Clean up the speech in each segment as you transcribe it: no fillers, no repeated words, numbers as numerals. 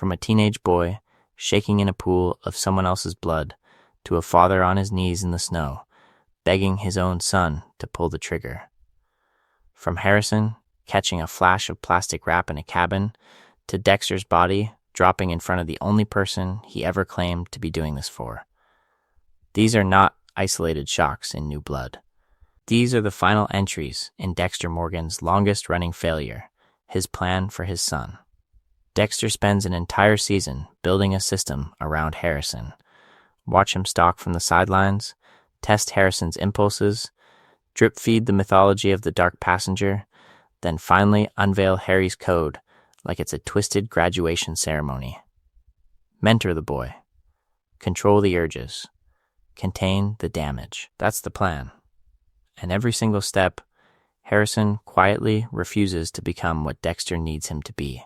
from a teenage boy shaking in a pool of someone else's blood to a father on his knees in the snow, begging his own son to pull the trigger. From Harrison catching a flash of plastic wrap in a cabin to Dexter's body dropping in front of the only person he ever claimed to be doing this for. These are not isolated shocks in New Blood. These are the final entries in Dexter Morgan's longest-running failure, his plan for his son. Dexter spends an entire season building a system around Harrison. Watch him stalk from the sidelines, test Harrison's impulses, drip-feed the mythology of the dark passenger, then finally unveil Harry's code like it's a twisted graduation ceremony. Mentor the boy. Control the urges. Contain the damage. That's the plan. And every single step, Harrison quietly refuses to become what Dexter needs him to be.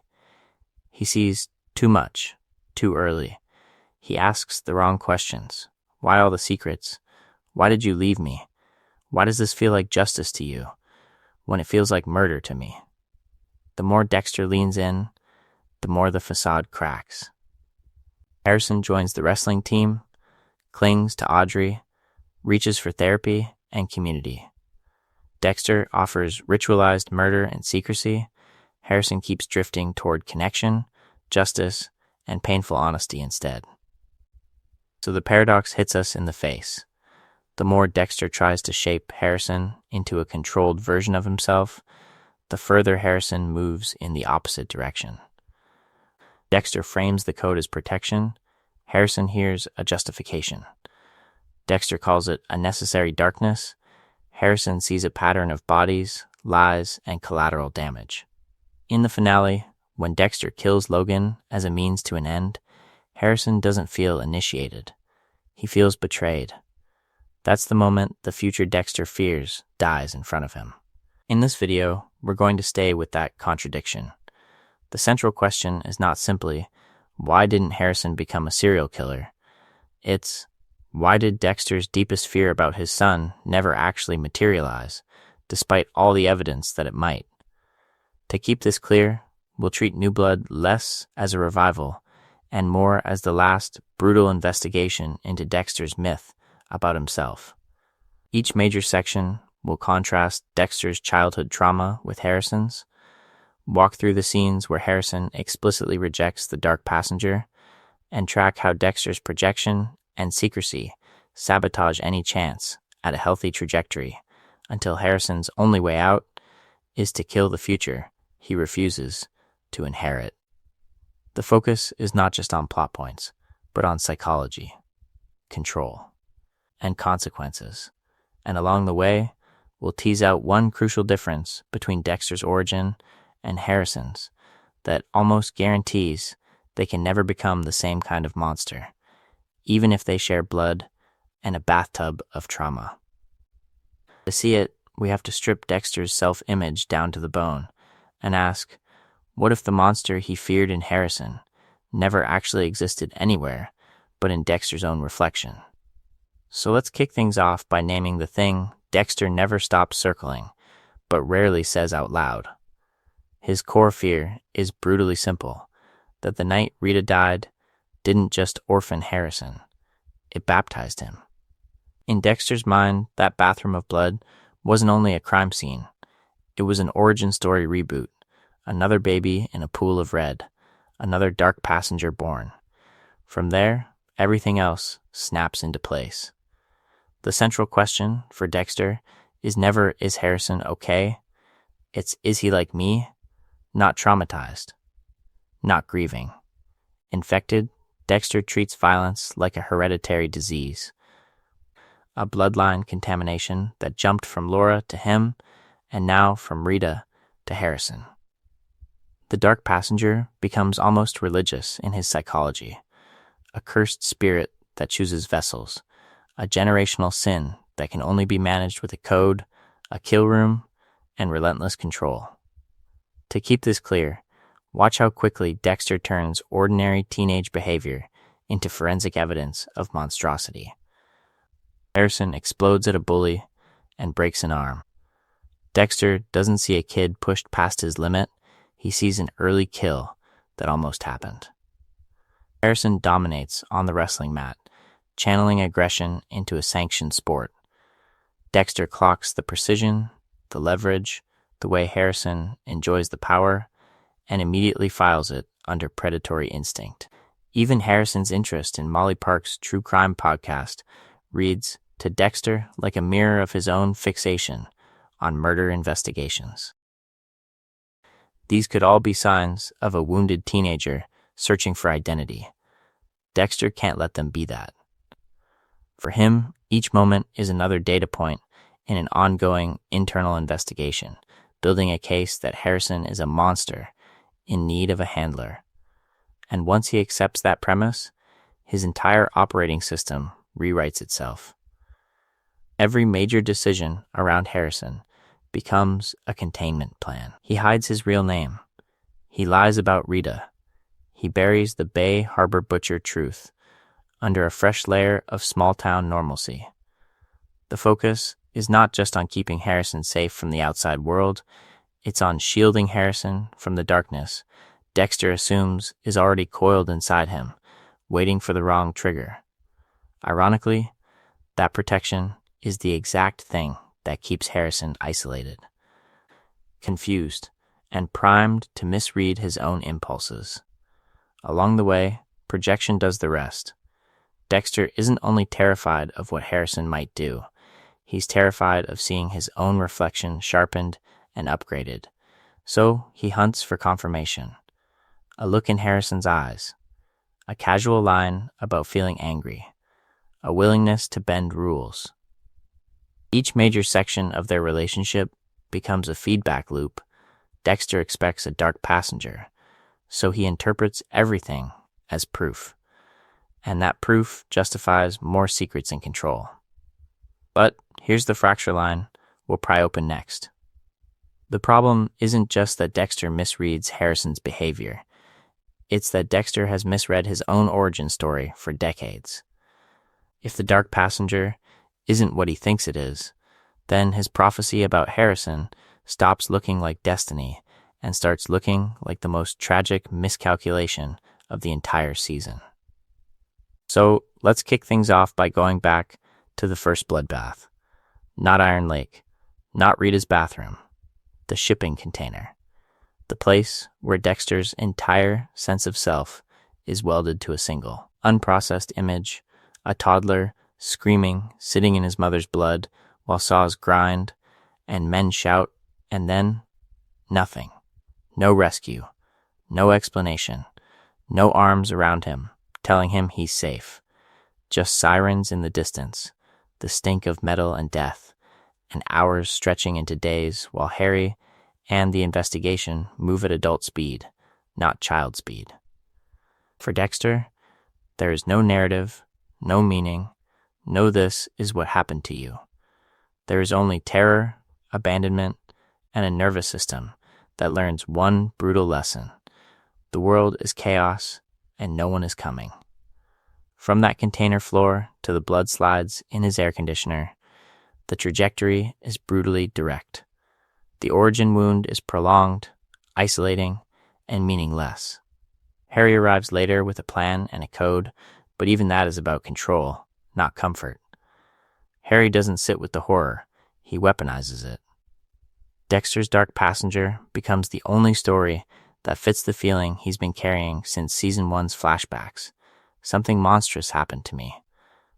He sees too much, too early. He asks the wrong questions. Why all the secrets? Why did you leave me? Why does this feel like justice to you when it feels like murder to me? The more Dexter leans in, the more the facade cracks. Harrison joins the wrestling team, clings to Audrey, reaches for therapy and community. Dexter offers ritualized murder and secrecy. Harrison keeps drifting toward connection, justice, and painful honesty instead. So the paradox hits us in the face. The more Dexter tries to shape Harrison into a controlled version of himself, the further Harrison moves in the opposite direction. Dexter frames the code as protection. Harrison hears a justification. Dexter calls it a necessary darkness. Harrison sees a pattern of bodies, lies, and collateral damage. In the finale, when Dexter kills Logan as a means to an end, Harrison doesn't feel initiated. He feels betrayed. That's the moment the future Dexter fears dies in front of him. In this video, we're going to stay with that contradiction. The central question is not simply, why didn't Harrison become a serial killer? It's, why did Dexter's deepest fear about his son never actually materialize, despite all the evidence that it might? To keep this clear, we'll treat New Blood less as a revival and more as the last brutal investigation into Dexter's myth about himself. Each major section will contrast Dexter's childhood trauma with Harrison's, walk through the scenes where Harrison explicitly rejects the dark passenger, and track how Dexter's projection and secrecy sabotage any chance at a healthy trajectory until Harrison's only way out is to kill the future he refuses to inherit. The focus is not just on plot points, but on psychology, control, and consequences. And along the way, we'll tease out one crucial difference between Dexter's origin and Harrison's that almost guarantees they can never become the same kind of monster, even if they share blood and a bathtub of trauma. To see it, we have to strip Dexter's self-image down to the bone and ask, what if the monster he feared in Harrison never actually existed anywhere but in Dexter's own reflection? So let's kick things off by naming the thing Dexter never stops circling, but rarely says out loud. His core fear is brutally simple, that the night Rita died didn't just orphan Harrison, it baptized him. In Dexter's mind, that bathroom of blood wasn't only a crime scene, it was an origin story reboot, another baby in a pool of red, another dark passenger born. From there, everything else snaps into place. The central question for Dexter is never, is Harrison okay? It's, is he like me? Not traumatized. Not grieving. Infected, Dexter treats violence like a hereditary disease. A bloodline contamination that jumped from Laura to him, and now from Rita to Harrison. The dark passenger becomes almost religious in his psychology, a cursed spirit that chooses vessels, a generational sin that can only be managed with a code, a kill room, and relentless control. To keep this clear, watch how quickly Dexter turns ordinary teenage behavior into forensic evidence of monstrosity. Harrison explodes at a bully and breaks an arm. Dexter doesn't see a kid pushed past his limit, he sees an early kill that almost happened. Harrison dominates on the wrestling mat, channeling aggression into a sanctioned sport. Dexter clocks the precision, the leverage, the way Harrison enjoys the power, and immediately files it under predatory instinct. Even Harrison's interest in Molly Park's true crime podcast reads to Dexter like a mirror of his own fixation on murder investigations. These could all be signs of a wounded teenager searching for identity. Dexter can't let them be that. For him, each moment is another data point in an ongoing internal investigation, building a case that Harrison is a monster in need of a handler. And once he accepts that premise, his entire operating system rewrites itself. Every major decision around Harrison becomes a containment plan. He hides his real name. He lies about Rita. He buries the Bay Harbor Butcher truth under a fresh layer of small-town normalcy. The focus is not just on keeping Harrison safe from the outside world, it's on shielding Harrison from the darkness Dexter assumes is already coiled inside him, waiting for the wrong trigger. Ironically, that protection is the exact thing that keeps Harrison isolated, confused, and primed to misread his own impulses. Along the way, projection does the rest. Dexter isn't only terrified of what Harrison might do, he's terrified of seeing his own reflection sharpened and upgraded. So he hunts for confirmation. A look in Harrison's eyes, a casual line about feeling angry, a willingness to bend rules. Each major section of their relationship becomes a feedback loop. Dexter expects a dark passenger, so he interprets everything as proof, and that proof justifies more secrets and control. But here's the fracture line we'll pry open next. The problem isn't just that Dexter misreads Harrison's behavior. It's that Dexter has misread his own origin story for decades. If the dark passenger isn't what he thinks it is, then his prophecy about Harrison stops looking like destiny and starts looking like the most tragic miscalculation of the entire season. So let's kick things off by going back to the first bloodbath. Not Iron Lake, not Rita's bathroom, the shipping container. The place where Dexter's entire sense of self is welded to a single, unprocessed image, a toddler screaming, sitting in his mother's blood while saws grind and men shout, and then nothing. No rescue, no explanation, no arms around him telling him he's safe. Just sirens in the distance, the stink of metal and death, and hours stretching into days while Harry and the investigation move at adult speed, not child speed. For Dexter, there is no narrative, no meaning, no this is what happened to you. There is only terror, abandonment, and a nervous system that learns one brutal lesson. The world is chaos, and no one is coming. From that container floor to the blood slides in his air conditioner, the trajectory is brutally direct. The origin wound is prolonged, isolating, and meaningless. Harry arrives later with a plan and a code, but even that is about control, not comfort. Harry doesn't sit with the horror, he weaponizes it. Dexter's dark passenger becomes the only story that fits the feeling he's been carrying since Season 1's flashbacks. Something monstrous happened to me,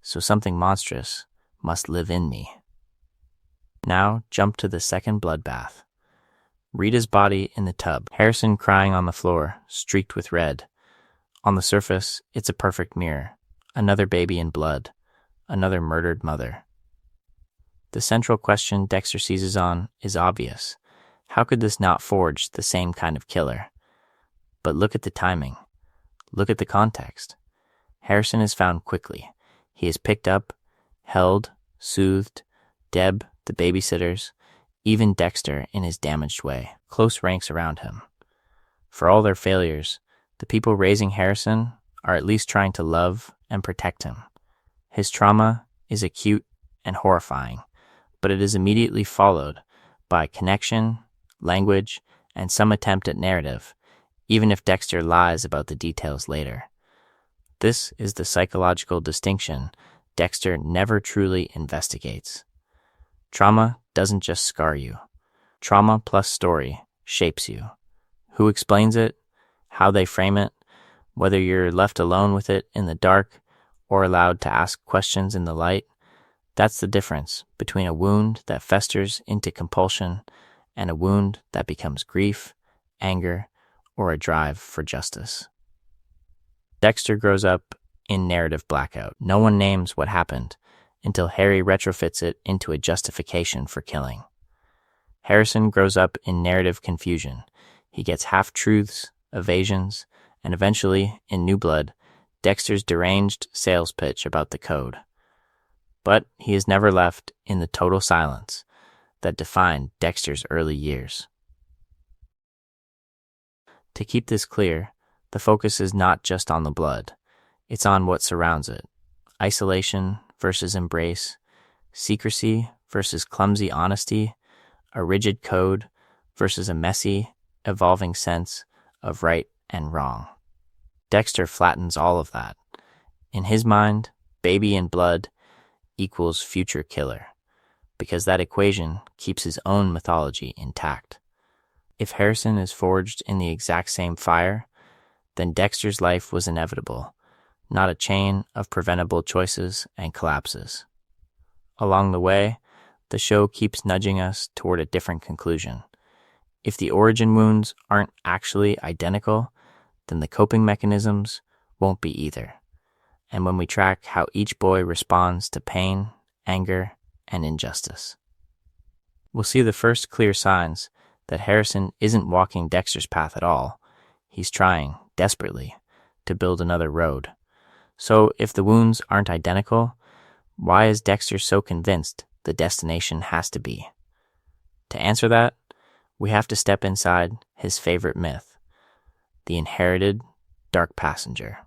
so something monstrous must live in me. Now jump to the second bloodbath. Rita's body in the tub, Harrison crying on the floor, streaked with red. On the surface, it's a perfect mirror. Another baby in blood. Another murdered mother. The central question Dexter seizes on is obvious. How could this not forge the same kind of killer? But look at the timing. Look at the context. Harrison is found quickly. He is picked up, held, soothed. Deb, the babysitters, even Dexter in his damaged way, close ranks around him. For all their failures, the people raising Harrison are at least trying to love and protect him. His trauma is acute and horrifying, but it is immediately followed by connection, language, and some attempt at narrative, even if Dexter lies about the details later. This is the psychological distinction Dexter never truly investigates. Trauma doesn't just scar you. Trauma plus story shapes you. Who explains it, how they frame it, whether you're left alone with it in the dark or allowed to ask questions in the light, that's the difference between a wound that festers into compulsion and a wound that becomes grief, anger, or a drive for justice. Dexter grows up in narrative blackout. No one names what happened until Harry retrofits it into a justification for killing. Harrison grows up in narrative confusion. He gets half-truths, evasions, and eventually, in New Blood, Dexter's deranged sales pitch about the code. But he is never left in the total silence that defined Dexter's early years. To keep this clear, the focus is not just on the blood. It's on what surrounds it. Isolation versus embrace, secrecy versus clumsy honesty, a rigid code versus a messy, evolving sense of right and wrong. Dexter flattens all of that. In his mind, baby in blood equals future killer, because that equation keeps his own mythology intact. If Harrison is forged in the exact same fire, then Dexter's life was inevitable, not a chain of preventable choices and collapses. Along the way, the show keeps nudging us toward a different conclusion. If the origin wounds aren't actually identical, then the coping mechanisms won't be either. And when we track how each boy responds to pain, anger, and injustice, we'll see the first clear signs that Harrison isn't walking Dexter's path at all. He's trying, desperately, to build another road. So if the wounds aren't identical, why is Dexter so convinced the destination has to be? To answer that, we have to step inside his favorite myth, the inherited dark passenger.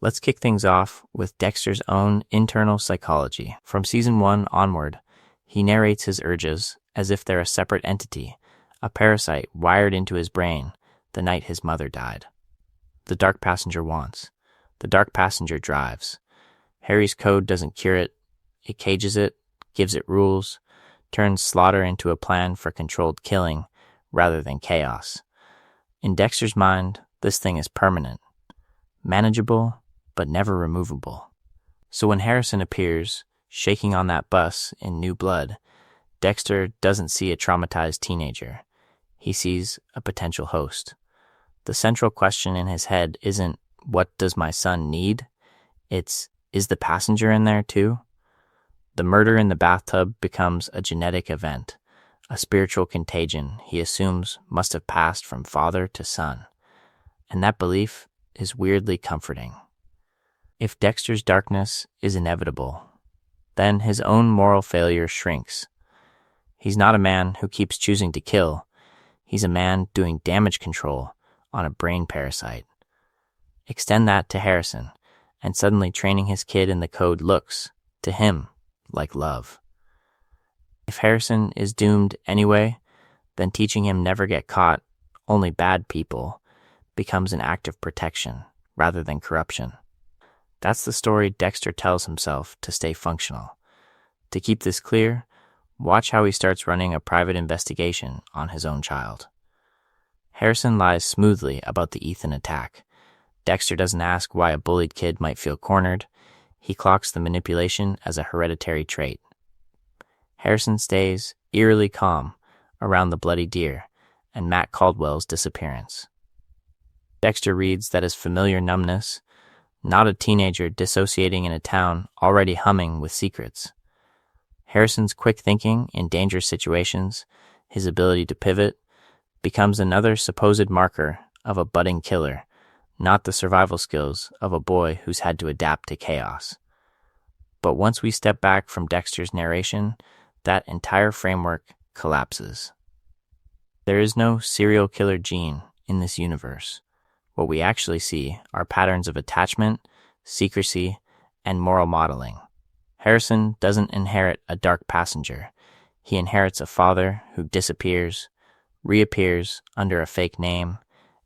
Let's kick things off with Dexter's own internal psychology. From season 1 onward, he narrates his urges as if they're a separate entity, a parasite wired into his brain the night his mother died. The dark passenger wants. The dark passenger drives. Harry's code doesn't cure it. It cages it, gives it rules, turns slaughter into a plan for controlled killing rather than chaos. In Dexter's mind, this thing is permanent, manageable, but never removable. So when Harrison appears, shaking on that bus in New Blood, Dexter doesn't see a traumatized teenager. He sees a potential host. The central question in his head isn't, what does my son need? It's, is the passenger in there too? The murder in the bathtub becomes a genetic event, a spiritual contagion he assumes must have passed from father to son. And that belief is weirdly comforting. If Dexter's darkness is inevitable, then his own moral failure shrinks. He's not a man who keeps choosing to kill. He's a man doing damage control on a brain parasite. Extend that to Harrison, and suddenly training his kid in the code looks, to him, like love. If Harrison is doomed anyway, then teaching him never get caught, only bad people, becomes an act of protection rather than corruption. That's the story Dexter tells himself to stay functional. To keep this clear, watch how he starts running a private investigation on his own child. Harrison lies smoothly about the Ethan attack. Dexter doesn't ask why a bullied kid might feel cornered. He clocks the manipulation as a hereditary trait. Harrison stays eerily calm around the bloody deer and Matt Caldwell's disappearance. Dexter reads that as familiar numbness, not a teenager dissociating in a town already humming with secrets. Harrison's quick thinking in dangerous situations, his ability to pivot, becomes another supposed marker of a budding killer, not the survival skills of a boy who's had to adapt to chaos. But once we step back from Dexter's narration, that entire framework collapses. There is no serial killer gene in this universe. What we actually see are patterns of attachment, secrecy, and moral modeling. Harrison doesn't inherit a dark passenger. He inherits a father who disappears, reappears under a fake name,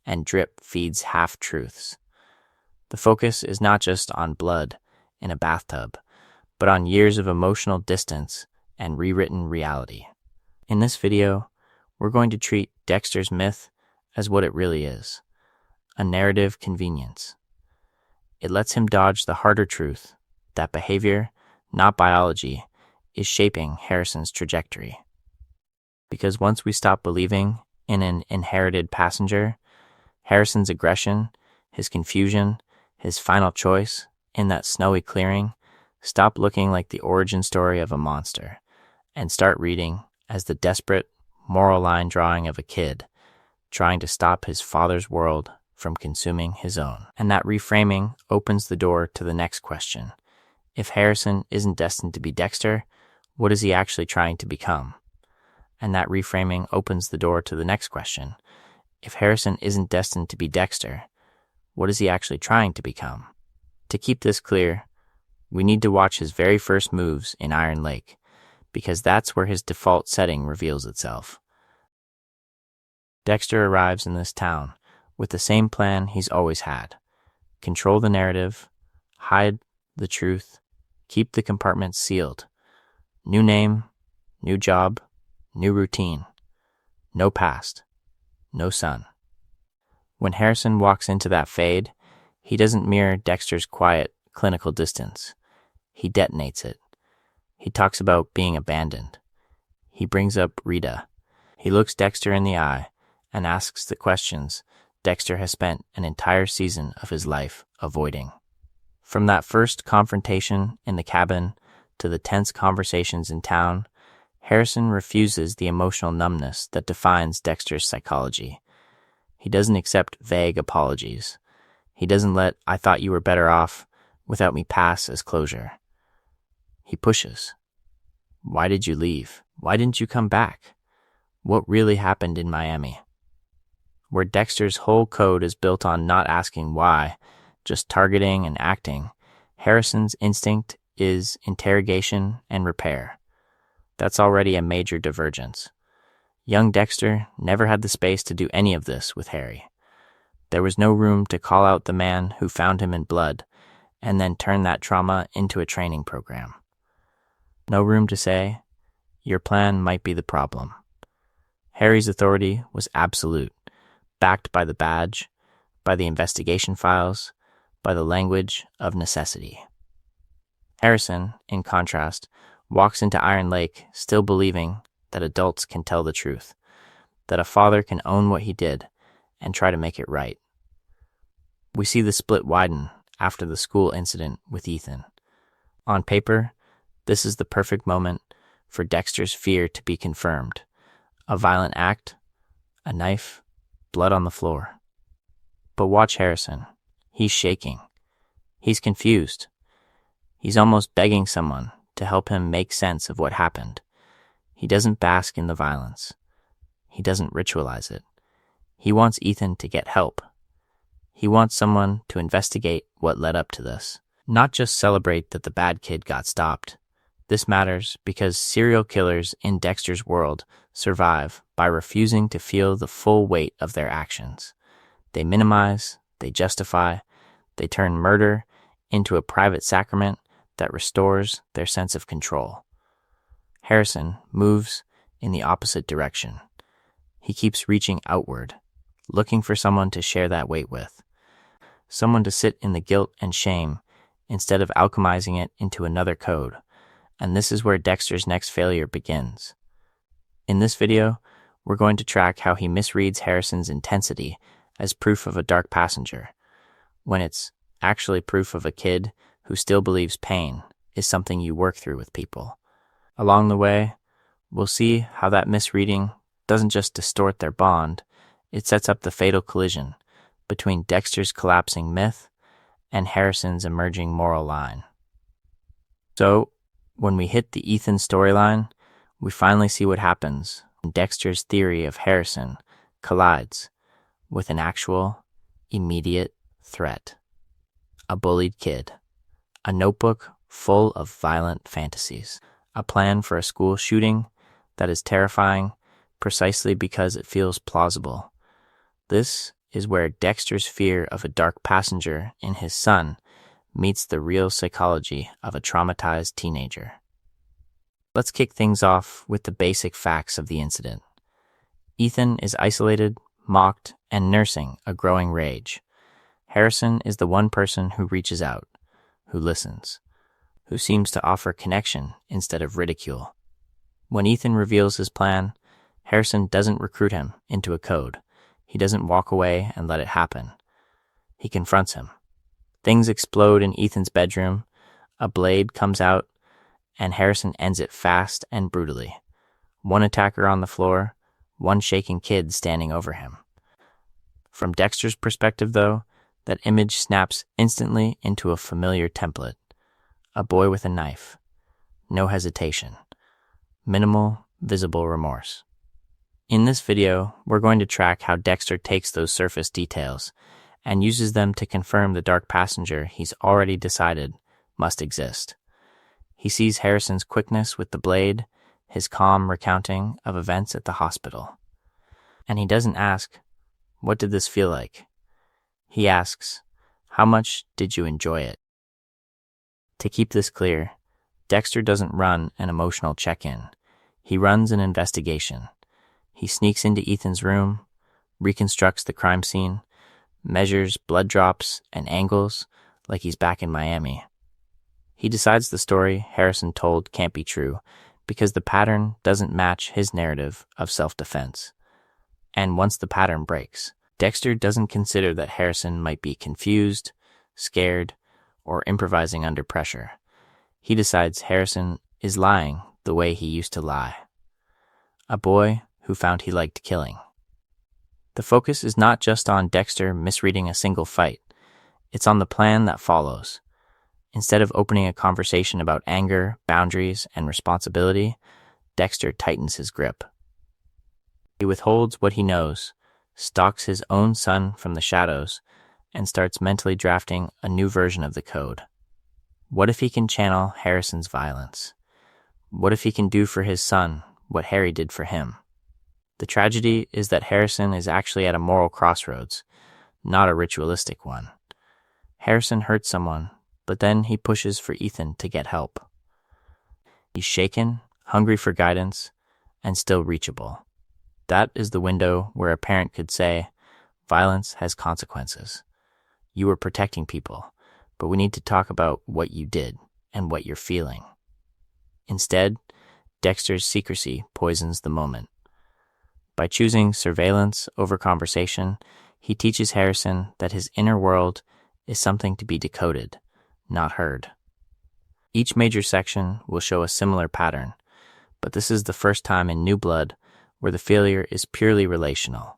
and drip feeds half-truths. The focus is not just on blood in a bathtub, but on years of emotional distance and rewritten reality. In this video, we're going to treat Dexter's myth as what it really is, a narrative convenience. It lets him dodge the harder truth that behavior, not biology, is shaping Harrison's trajectory. Because once we stop believing in an inherited passenger, Harrison's aggression, his confusion, his final choice in that snowy clearing stop looking like the origin story of a monster and start reading as the desperate, moral line drawing of a kid trying to stop his father's world from consuming his own. And that reframing opens the door to the next question. If Harrison isn't destined to be Dexter, what is he actually trying to become? And that reframing opens the door to the next question. If Harrison isn't destined to be Dexter, what is he actually trying to become? To keep this clear, we need to watch his very first moves in Iron Lake, because that's where his default setting reveals itself. Dexter arrives in this town with the same plan he's always had. Control the narrative, hide the truth, keep the compartments sealed. New name, new job, new routine. No past, no son. When Harrison walks into that fade, he doesn't mirror Dexter's quiet, clinical distance. He detonates it. He talks about being abandoned. He brings up Rita. He looks Dexter in the eye and asks the questions Dexter has spent an entire season of his life avoiding. From that first confrontation in the cabin to the tense conversations in town, Harrison refuses the emotional numbness that defines Dexter's psychology. He doesn't accept vague apologies. He doesn't let "I thought you were better off" without me pass as closure. He pushes. Why did you leave? Why didn't you come back? What really happened in Miami? Where Dexter's whole code is built on not asking why, just targeting and acting, Harrison's instinct is interrogation and repair. That's already a major divergence. Young Dexter never had the space to do any of this with Harry. There was no room to call out the man who found him in blood and then turn that trauma into a training program. No room to say, your plan might be the problem. Harry's authority was absolute, backed by the badge, by the investigation files, by the language of necessity. Harrison, in contrast, walks into Iron Lake still believing that adults can tell the truth, that a father can own what he did and try to make it right. We see the split widen after the school incident with Ethan. On paper, this is the perfect moment for Dexter's fear to be confirmed. A violent act, a knife, blood on the floor. But watch Harrison. He's shaking. He's confused. He's almost begging someone to help him make sense of what happened. He doesn't bask in the violence. He doesn't ritualize it. He wants Ethan to get help. He wants someone to investigate what led up to this, not just celebrate that the bad kid got stopped. This matters because serial killers in Dexter's world survive by refusing to feel the full weight of their actions. They minimize, they justify, they turn murder into a private sacrament that restores their sense of control. Harrison moves in the opposite direction. He keeps reaching outward, looking for someone to share that weight with, someone to sit in the guilt and shame instead of alchemizing it into another code. And this is where Dexter's next failure begins. In this video, we're going to track how he misreads Harrison's intensity as proof of a dark passenger, when it's actually proof of a kid who still believes pain is something you work through with people. Along the way, we'll see how that misreading doesn't just distort their bond, it sets up the fatal collision between Dexter's collapsing myth and Harrison's emerging moral line. So, when we hit the Ethan storyline, we finally see what happens when Dexter's theory of Harrison collides with an actual, immediate threat. A bullied kid. A notebook full of violent fantasies. A plan for a school shooting that is terrifying precisely because it feels plausible. This is where Dexter's fear of a dark passenger in his son meets the real psychology of a traumatized teenager. Let's kick things off with the basic facts of the incident. Ethan is isolated, mocked, and nursing a growing rage. Harrison is the one person who reaches out, who listens, who seems to offer connection instead of ridicule. When Ethan reveals his plan, Harrison doesn't recruit him into a code. He doesn't walk away and let it happen. He confronts him. Things explode in Ethan's bedroom, a blade comes out, and Harrison ends it fast and brutally. One attacker on the floor, one shaking kid standing over him. From Dexter's perspective, though, that image snaps instantly into a familiar template. A boy with a knife. No hesitation. Minimal, visible remorse. In this video, we're going to track how Dexter takes those surface details and uses them to confirm the dark passenger he's already decided must exist. He sees Harrison's quickness with the blade, his calm recounting of events at the hospital. And he doesn't ask, "What did this feel like?" He asks, "How much did you enjoy it?" To keep this clear, Dexter doesn't run an emotional check-in. He runs an investigation. He sneaks into Ethan's room, reconstructs the crime scene, measures blood drops and angles like he's back in Miami. He decides the story Harrison told can't be true because the pattern doesn't match his narrative of self-defense. And once the pattern breaks, Dexter doesn't consider that Harrison might be confused, scared, or improvising under pressure. He decides Harrison is lying the way he used to lie. A boy who found he liked killing. The focus is not just on Dexter misreading a single fight. It's on the plan that follows. Instead of opening a conversation about anger, boundaries, and responsibility, Dexter tightens his grip. He withholds what he knows, stalks his own son from the shadows, and starts mentally drafting a new version of the code. What if he can channel Harrison's violence? What if he can do for his son what Harry did for him? The tragedy is that Harrison is actually at a moral crossroads, not a ritualistic one. Harrison hurt someone, but then he pushes for Ethan to get help. He's shaken, hungry for guidance, and still reachable. That is the window where a parent could say, "Violence has consequences. You were protecting people, but we need to talk about what you did and what you're feeling." Instead, Dexter's secrecy poisons the moment. By choosing surveillance over conversation, he teaches Harrison that his inner world is something to be decoded, not heard. Each major section will show a similar pattern, but this is the first time in New Blood where the failure is purely relational.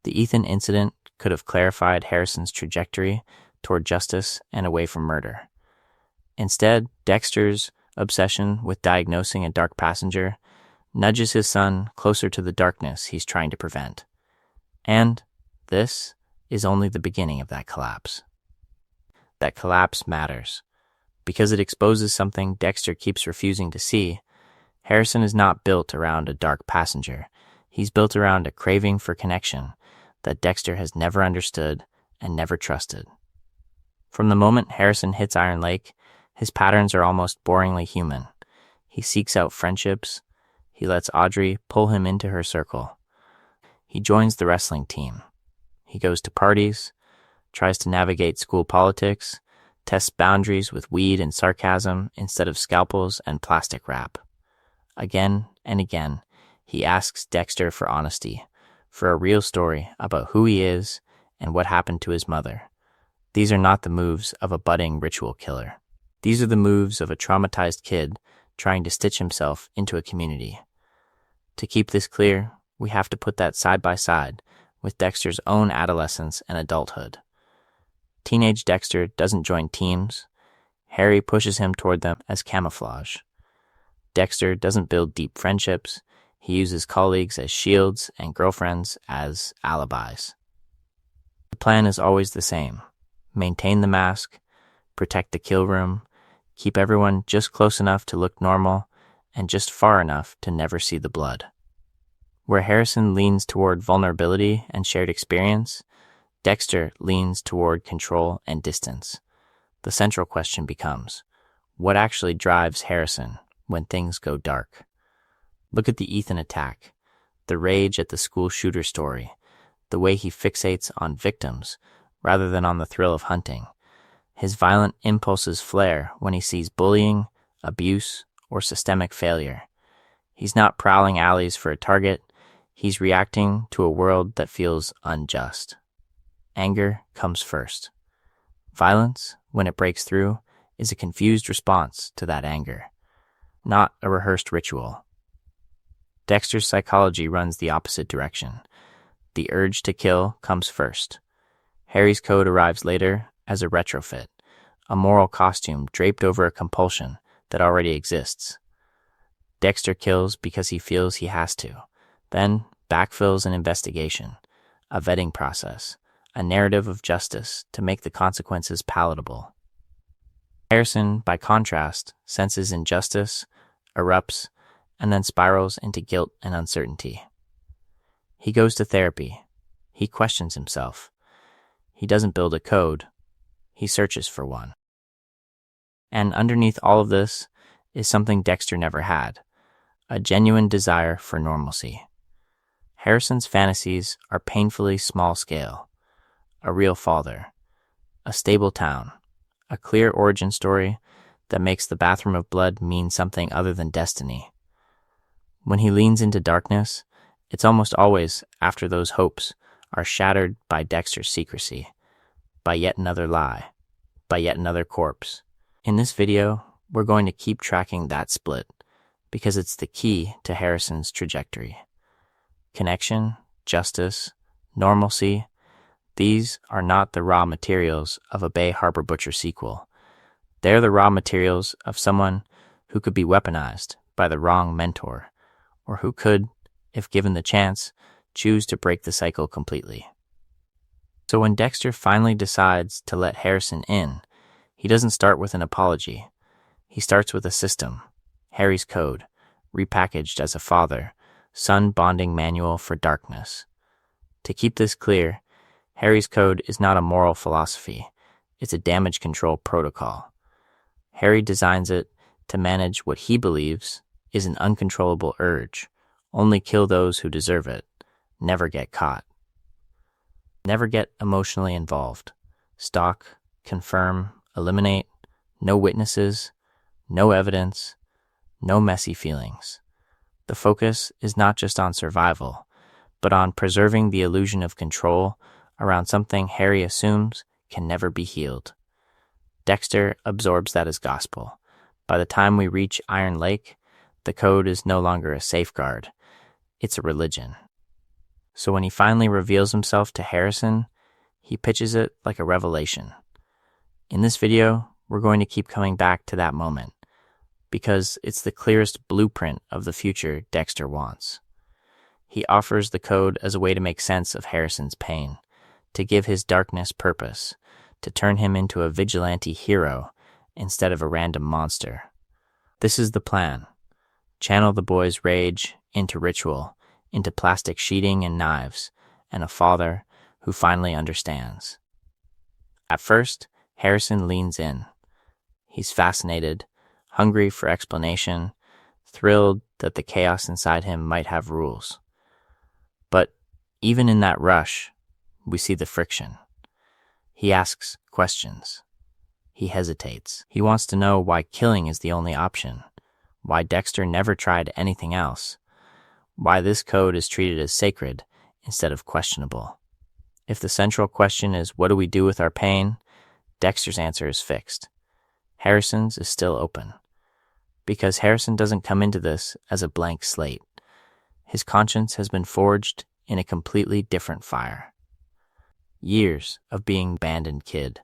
The Ethan incident could have clarified Harrison's trajectory toward justice and away from murder. Instead, Dexter's obsession with diagnosing a dark passenger nudges his son closer to the darkness he's trying to prevent. And this is only the beginning of that collapse. That collapse matters. Because it exposes something Dexter keeps refusing to see, Harrison is not built around a dark passenger. He's built around a craving for connection that Dexter has never understood and never trusted. From the moment Harrison hits Iron Lake, his patterns are almost boringly human. He seeks out friendships. He lets Audrey pull him into her circle. He joins the wrestling team. He goes to parties, tries to navigate school politics, tests boundaries with weed and sarcasm instead of scalpels and plastic wrap. Again and again, he asks Dexter for honesty, for a real story about who he is and what happened to his mother. These are not the moves of a budding ritual killer. These are the moves of a traumatized kid trying to stitch himself into a community. To keep this clear, we have to put that side by side with Dexter's own adolescence and adulthood. Teenage Dexter doesn't join teams. Harry pushes him toward them as camouflage. Dexter doesn't build deep friendships. He uses colleagues as shields and girlfriends as alibis. The plan is always the same. Maintain the mask, protect the kill room, keep everyone just close enough to look normal, and just far enough to never see the blood. Where Harrison leans toward vulnerability and shared experience, Dexter leans toward control and distance. The central question becomes, what actually drives Harrison when things go dark? Look at the Ethan attack, the rage at the school shooter story, the way he fixates on victims rather than on the thrill of hunting. His violent impulses flare when he sees bullying, abuse, or systemic failure. He's not prowling alleys for a target, he's reacting to a world that feels unjust. Anger comes first. Violence, when it breaks through, is a confused response to that anger, not a rehearsed ritual. Dexter's psychology runs the opposite direction. The urge to kill comes first. Harry's code arrives later as a retrofit, a moral costume draped over a compulsion that already exists. Dexter kills because he feels he has to, then backfills an investigation, a vetting process, a narrative of justice to make the consequences palatable. Harrison, by contrast, senses injustice, erupts, and then spirals into guilt and uncertainty. He goes to therapy. He questions himself. He doesn't build a code. He searches for one. And underneath all of this is something Dexter never had, a genuine desire for normalcy. Harrison's fantasies are painfully small scale. A real father, a stable town, a clear origin story that makes the bathroom of blood mean something other than destiny. When he leans into darkness, it's almost always after those hopes are shattered by Dexter's secrecy, by yet another lie, by yet another corpse. In this video, we're going to keep tracking that split because it's the key to Harrison's trajectory. Connection, justice, normalcy, these are not the raw materials of a Bay Harbor Butcher sequel. They're the raw materials of someone who could be weaponized by the wrong mentor, or who could, if given the chance, choose to break the cycle completely. So when Dexter finally decides to let Harrison in, he doesn't start with an apology. He starts with a system, Harry's code, repackaged as a father-son bonding manual for darkness. To keep this clear, Harry's code is not a moral philosophy, it's a damage control protocol. Harry designs it to manage what he believes is an uncontrollable urge, only kill those who deserve it, never get caught. Never get emotionally involved, stalk, confirm, eliminate, no witnesses, no evidence, no messy feelings. The focus is not just on survival, but on preserving the illusion of control around something Harry assumes can never be healed. Dexter absorbs that as gospel. By the time we reach Iron Lake, the code is no longer a safeguard, it's a religion. So when he finally reveals himself to Harrison, he pitches it like a revelation. In this video, we're going to keep coming back to that moment, because it's the clearest blueprint of the future Dexter wants. He offers the code as a way to make sense of Harrison's pain, to give his darkness purpose, to turn him into a vigilante hero instead of a random monster. This is the plan. Channel the boy's rage into ritual, into plastic sheeting and knives, and a father who finally understands. At first, Harrison leans in. He's fascinated, hungry for explanation, thrilled that the chaos inside him might have rules. But even in that rush, we see the friction. He asks questions. He hesitates. He wants to know why killing is the only option, why Dexter never tried anything else, why this code is treated as sacred instead of questionable. If the central question is what do we do with our pain, Dexter's answer is fixed. Harrison's is still open. Because Harrison doesn't come into this as a blank slate. His conscience has been forged in a completely different fire. Years of being abandoned kid.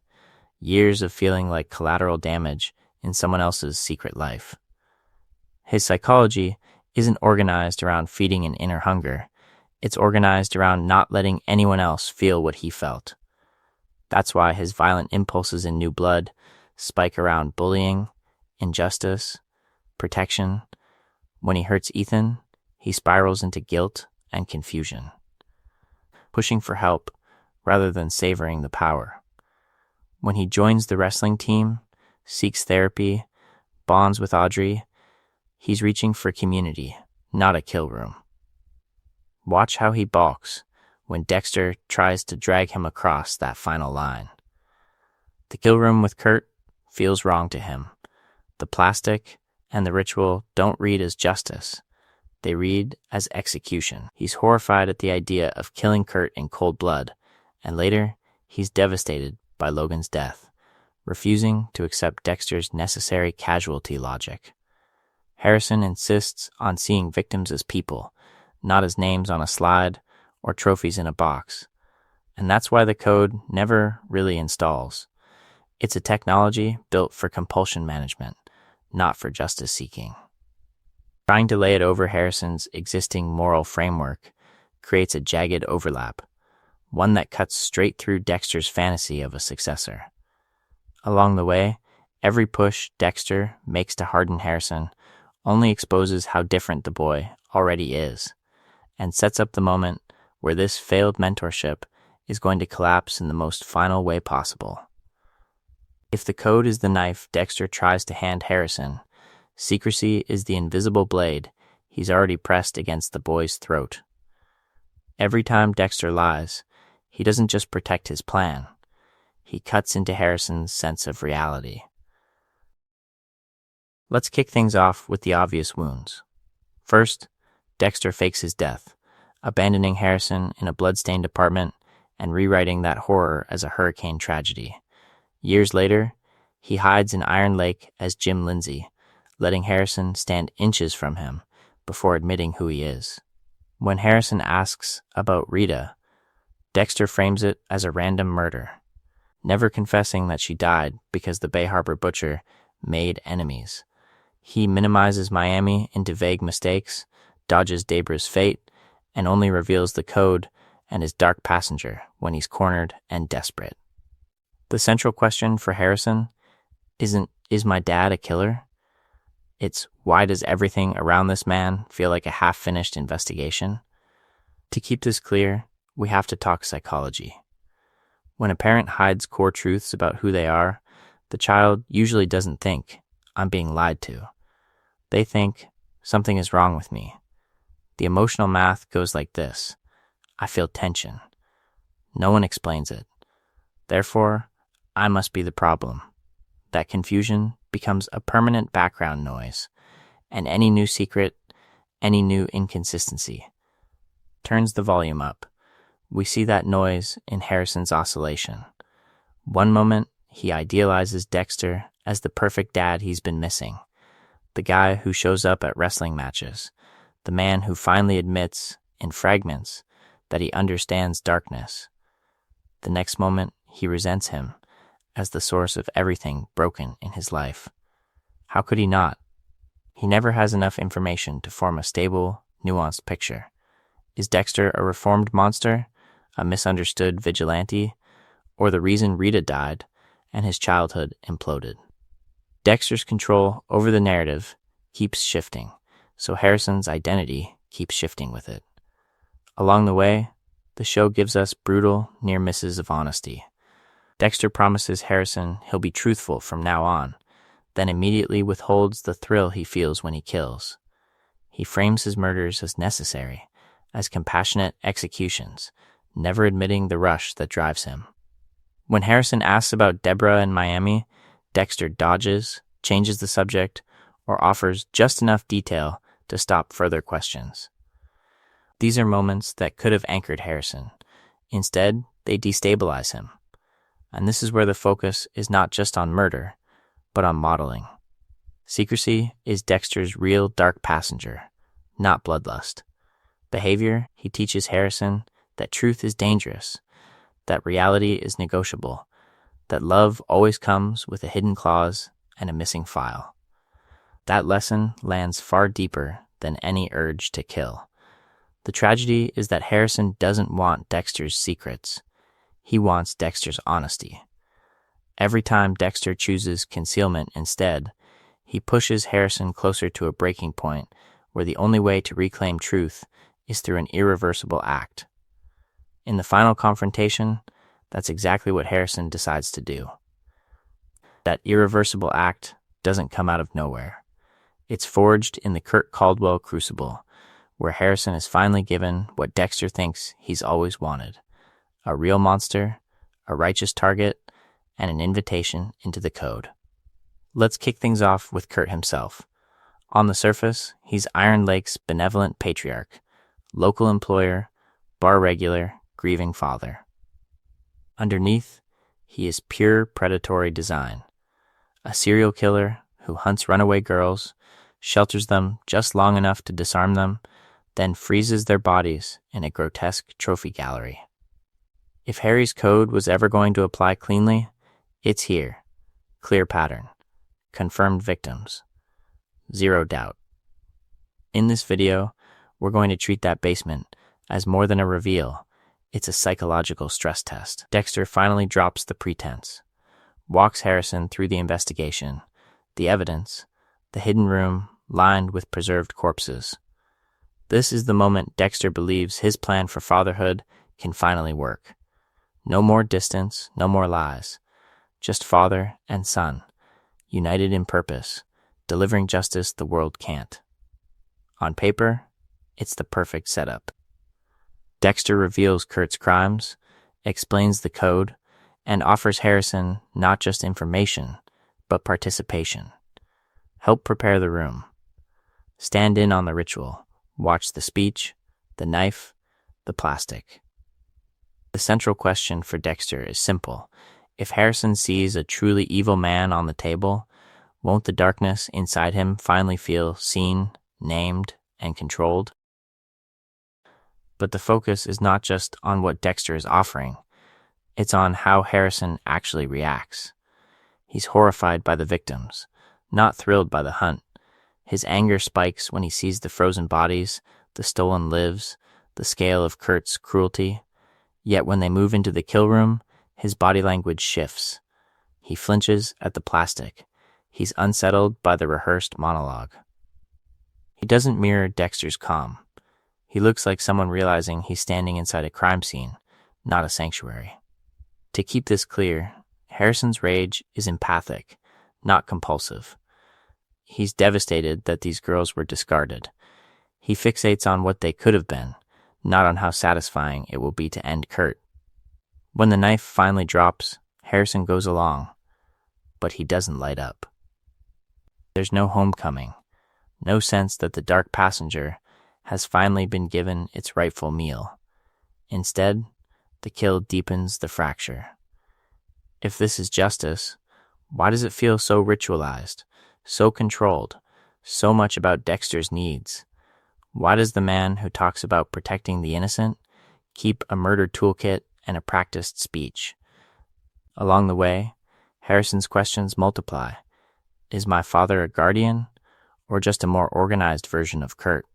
Years of feeling like collateral damage in someone else's secret life. His psychology isn't organized around feeding an inner hunger. It's organized around not letting anyone else feel what he felt. That's why his violent impulses in New Blood spike around bullying, injustice, protection. When he hurts Ethan, he spirals into guilt and confusion. Pushing for help, rather than savoring the power. When he joins the wrestling team, seeks therapy, bonds with Audrey, he's reaching for community, not a kill room. Watch how he balks when Dexter tries to drag him across that final line. The kill room with Kurt feels wrong to him. The plastic and the ritual don't read as justice. They read as execution. He's horrified at the idea of killing Kurt in cold blood, and later, he's devastated by Logan's death, refusing to accept Dexter's necessary casualty logic. Harrison insists on seeing victims as people, not as names on a slide or trophies in a box. And that's why the code never really installs. It's a technology built for compulsion management, not for justice seeking. Trying to lay it over Harrison's existing moral framework creates a jagged overlap, one that cuts straight through Dexter's fantasy of a successor. Along the way, every push Dexter makes to harden Harrison only exposes how different the boy already is, and sets up the moment where this failed mentorship is going to collapse in the most final way possible. If the code is the knife Dexter tries to hand Harrison, secrecy is the invisible blade he's already pressed against the boy's throat. Every time Dexter lies, he doesn't just protect his plan. He cuts into Harrison's sense of reality. Let's kick things off with the obvious wounds. First, Dexter fakes his death, abandoning Harrison in a blood-stained apartment and rewriting that horror as a hurricane tragedy. Years later, he hides in Iron Lake as Jim Lindsay, letting Harrison stand inches from him before admitting who he is. When Harrison asks about Rita, Dexter frames it as a random murder, never confessing that she died because the Bay Harbor butcher made enemies. He minimizes Miami into vague mistakes, dodges Debra's fate, and only reveals the code and his dark passenger when he's cornered and desperate. The central question for Harrison isn't, is my dad a killer? It's, why does everything around this man feel like a half-finished investigation? To keep this clear, we have to talk psychology. When a parent hides core truths about who they are, the child usually doesn't think, I'm being lied to. They think, something is wrong with me. The emotional math goes like this. I feel tension. No one explains it. Therefore, I must be the problem. That confusion becomes a permanent background noise, and any new secret, any new inconsistency, turns the volume up. We see that noise in Harrison's oscillation. One moment, he idealizes Dexter as the perfect dad he's been missing, the guy who shows up at wrestling matches, the man who finally admits, in fragments, that he understands darkness. The next moment, he resents him as the source of everything broken in his life. How could he not? He never has enough information to form a stable, nuanced picture. Is Dexter a reformed monster, a misunderstood vigilante, or the reason Rita died and his childhood imploded? Dexter's control over the narrative keeps shifting, so Harrison's identity keeps shifting with it. Along the way, the show gives us brutal near misses of honesty. Dexter promises Harrison he'll be truthful from now on, then immediately withholds the thrill he feels when he kills. He frames his murders as necessary, as compassionate executions, never admitting the rush that drives him. When Harrison asks about Debra and Miami, Dexter dodges, changes the subject, or offers just enough detail to stop further questions. These are moments that could have anchored Harrison. Instead, they destabilize him. And this is where the focus is not just on murder, but on modeling. Secrecy is Dexter's real dark passenger, not bloodlust. Behavior, he teaches Harrison that truth is dangerous, that reality is negotiable, that love always comes with a hidden clause and a missing file. That lesson lands far deeper than any urge to kill. The tragedy is that Harrison doesn't want Dexter's secrets. He wants Dexter's honesty. Every time Dexter chooses concealment instead, he pushes Harrison closer to a breaking point where the only way to reclaim truth is through an irreversible act. In the final confrontation, That's exactly what Harrison decides to do. That irreversible act doesn't come out of nowhere. It's forged in the Kurt Caldwell crucible, where Harrison is finally given what Dexter thinks he's always wanted: a real monster, a righteous target, and an invitation into the code. Let's kick things off with Kurt himself. On the surface, he's Iron Lake's benevolent patriarch, local employer, bar regular, grieving father. Underneath, he is pure predatory design, a serial killer who hunts runaway girls, shelters them just long enough to disarm them, then freezes their bodies in a grotesque trophy gallery. If Harry's code was ever going to apply cleanly, it's here. Clear pattern. Confirmed victims. Zero doubt. In this video, we're going to treat that basement as more than a reveal. It's a psychological stress test. Dexter finally drops the pretense, walks Harrison through the investigation, the evidence, the hidden room lined with preserved corpses. This is the moment Dexter believes his plan for fatherhood can finally work. No more distance, no more lies. Just father and son, united in purpose, delivering justice the world can't. On paper, it's the perfect setup. Dexter reveals Kurt's crimes, explains the code, and offers Harrison not just information, but participation. Help prepare the room. Stand in on the ritual. Watch the speech, the knife, the plastic. The central question for Dexter is simple. If Harrison sees a truly evil man on the table, won't the darkness inside him finally feel seen, named, and controlled? But the focus is not just on what Dexter is offering. It's on how Harrison actually reacts. He's horrified by the victims, not thrilled by the hunt. His anger spikes when he sees the frozen bodies, the stolen lives, the scale of Kurt's cruelty. Yet when they move into the kill room, his body language shifts. He flinches at the plastic. He's unsettled by the rehearsed monologue. He doesn't mirror Dexter's calm. He looks like someone realizing he's standing inside a crime scene, not a sanctuary. To keep this clear, Harrison's rage is empathic, not compulsive. He's devastated that these girls were discarded. He fixates on what they could have been, not on how satisfying it will be to end Kurt. When the knife finally drops, Harrison goes along, but he doesn't light up. There's no homecoming, no sense that the dark passenger has finally been given its rightful meal. Instead, the kill deepens the fracture. If this is justice, why does it feel so ritualized, so controlled, so much about Dexter's needs? Why does the man who talks about protecting the innocent keep a murder toolkit and a practiced speech? Along the way, Harrison's questions multiply. Is my father a guardian, or just a more organized version of Kurt?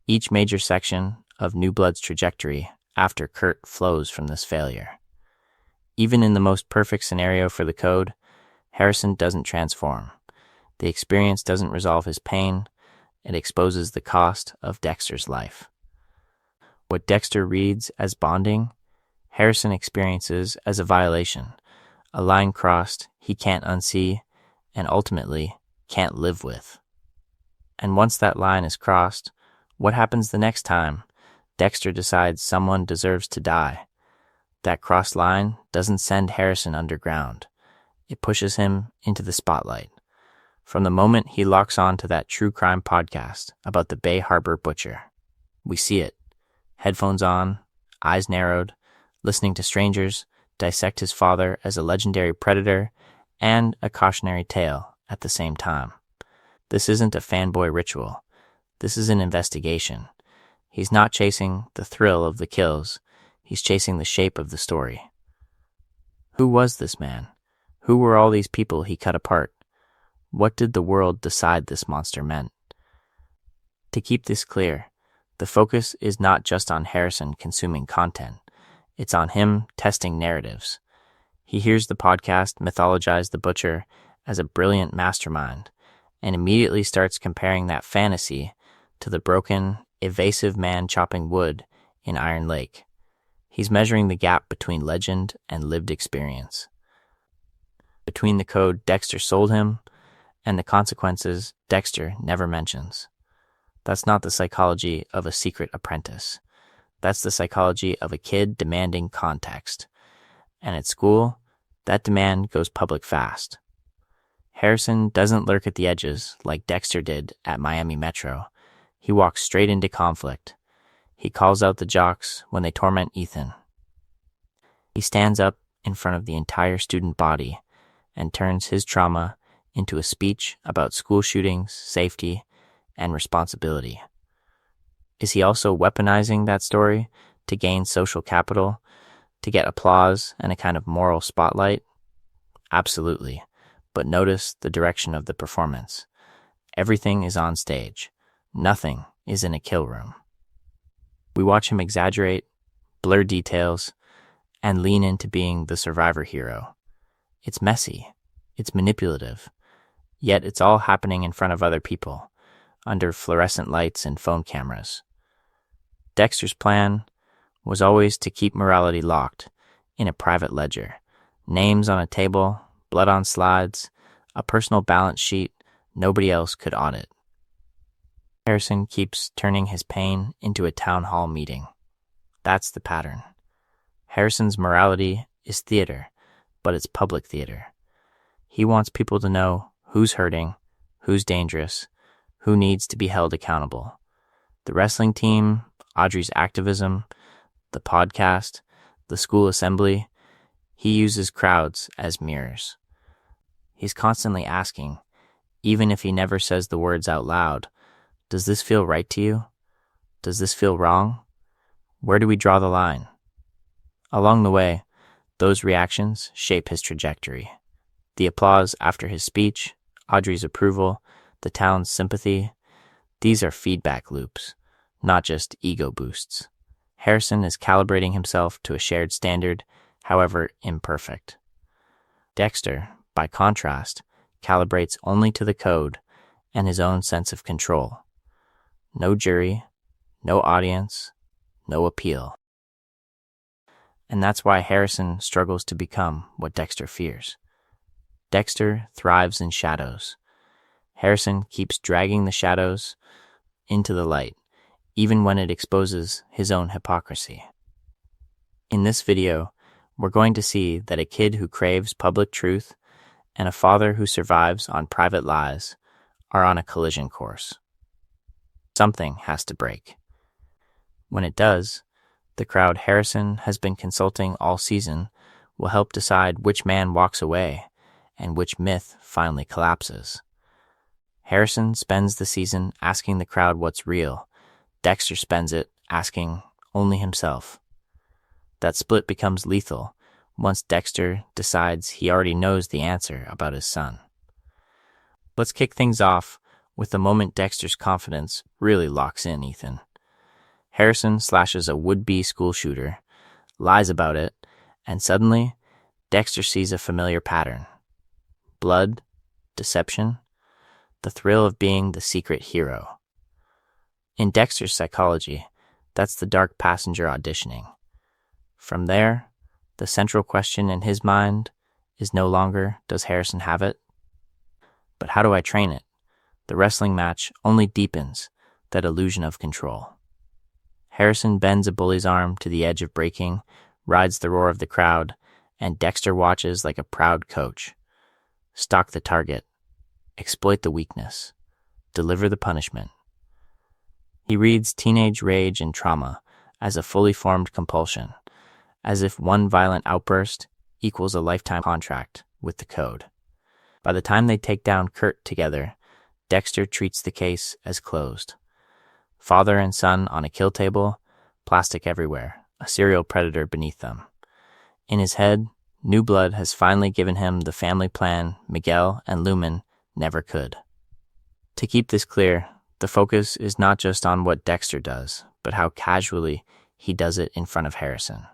Each major section of New Blood's trajectory after Kurt flows from this failure. Even in the most perfect scenario for the code, Harrison doesn't transform. The experience doesn't resolve his pain. It exposes the cost of Dexter's life. What Dexter reads as bonding, Harrison experiences as a violation, a line crossed he can't unsee and ultimately can't live with. And once that line is crossed, what happens the next time Dexter decides someone deserves to die? That crossed line doesn't send Harrison underground. It pushes him into the spotlight. From the moment he locks on to that true crime podcast about the Bay Harbor butcher, we see it. Headphones on, eyes narrowed, listening to strangers dissect his father as a legendary predator and a cautionary tale at the same time. This isn't a fanboy ritual. This is an investigation. He's not chasing the thrill of the kills. He's chasing the shape of the story. Who was this man? Who were all these people he cut apart? What did the world decide this monster meant? To keep this clear, the focus is not just on Harrison consuming content. It's on him testing narratives. He hears the podcast mythologize the butcher as a brilliant mastermind and immediately starts comparing that fantasy to the broken, evasive man chopping wood in Iron Lake. He's measuring the gap between legend and lived experience, between the code Dexter sold him and the consequences Dexter never mentions. That's not the psychology of a secret apprentice. That's the psychology of a kid demanding context. And at school, that demand goes public fast. Harrison doesn't lurk at the edges like Dexter did at Miami Metro. He walks straight into conflict. He calls out the jocks when they torment Ethan. He stands up in front of the entire student body and turns his trauma into a speech about school shootings, safety, and responsibility. Is he also weaponizing that story to gain social capital, to get applause and a kind of moral spotlight? Absolutely. But notice the direction of the performance. Everything is on stage. Nothing is in a kill room. We watch him exaggerate, blur details, and lean into being the survivor hero. It's messy. It's manipulative. Yet it's all happening in front of other people, under fluorescent lights and phone cameras. Dexter's plan was always to keep morality locked in a private ledger. Names on a table, blood on slides, a personal balance sheet nobody else could audit. Harrison keeps turning his pain into a town hall meeting. That's the pattern. Harrison's morality is theater, but it's public theater. He wants people to know who's hurting, who's dangerous, who needs to be held accountable. The wrestling team, Audrey's activism, the podcast, the school assembly, he uses crowds as mirrors. He's constantly asking, even if he never says the words out loud, does this feel right to you? Does this feel wrong? Where do we draw the line? Along the way, those reactions shape his trajectory. The applause after his speech, Audrey's approval, the town's sympathy, these are feedback loops, not just ego boosts. Harrison is calibrating himself to a shared standard, however imperfect. Dexter, by contrast, calibrates only to the code and his own sense of control. No jury, no audience, no appeal. And that's why Harrison struggles to become what Dexter fears. Dexter thrives in shadows. Harrison keeps dragging the shadows into the light, even when it exposes his own hypocrisy. In this video, we're going to see that a kid who craves public truth and a father who survives on private lies are on a collision course. Something has to break. When it does, the crowd Harrison has been consulting all season will help decide which man walks away and which myth finally collapses. Harrison spends the season asking the crowd what's real. Dexter spends it asking only himself. That split becomes lethal once Dexter decides he already knows the answer about his son. Let's kick things off with the moment Dexter's confidence really locks in Ethan. Harrison slashes a would-be school shooter, lies about it, and suddenly, Dexter sees a familiar pattern. Blood, deception, the thrill of being the secret hero. In Dexter's psychology, that's the dark passenger auditioning. From there, the central question in his mind is no longer, does Harrison have it? But how do I train it? The wrestling match only deepens that illusion of control. Harrison bends a bully's arm to the edge of breaking, rides the roar of the crowd, and Dexter watches like a proud coach. Stalk the target, exploit the weakness, deliver the punishment. He reads teenage rage and trauma as a fully formed compulsion, as if one violent outburst equals a lifetime contract with the code. By the time they take down Kurt together, Dexter treats the case as closed. Father and son on a kill table, plastic everywhere, a serial predator beneath them. In his head, new blood has finally given him the family plan Miguel and Lumen never could. To keep this clear, the focus is not just on what Dexter does, but how casually he does it in front of Harrison.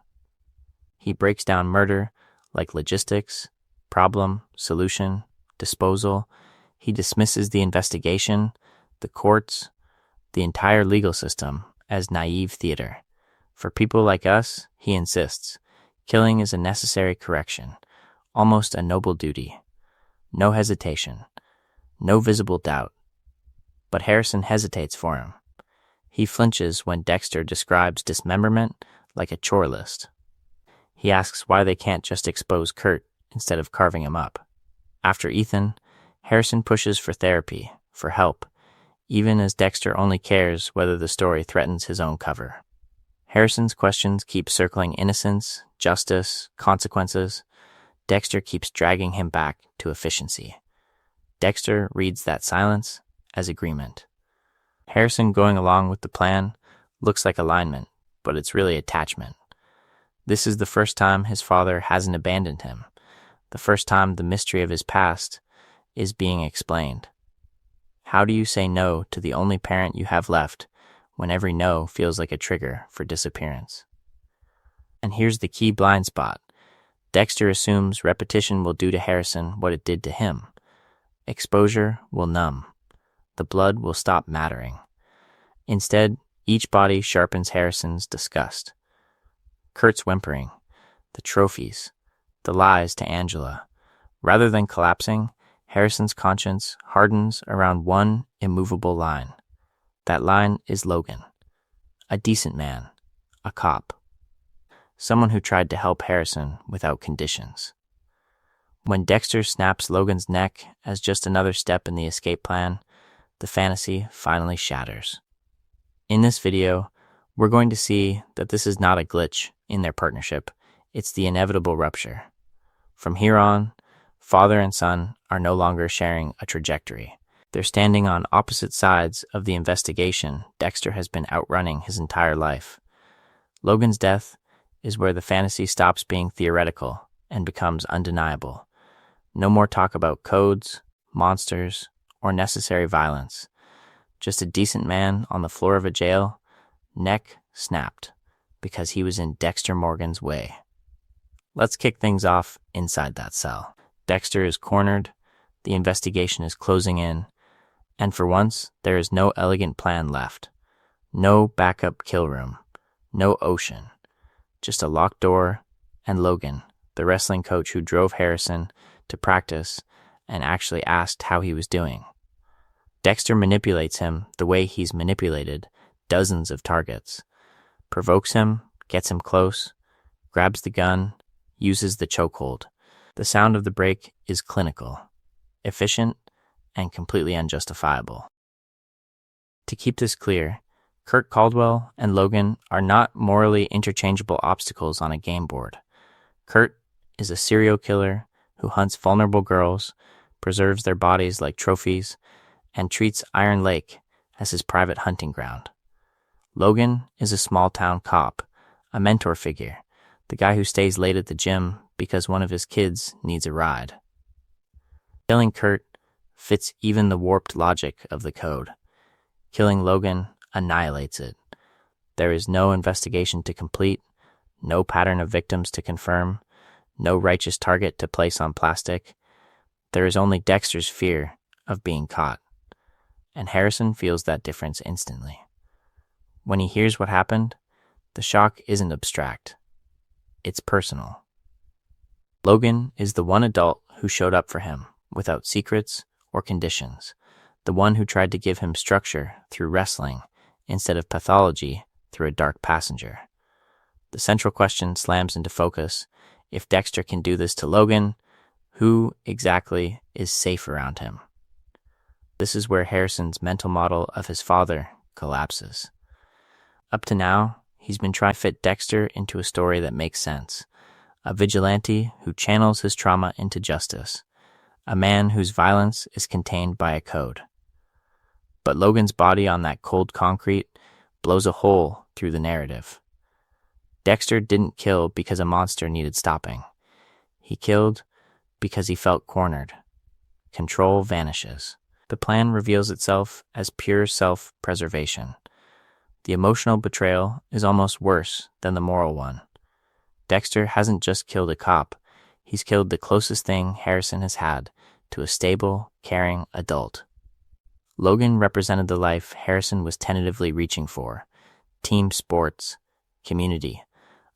He breaks down murder like logistics, problem, solution, disposal. He dismisses the investigation, the courts, the entire legal system as naive theater. For people like us, he insists, killing is a necessary correction, almost a noble duty. No hesitation, no visible doubt. But Harrison hesitates for him. He flinches when Dexter describes dismemberment like a chore list. He asks why they can't just expose Kurt instead of carving him up. After Ethan, Harrison pushes for therapy, for help, even as Dexter only cares whether the story threatens his own cover. Harrison's questions keep circling innocence, justice, consequences. Dexter keeps dragging him back to efficiency. Dexter reads that silence as agreement. Harrison going along with the plan looks like alignment, but it's really attachment. This is the first time his father hasn't abandoned him, the first time the mystery of his past is being explained. How do you say no to the only parent you have left when every no feels like a trigger for disappearance? And here's the key blind spot. Dexter assumes repetition will do to Harrison what it did to him. Exposure will numb. The blood will stop mattering. Instead, each body sharpens Harrison's disgust. Kurt's whimpering, the trophies, the lies to Angela. Rather than collapsing, Harrison's conscience hardens around one immovable line. That line is Logan, a decent man, a cop, someone who tried to help Harrison without conditions. When Dexter snaps Logan's neck as just another step in the escape plan, the fantasy finally shatters. In this video, we're going to see that this is not a glitch in their partnership, it's the inevitable rupture. From here on, father and son are no longer sharing a trajectory. They're standing on opposite sides of the investigation Dexter has been outrunning his entire life. Logan's death is where the fantasy stops being theoretical and becomes undeniable. No more talk about codes, monsters, or necessary violence. Just a decent man on the floor of a jail, neck snapped, because he was in Dexter Morgan's way. Let's kick things off inside that cell. Dexter is cornered, the investigation is closing in, and for once, there is no elegant plan left. No backup kill room, no ocean, just a locked door and Logan, the wrestling coach who drove Harrison to practice and actually asked how he was doing. Dexter manipulates him the way he's manipulated dozens of targets, provokes him, gets him close, grabs the gun, uses the chokehold. The sound of the break is clinical, efficient, and completely unjustifiable. To keep this clear, Kurt Caldwell and Logan are not morally interchangeable obstacles on a game board. Kurt is a serial killer who hunts vulnerable girls, preserves their bodies like trophies, and treats Iron Lake as his private hunting ground. Logan is a small-town cop, a mentor figure, the guy who stays late at the gym because one of his kids needs a ride. Killing Kurt fits even the warped logic of the code. Killing Logan annihilates it. There is no investigation to complete, no pattern of victims to confirm, no righteous target to place on plastic. There is only Dexter's fear of being caught. And Harrison feels that difference instantly. When he hears what happened, the shock isn't abstract. It's personal. Logan is the one adult who showed up for him without secrets or conditions, the one who tried to give him structure through wrestling instead of pathology through a dark passenger. The central question slams into focus. If Dexter can do this to Logan, who exactly is safe around him? This is where Harrison's mental model of his father collapses. Up to now, he's been trying to fit Dexter into a story that makes sense. A vigilante who channels his trauma into justice. A man whose violence is contained by a code. But Logan's body on that cold concrete blows a hole through the narrative. Dexter didn't kill because a monster needed stopping. He killed because he felt cornered. Control vanishes. The plan reveals itself as pure self-preservation. The emotional betrayal is almost worse than the moral one. Dexter hasn't just killed a cop, he's killed the closest thing Harrison has had to a stable, caring adult. Logan represented the life Harrison was tentatively reaching for. Team sports, community,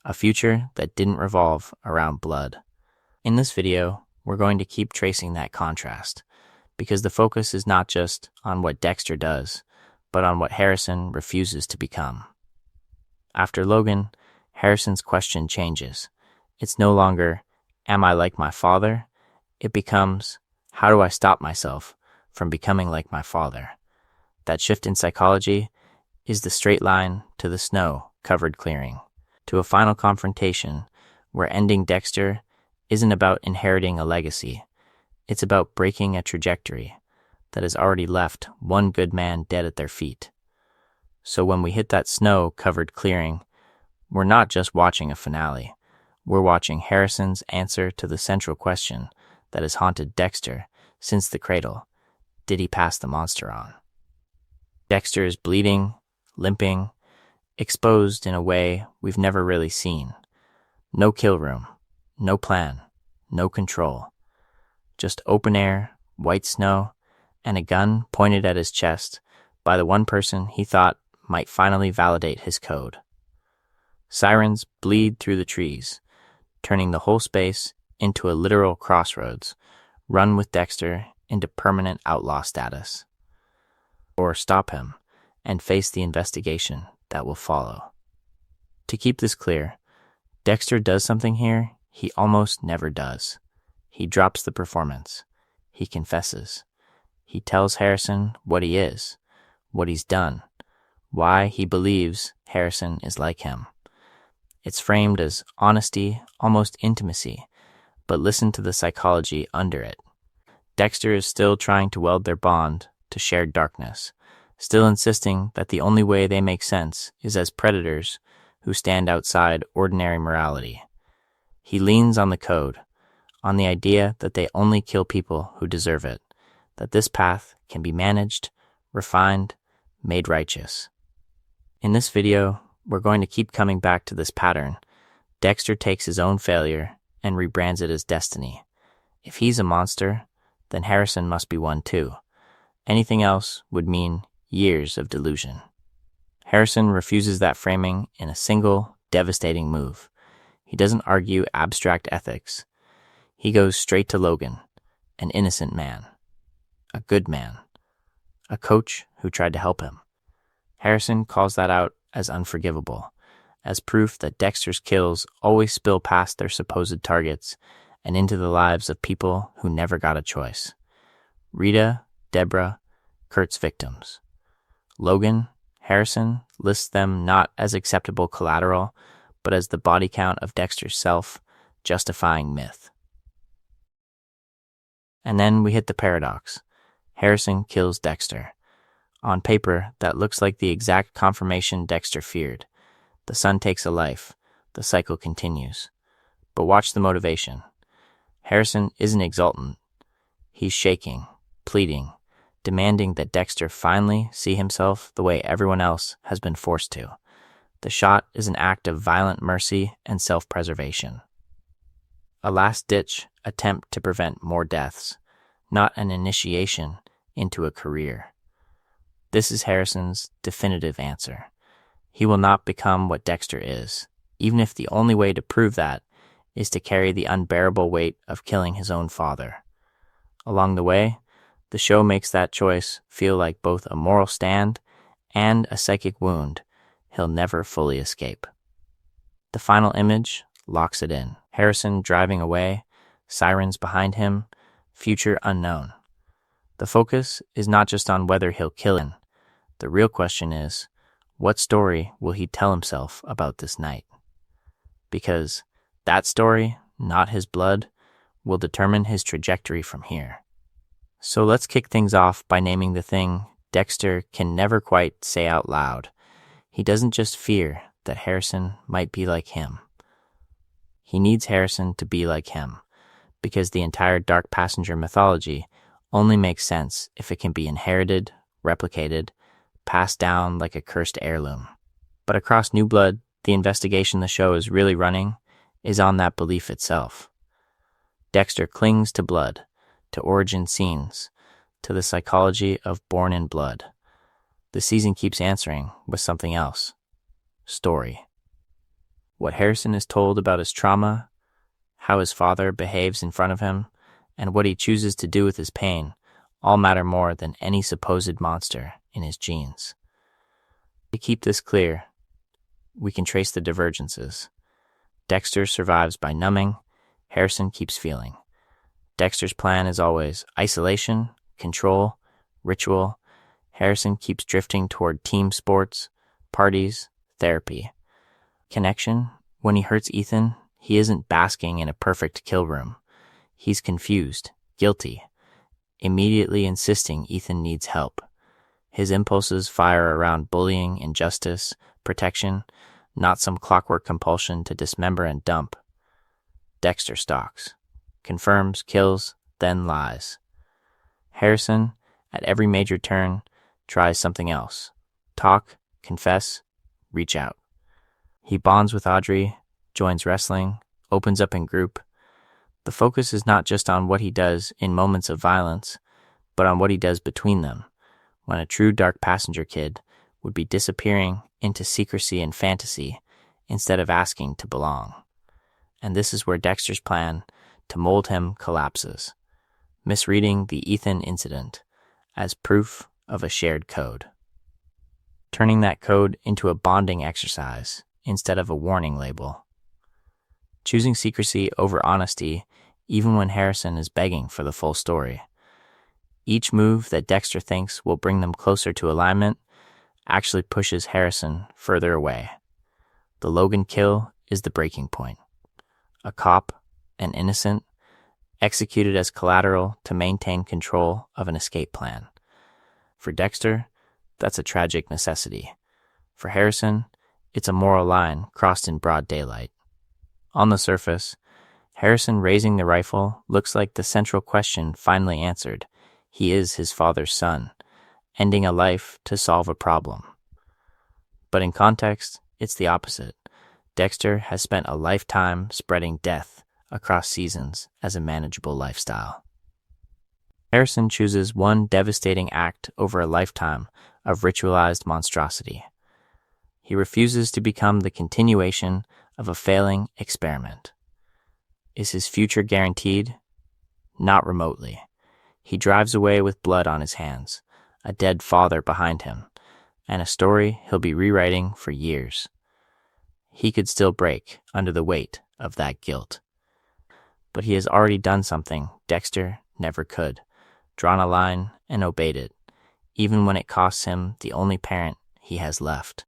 a future that didn't revolve around blood. In this video, we're going to keep tracing that contrast, because the focus is not just on what Dexter does, but on what Harrison refuses to become. After Logan, Harrison's question changes. It's no longer, am I like my father? It becomes, how do I stop myself from becoming like my father? That shift in psychology is the straight line to the snow-covered clearing, to a final confrontation where ending Dexter isn't about inheriting a legacy. It's about breaking a trajectory that has already left one good man dead at their feet. So when we hit that snow-covered clearing, we're not just watching a finale. We're watching Harrison's answer to the central question that has haunted Dexter since the cradle. Did he pass the monster on? Dexter is bleeding, limping, exposed in a way we've never really seen. No kill room, no plan, no control. Just open air, white snow, and a gun pointed at his chest by the one person he thought might finally validate his code. Sirens bleed through the trees, turning the whole space into a literal crossroads, run with Dexter into permanent outlaw status. Or stop him and face the investigation that will follow. To keep this clear, Dexter does something here he almost never does. He drops the performance. He confesses. He tells Harrison what he is, what he's done, why he believes Harrison is like him. It's framed as honesty, almost intimacy, but listen to the psychology under it. Dexter is still trying to weld their bond to shared darkness, still insisting that the only way they make sense is as predators who stand outside ordinary morality. He leans on the code, on the idea that they only kill people who deserve it, that this path can be managed, refined, made righteous. In this video, we're going to keep coming back to this pattern. Dexter takes his own failure and rebrands it as destiny. If he's a monster, then Harrison must be one too. Anything else would mean years of delusion. Harrison refuses that framing in a single, devastating move. He doesn't argue abstract ethics. He goes straight to Logan, an innocent man, a good man, a coach who tried to help him. Harrison calls that out as unforgivable, as proof that Dexter's kills always spill past their supposed targets and into the lives of people who never got a choice. Rita, Deborah, Kurt's victims. Logan, Harrison lists them not as acceptable collateral, but as the body count of Dexter's self-justifying myth. And then we hit the paradox. Harrison kills Dexter. On paper, that looks like the exact confirmation Dexter feared. The son takes a life. The cycle continues. But watch the motivation. Harrison isn't exultant. He's shaking, pleading, demanding that Dexter finally see himself the way everyone else has been forced to. The shot is an act of violent mercy and self-preservation. A last-ditch attempt to prevent more deaths, not an initiation into a career. This is Harrison's definitive answer. He will not become what Dexter is, even if the only way to prove that is to carry the unbearable weight of killing his own father. Along the way, the show makes that choice feel like both a moral stand and a psychic wound he'll never fully escape. The final image locks it in. Harrison driving away, sirens behind him, future unknown. The focus is not just on whether he'll kill him. The real question is, what story will he tell himself about this night? Because that story, not his blood, will determine his trajectory from here. So let's kick things off by naming the thing Dexter can never quite say out loud. He doesn't just fear that Harrison might be like him. He needs Harrison to be like him, because the entire Dark Passenger mythology only makes sense if it can be inherited, replicated, passed down like a cursed heirloom. But across New Blood, the investigation the show is really running is on that belief itself. Dexter clings to blood, to origin scenes, to the psychology of Born in Blood. The season keeps answering with something else. Story. What Harrison is told about his trauma, how his father behaves in front of him, and what he chooses to do with his pain all matter more than any supposed monster in his genes. To keep this clear, we can trace the divergences. Dexter survives by numbing, Harrison keeps feeling. Dexter's plan is always isolation, control, ritual. Harrison keeps drifting toward team sports, parties, therapy. Connection, when he hurts Ethan, he isn't basking in a perfect kill room. He's confused, guilty, immediately insisting Ethan needs help. His impulses fire around bullying, injustice, protection, not some clockwork compulsion to dismember and dump. Dexter stalks, confirms, kills, then lies. Harrison, at every major turn, tries something else. Talk, confess, reach out. He bonds with Audrey, joins wrestling, opens up in group. The focus is not just on what he does in moments of violence, but on what he does between them, when a true dark passenger kid would be disappearing into secrecy and fantasy instead of asking to belong. And this is where Dexter's plan to mold him collapses, misreading the Ethan incident as proof of a shared code, turning that code into a bonding exercise instead of a warning label, choosing secrecy over honesty even when Harrison is begging for the full story. Each move that Dexter thinks will bring them closer to alignment actually pushes Harrison further away. The Logan kill is the breaking point. A cop, an innocent, executed as collateral to maintain control of an escape plan. For Dexter, that's a tragic necessity. For Harrison, it's a moral line crossed in broad daylight. On the surface, Harrison raising the rifle looks like the central question finally answered. He is his father's son, ending a life to solve a problem. But in context, it's the opposite. Dexter has spent a lifetime spreading death across seasons as a manageable lifestyle. Harrison chooses one devastating act over a lifetime of ritualized monstrosity. He refuses to become the continuation of a failing experiment. Is his future guaranteed? Not remotely. He drives away with blood on his hands, a dead father behind him, and a story he'll be rewriting for years. He could still break under the weight of that guilt. But he has already done something Dexter never could, drawn a line and obeyed it, even when it costs him the only parent he has left.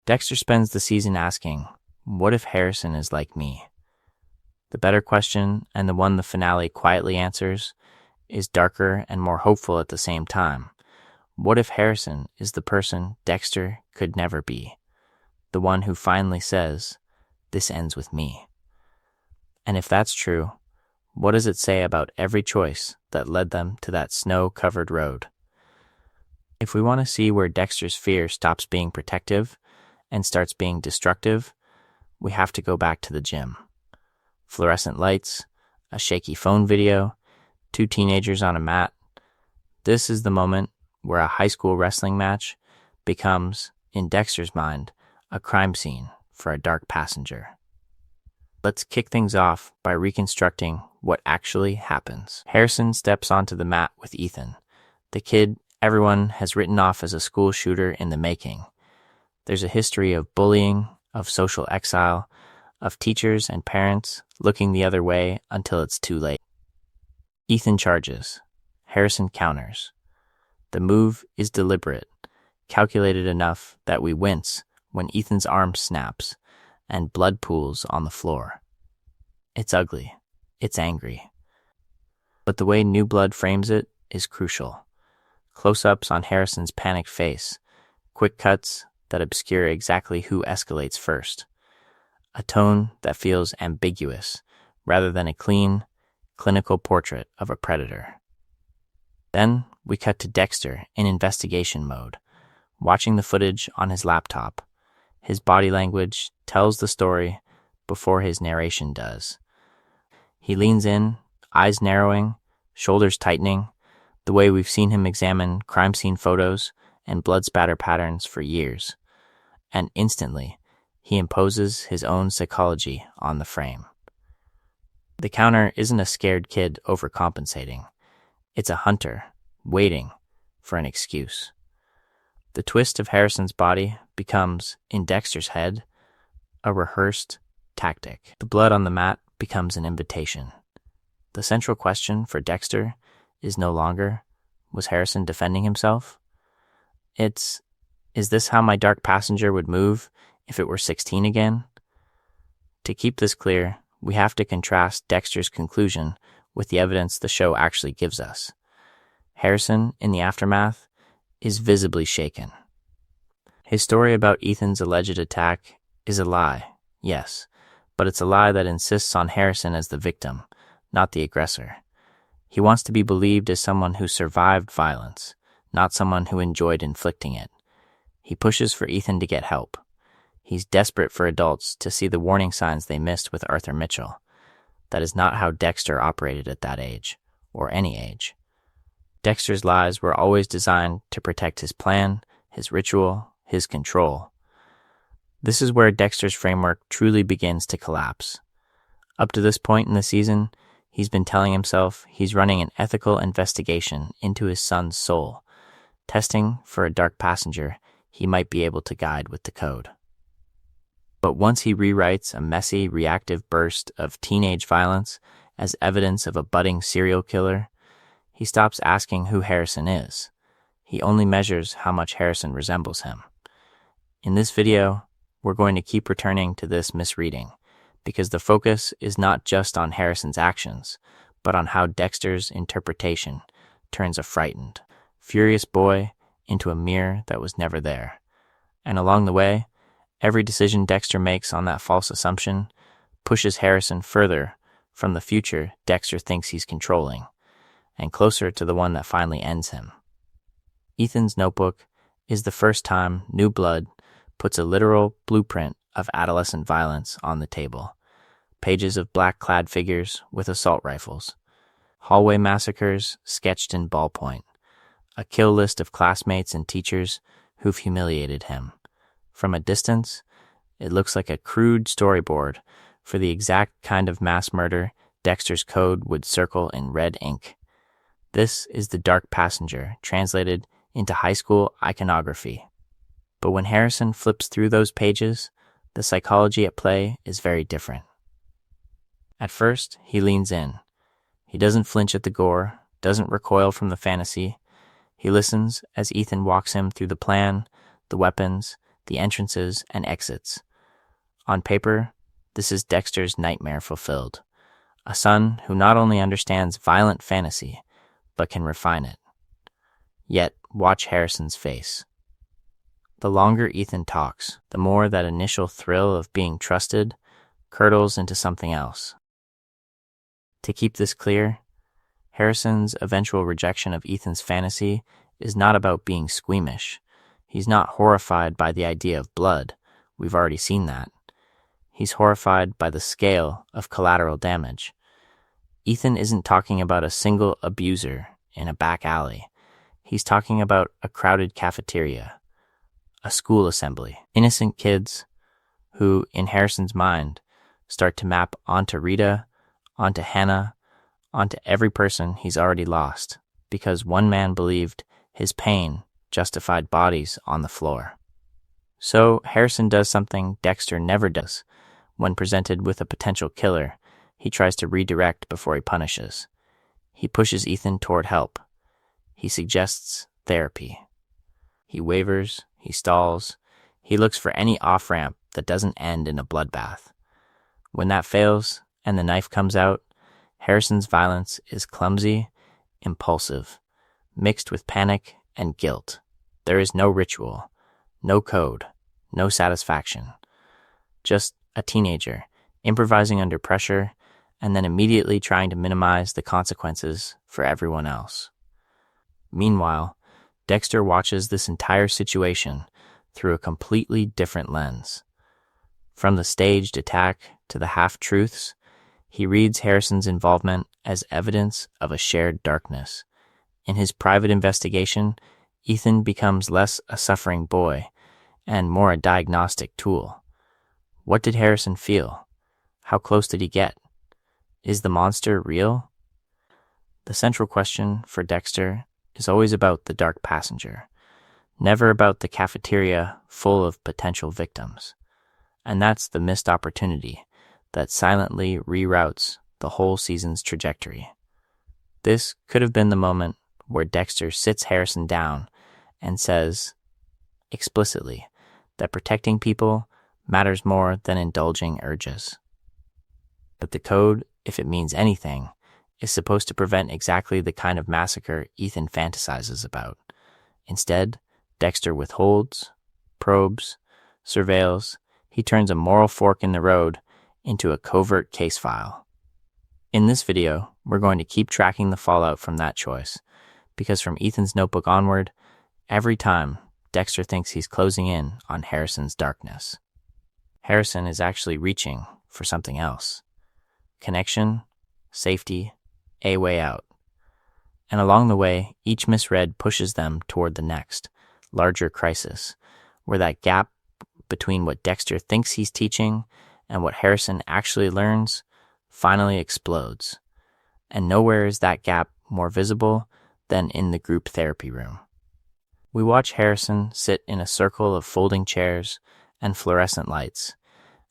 Dexter spends the season asking, what if Harrison is like me? The better question, and the one the finale quietly answers, is darker and more hopeful at the same time. What if Harrison is the person Dexter could never be? The one who finally says, this ends with me. And if that's true, what does it say about every choice that led them to that snow-covered road? If we want to see where Dexter's fear stops being protective and starts being destructive, we have to go back to the gym. Fluorescent lights, a shaky phone video, 2 teenagers on a mat. This is the moment where a high school wrestling match becomes, in Dexter's mind, a crime scene for a dark passenger. Let's kick things off by reconstructing what actually happens. Harrison steps onto the mat with Ethan, the kid everyone has written off as a school shooter in the making. There's a history of bullying, of social exile, of teachers and parents looking the other way until it's too late. Ethan charges. Harrison counters. The move is deliberate, calculated enough that we wince when Ethan's arm snaps and blood pools on the floor. It's ugly. It's angry. But the way New Blood frames it is crucial. Close-ups on Harrison's panicked face, quick cuts that obscure exactly who escalates first. A tone that feels ambiguous rather than a clean, clinical portrait of a predator. Then we cut to Dexter in investigation mode, watching the footage on his laptop. His body language tells the story before his narration does. He leans in, eyes narrowing, shoulders tightening, the way we've seen him examine crime scene photos and blood spatter patterns for years. And instantly, he imposes his own psychology on the frame. The counter isn't a scared kid overcompensating. It's a hunter waiting for an excuse. The twist of Harrison's body becomes, in Dexter's head, a rehearsed tactic. The blood on the mat becomes an invitation. The central question for Dexter is no longer, was Harrison defending himself? It's, is this how my dark passenger would move if it were 16 again? To keep this clear, we have to contrast Dexter's conclusion with the evidence the show actually gives us. Harrison, in the aftermath, is visibly shaken. His story about Ethan's alleged attack is a lie, yes, but it's a lie that insists on Harrison as the victim, not the aggressor. He wants to be believed as someone who survived violence, not someone who enjoyed inflicting it. He pushes for Ethan to get help. He's desperate for adults to see the warning signs they missed with Arthur Mitchell. That is not how Dexter operated at that age, or any age. Dexter's lies were always designed to protect his plan, his ritual, his control. This is where Dexter's framework truly begins to collapse. Up to this point in the season, he's been telling himself he's running an ethical investigation into his son's soul, testing for a dark passenger he might be able to guide with the code. But once he rewrites a messy, reactive burst of teenage violence as evidence of a budding serial killer, he stops asking who Harrison is. He only measures how much Harrison resembles him. In this video, we're going to keep returning to this misreading, because the focus is not just on Harrison's actions, but on how Dexter's interpretation turns a frightened, furious boy into a mirror that was never there. And along the way, every decision Dexter makes on that false assumption pushes Harrison further from the future Dexter thinks he's controlling, and closer to the one that finally ends him. Ethan's notebook is the first time New Blood puts a literal blueprint of adolescent violence on the table. Pages of black-clad figures with assault rifles, hallway massacres sketched in ballpoint, a kill list of classmates and teachers who've humiliated him. From a distance, it looks like a crude storyboard for the exact kind of mass murder Dexter's code would circle in red ink. This is the dark passenger translated into high school iconography. But when Harrison flips through those pages, the psychology at play is very different. At first, he leans in. He doesn't flinch at the gore, doesn't recoil from the fantasy. He listens as Ethan walks him through the plan, the weapons, the entrances, and exits. On paper, this is Dexter's nightmare fulfilled. A son who not only understands violent fantasy, but can refine it. Yet, watch Harrison's face. The longer Ethan talks, the more that initial thrill of being trusted curdles into something else. To keep this clear, Harrison's eventual rejection of Ethan's fantasy is not about being squeamish. He's not horrified by the idea of blood. We've already seen that. He's horrified by the scale of collateral damage. Ethan isn't talking about a single abuser in a back alley. He's talking about a crowded cafeteria, a school assembly, innocent kids who, in Harrison's mind, start to map onto Rita, onto Hannah, onto every person he's already lost, because one man believed his pain justified bodies on the floor. So Harrison does something Dexter never does. When presented with a potential killer, he tries to redirect before he punishes. He pushes Ethan toward help. He suggests therapy. He wavers, he stalls, he looks for any off-ramp that doesn't end in a bloodbath. When that fails and the knife comes out, Harrison's violence is clumsy, impulsive, mixed with panic and guilt. There is no ritual, no code, no satisfaction. Just a teenager improvising under pressure and then immediately trying to minimize the consequences for everyone else. Meanwhile, Dexter watches this entire situation through a completely different lens. From the staged attack to the half-truths, he reads Harrison's involvement as evidence of a shared darkness. In his private investigation, Ethan becomes less a suffering boy and more a diagnostic tool. What did Harrison feel? How close did he get? Is the monster real? The central question for Dexter is always about the dark passenger, never about the cafeteria full of potential victims. And that's the missed opportunity that silently reroutes the whole season's trajectory. This could have been the moment where Dexter sits Harrison down and says explicitly that protecting people matters more than indulging urges. But the code, if it means anything, is supposed to prevent exactly the kind of massacre Ethan fantasizes about. Instead, Dexter withholds, probes, surveils. He turns a moral fork in the road into a covert case file. In this video, we're going to keep tracking the fallout from that choice, because from Ethan's notebook onward, every time Dexter thinks he's closing in on Harrison's darkness, Harrison is actually reaching for something else. Connection, safety, a way out. And along the way, each misread pushes them toward the next, larger crisis, where that gap between what Dexter thinks he's teaching and what Harrison actually learns finally explodes. And nowhere is that gap more visible than in the group therapy room. We watch Harrison sit in a circle of folding chairs and fluorescent lights,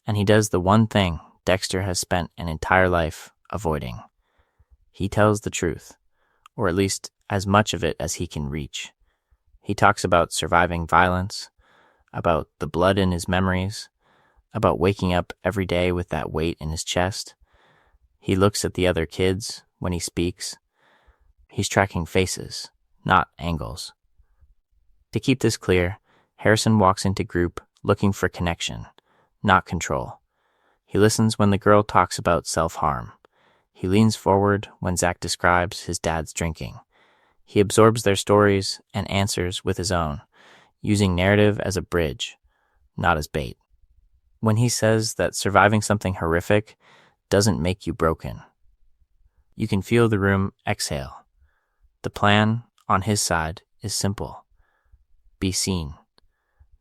and he does the one thing Dexter has spent an entire life avoiding. He tells the truth, or at least as much of it as he can reach. He talks about surviving violence, about the blood in his memories, about waking up every day with that weight in his chest. He looks at the other kids when he speaks. He's tracking faces, not angles. To keep this clear, Harrison walks into group looking for connection, not control. He listens when the girl talks about self-harm. He leans forward when Zach describes his dad's drinking. He absorbs their stories and answers with his own, using narrative as a bridge, not as bait. When he says that surviving something horrific doesn't make you broken, you can feel the room exhale. The plan, on his side, is simple. Be seen.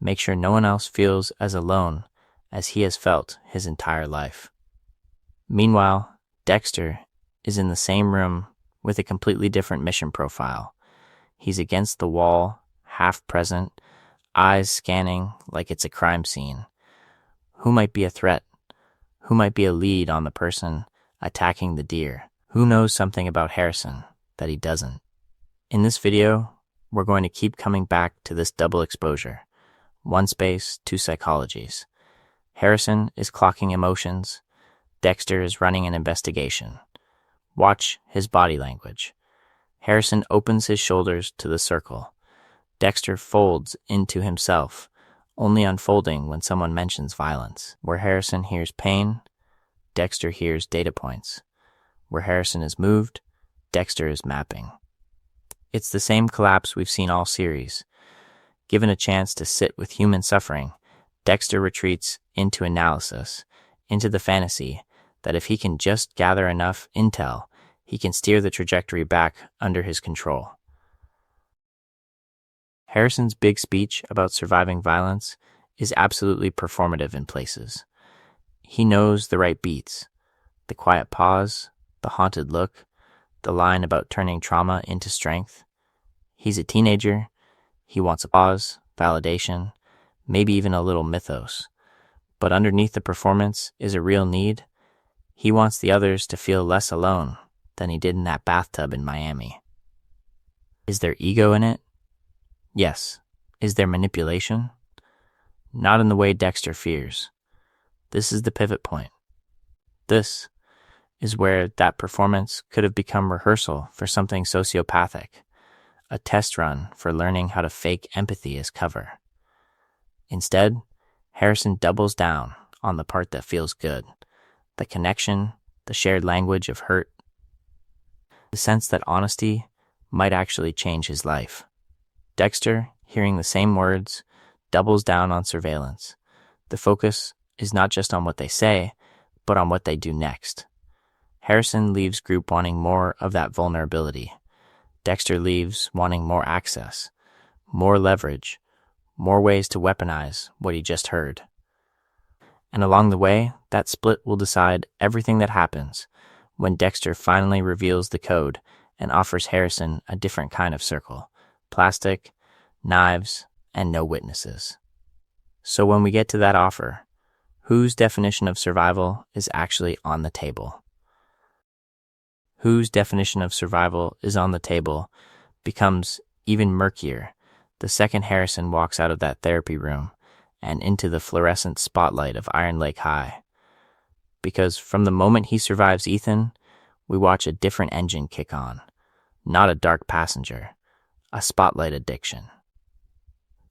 Make sure no one else feels as alone as he has felt his entire life. Meanwhile, Dexter is in the same room with a completely different mission profile. He's against the wall, half present, eyes scanning like it's a crime scene. Who might be a threat? Who might be a lead on the person attacking the deer? Who knows something about Harrison that he doesn't? In this video, we're going to keep coming back to this double exposure. One space, two psychologies. Harrison is clocking emotions. Dexter is running an investigation. Watch his body language. Harrison opens his shoulders to the circle. Dexter folds into himself, only unfolding when someone mentions violence. Where Harrison hears pain, Dexter hears data points. Where Harrison is moved, Dexter is mapping. It's the same collapse we've seen all series. Given a chance to sit with human suffering, Dexter retreats into analysis, into the fantasy that if he can just gather enough intel, he can steer the trajectory back under his control. Harrison's big speech about surviving violence is absolutely performative in places. He knows the right beats, the quiet pause, the haunted look, the line about turning trauma into strength. He's a teenager. He wants applause, validation, maybe even a little mythos. But underneath the performance is a real need. He wants the others to feel less alone than he did in that bathtub in Miami. Is there ego in it? Yes. Is there manipulation? Not in the way Dexter fears. This is the pivot point. This is where that performance could have become rehearsal for something sociopathic, a test run for learning how to fake empathy as cover. Instead, Harrison doubles down on the part that feels good, the connection, the shared language of hurt, the sense that honesty might actually change his life. Dexter, hearing the same words, doubles down on surveillance. The focus is not just on what they say, but on what they do next. Harrison leaves group wanting more of that vulnerability. Dexter leaves wanting more access, more leverage, more ways to weaponize what he just heard. And along the way, that split will decide everything that happens when Dexter finally reveals the code and offers Harrison a different kind of circle: plastic, knives, and no witnesses. So when we get to that offer, whose definition of survival is actually on the table? Whose definition of survival is on the table becomes even murkier the second Harrison walks out of that therapy room and into the fluorescent spotlight of Iron Lake High. Because from the moment he survives Ethan, we watch a different engine kick on, not a dark passenger, a spotlight addiction.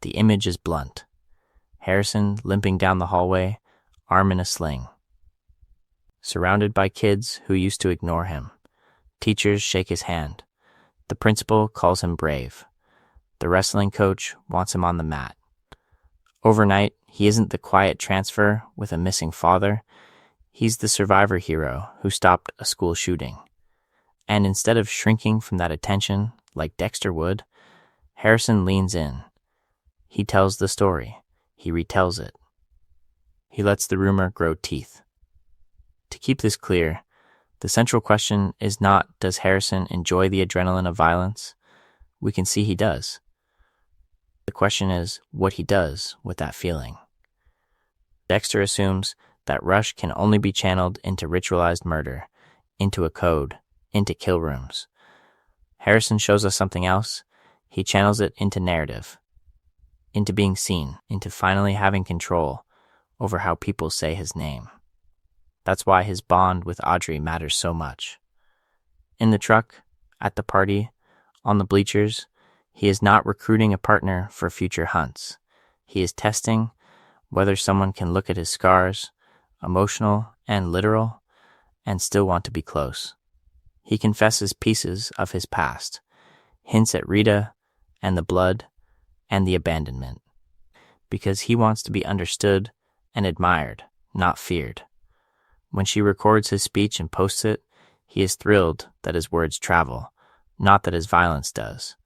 The image is blunt. Harrison limping down the hallway, arm in a sling. Surrounded by kids who used to ignore him. Teachers shake his hand. The principal calls him brave. The wrestling coach wants him on the mat. Overnight, he isn't the quiet transfer with a missing father. He's the survivor hero who stopped a school shooting. And instead of shrinking from that attention like Dexter would, Harrison leans in. He tells the story. He retells it. He lets the rumor grow teeth. To keep this clear, the central question is not, does Harrison enjoy the adrenaline of violence? We can see he does. The question is what he does with that feeling. Dexter assumes that rush can only be channeled into ritualized murder, into a code, into kill rooms. Harrison shows us something else. He channels it into narrative, into being seen, into finally having control over how people say his name. That's why his bond with Audrey matters so much. In the truck, at the party, on the bleachers, he is not recruiting a partner for future hunts. He is testing whether someone can look at his scars, emotional and literal, and still want to be close. He confesses pieces of his past, hints at Rita and the blood and the abandonment, because he wants to be understood and admired, not feared. When she records his speech and posts it, he is thrilled that his words travel, not that his violence does.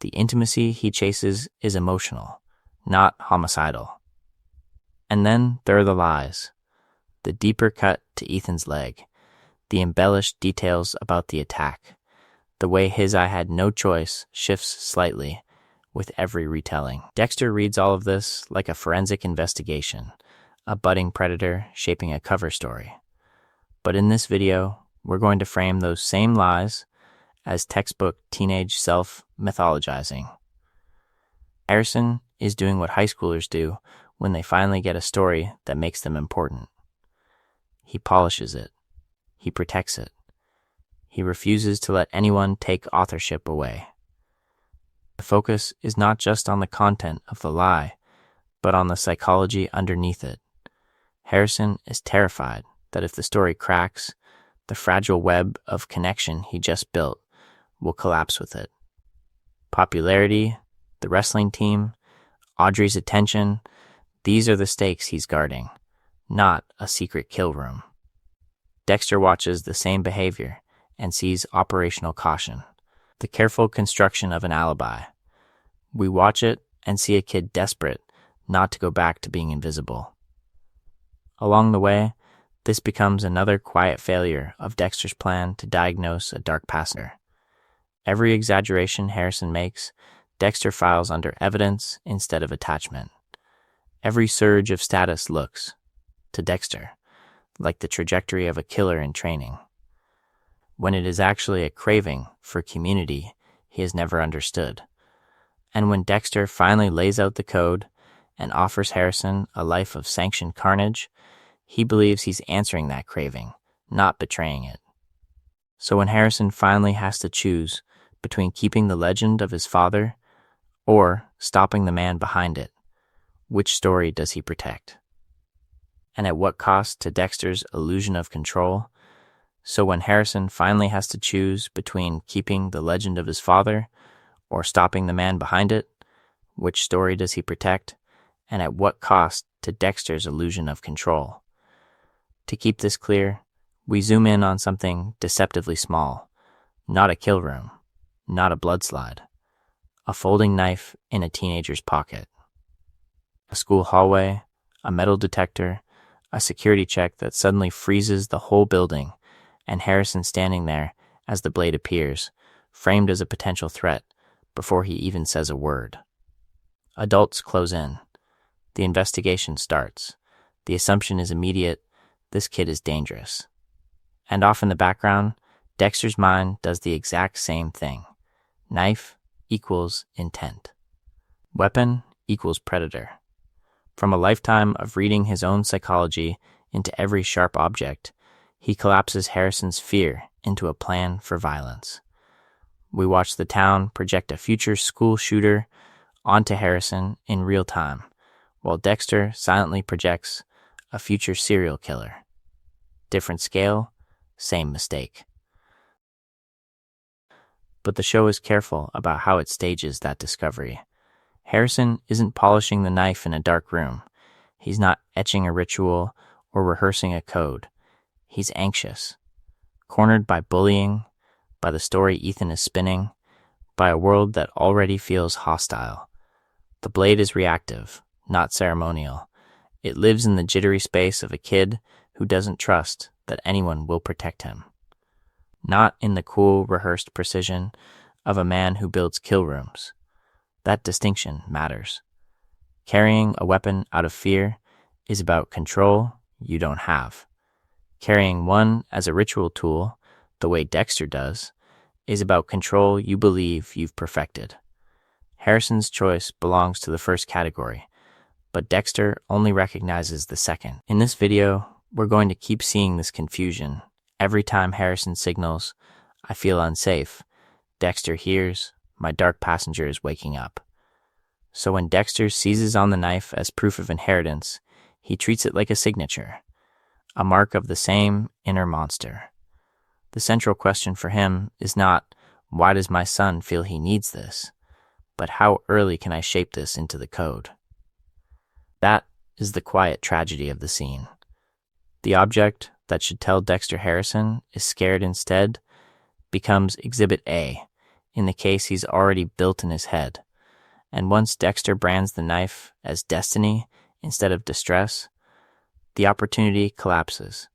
The intimacy he chases is emotional, not homicidal. And then there are the lies. The deeper cut to Ethan's leg, the embellished details about the attack, the way his "I had no choice" shifts slightly with every retelling. Dexter reads all of this like a forensic investigation, a budding predator shaping a cover story. But in this video, we're going to frame those same lies as textbook teenage self-mythologizing. Harrison is doing what high schoolers do when they finally get a story that makes them important. He polishes it. He protects it. He refuses to let anyone take authorship away. The focus is not just on the content of the lie, but on the psychology underneath it. Harrison is terrified that if the story cracks, the fragile web of connection he just built will collapse with it. Popularity, the wrestling team, Audrey's attention, these are the stakes he's guarding, not a secret kill room. Dexter watches the same behavior and sees operational caution, the careful construction of an alibi. We watch it and see a kid desperate not to go back to being invisible. Along the way, this becomes another quiet failure of Dexter's plan to diagnose a dark passenger. Every exaggeration Harrison makes, Dexter files under evidence instead of attachment. Every surge of status looks, to Dexter, like the trajectory of a killer in training, when it is actually a craving for community he has never understood. And when Dexter finally lays out the code and offers Harrison a life of sanctioned carnage, he believes he's answering that craving, not betraying it. So when Harrison finally has to choose between keeping the legend of his father or stopping the man behind it, which story does he protect? And at what cost to Dexter's illusion of control? So when Harrison finally has to choose between keeping the legend of his father or stopping the man behind it, which story does he protect? And at what cost to Dexter's illusion of control? To keep this clear, we zoom in on something deceptively small, not a kill room, not a blood slide, a folding knife in a teenager's pocket. A school hallway, a metal detector, a security check that suddenly freezes the whole building, and Harrison standing there as the blade appears, framed as a potential threat before he even says a word. Adults close in. The investigation starts. The assumption is immediate: this kid is dangerous. And off in the background, Dexter's mind does the exact same thing. Knife equals intent. Weapon equals predator. From a lifetime of reading his own psychology into every sharp object, he collapses Harrison's fear into a plan for violence. We watch the town project a future school shooter onto Harrison in real time, while Dexter silently projects a future serial killer. Different scale, same mistake. But the show is careful about how it stages that discovery. Harrison isn't polishing the knife in a dark room. He's not etching a ritual or rehearsing a code. He's anxious, cornered by bullying, by the story Ethan is spinning, by a world that already feels hostile. The blade is reactive, not ceremonial. It lives in the jittery space of a kid who doesn't trust that anyone will protect him. Not in the cool, rehearsed precision of a man who builds kill rooms. That distinction matters. Carrying a weapon out of fear is about control you don't have. Carrying one as a ritual tool, the way Dexter does, is about control you believe you've perfected. Harrison's choice belongs to the first category, but Dexter only recognizes the second. In this video, we're going to keep seeing this confusion. Every time Harrison signals, "I feel unsafe," Dexter hears, "My dark passenger is waking up." So when Dexter seizes on the knife as proof of inheritance, he treats it like a signature, a mark of the same inner monster. The central question for him is not, "Why does my son feel he needs this?" but "How early can I shape this into the code?" That is the quiet tragedy of the scene. The object that should tell Dexter Harrison is scared instead becomes Exhibit A in the case he's already built in his head. And once Dexter brands the knife as destiny instead of distress, the opportunity collapses.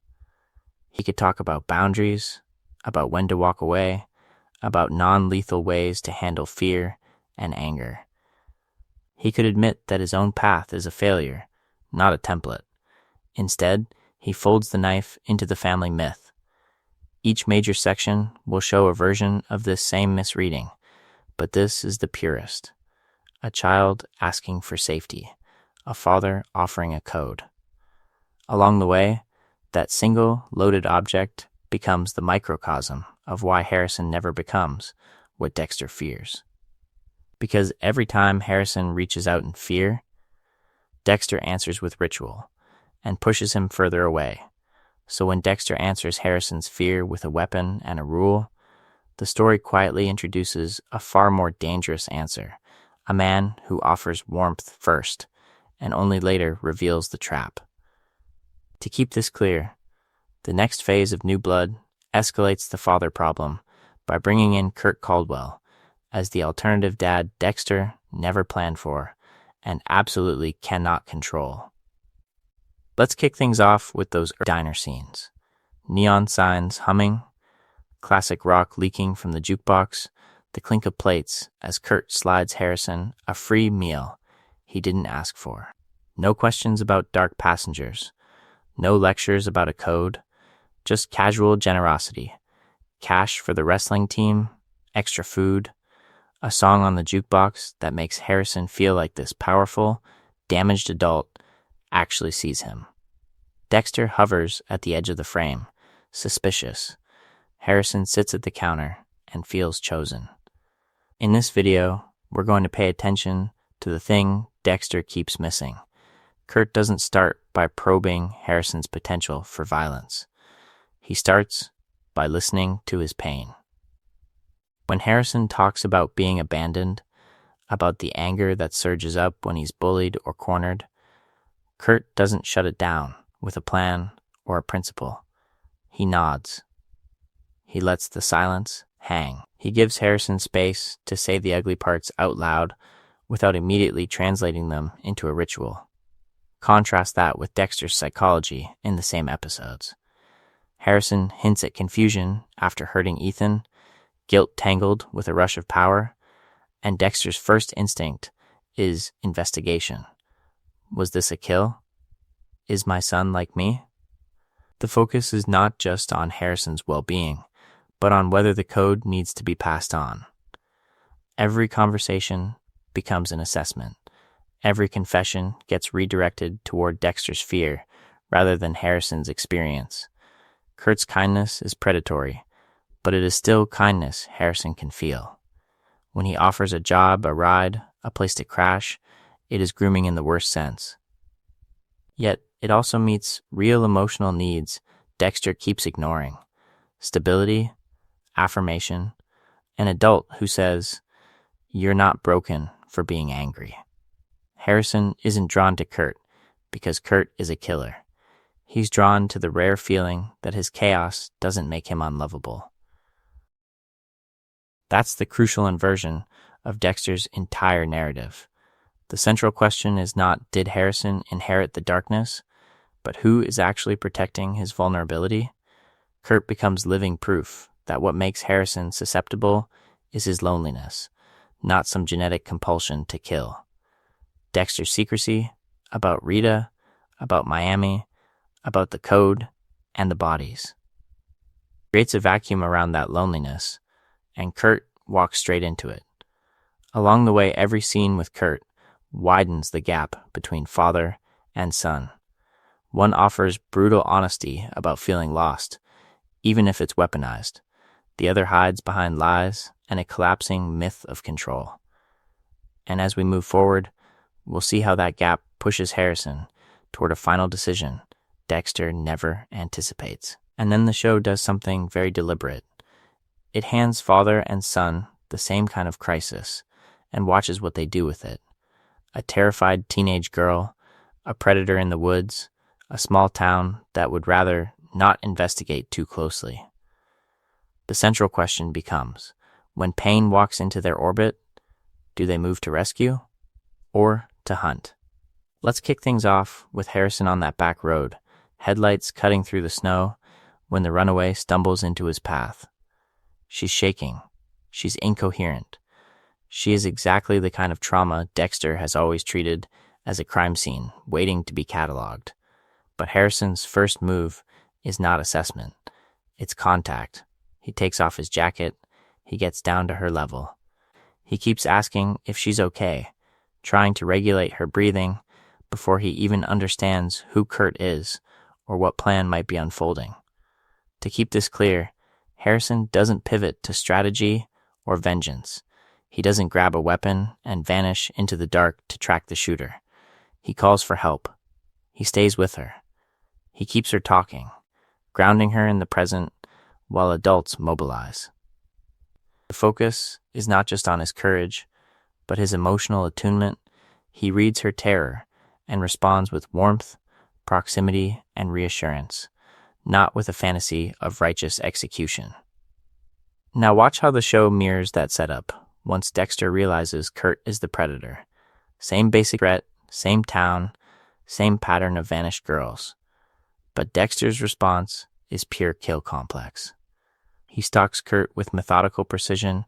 He could talk about boundaries, about when to walk away, about non-lethal ways to handle fear and anger. He could admit that his own path is a failure, not a template. Instead, he folds the knife into the family myth. Each major section will show a version of this same misreading, but this is the purest. A child asking for safety, a father offering a code. Along the way, that single loaded object becomes the microcosm of why Harrison never becomes what Dexter fears. Because every time Harrison reaches out in fear, Dexter answers with ritual and pushes him further away. So when Dexter answers Harrison's fear with a weapon and a rule, the story quietly introduces a far more dangerous answer, a man who offers warmth first and only later reveals the trap. To keep this clear, the next phase of New Blood escalates the father problem by bringing in Kurt Caldwell as the alternative dad Dexter never planned for and absolutely cannot control. Let's kick things off with those diner scenes. Neon signs humming, classic rock leaking from the jukebox, the clink of plates as Kurt slides Harrison a free meal he didn't ask for. No questions about dark passengers, no lectures about a code, just casual generosity. Cash for the wrestling team, extra food, a song on the jukebox that makes Harrison feel like this powerful, damaged adult actually sees him. Dexter hovers at the edge of the frame, suspicious. Harrison sits at the counter and feels chosen. In this video, we're going to pay attention to the thing Dexter keeps missing. Kurt doesn't start by probing Harrison's potential for violence. He starts by listening to his pain. When Harrison talks about being abandoned, about the anger that surges up when he's bullied or cornered, Kurt doesn't shut it down with a plan or a principle. He nods. He lets the silence hang. He gives Harrison space to say the ugly parts out loud without immediately translating them into a ritual. Contrast that with Dexter's psychology in the same episodes. Harrison hints at confusion after hurting Ethan, guilt tangled with a rush of power, and Dexter's first instinct is investigation. Was this a kill? Is my son like me? The focus is not just on Harrison's well-being, but on whether the code needs to be passed on. Every conversation becomes an assessment. Every confession gets redirected toward Dexter's fear rather than Harrison's experience. Kurt's kindness is predatory, but it is still kindness Harrison can feel. When he offers a job, a ride, a place to crash, it is grooming in the worst sense. Yet, it also meets real emotional needs Dexter keeps ignoring. Stability, affirmation, an adult who says, "You're not broken for being angry." Harrison isn't drawn to Kurt because Kurt is a killer. He's drawn to the rare feeling that his chaos doesn't make him unlovable. That's the crucial inversion of Dexter's entire narrative. The central question is not, did Harrison inherit the darkness, but who is actually protecting his vulnerability? Kurt becomes living proof that what makes Harrison susceptible is his loneliness, not some genetic compulsion to kill. Dexter's secrecy about Rita, about Miami, about the code, and the bodies creates a vacuum around that loneliness, and Kurt walks straight into it. Along the way, every scene with Kurt widens the gap between father and son. One offers brutal honesty about feeling lost, even if it's weaponized. The other hides behind lies and a collapsing myth of control. And as we move forward, we'll see how that gap pushes Harrison toward a final decision Dexter never anticipates. And then the show does something very deliberate. It hands father and son the same kind of crisis and watches what they do with it. A terrified teenage girl, a predator in the woods, a small town that would rather not investigate too closely. The central question becomes, when pain walks into their orbit, do they move to rescue or to hunt? Let's kick things off with Harrison on that back road, headlights cutting through the snow when the runaway stumbles into his path. She's shaking. She's incoherent. She is exactly the kind of trauma Dexter has always treated as a crime scene waiting to be cataloged. But Harrison's first move is not assessment. It's contact. He takes off his jacket. He gets down to her level. He keeps asking if she's okay, trying to regulate her breathing before he even understands who Kurt is or what plan might be unfolding. To keep this clear, Harrison doesn't pivot to strategy or vengeance. He doesn't grab a weapon and vanish into the dark to track the shooter. He calls for help. He stays with her. He keeps her talking, grounding her in the present while adults mobilize. The focus is not just on his courage, but his emotional attunement. He reads her terror and responds with warmth, proximity, and reassurance, not with a fantasy of righteous execution. Now watch how the show mirrors that setup once Dexter realizes Kurt is the predator. Same basic threat, same town, same pattern of vanished girls. But Dexter's response is pure kill complex. He stalks Kurt with methodical precision,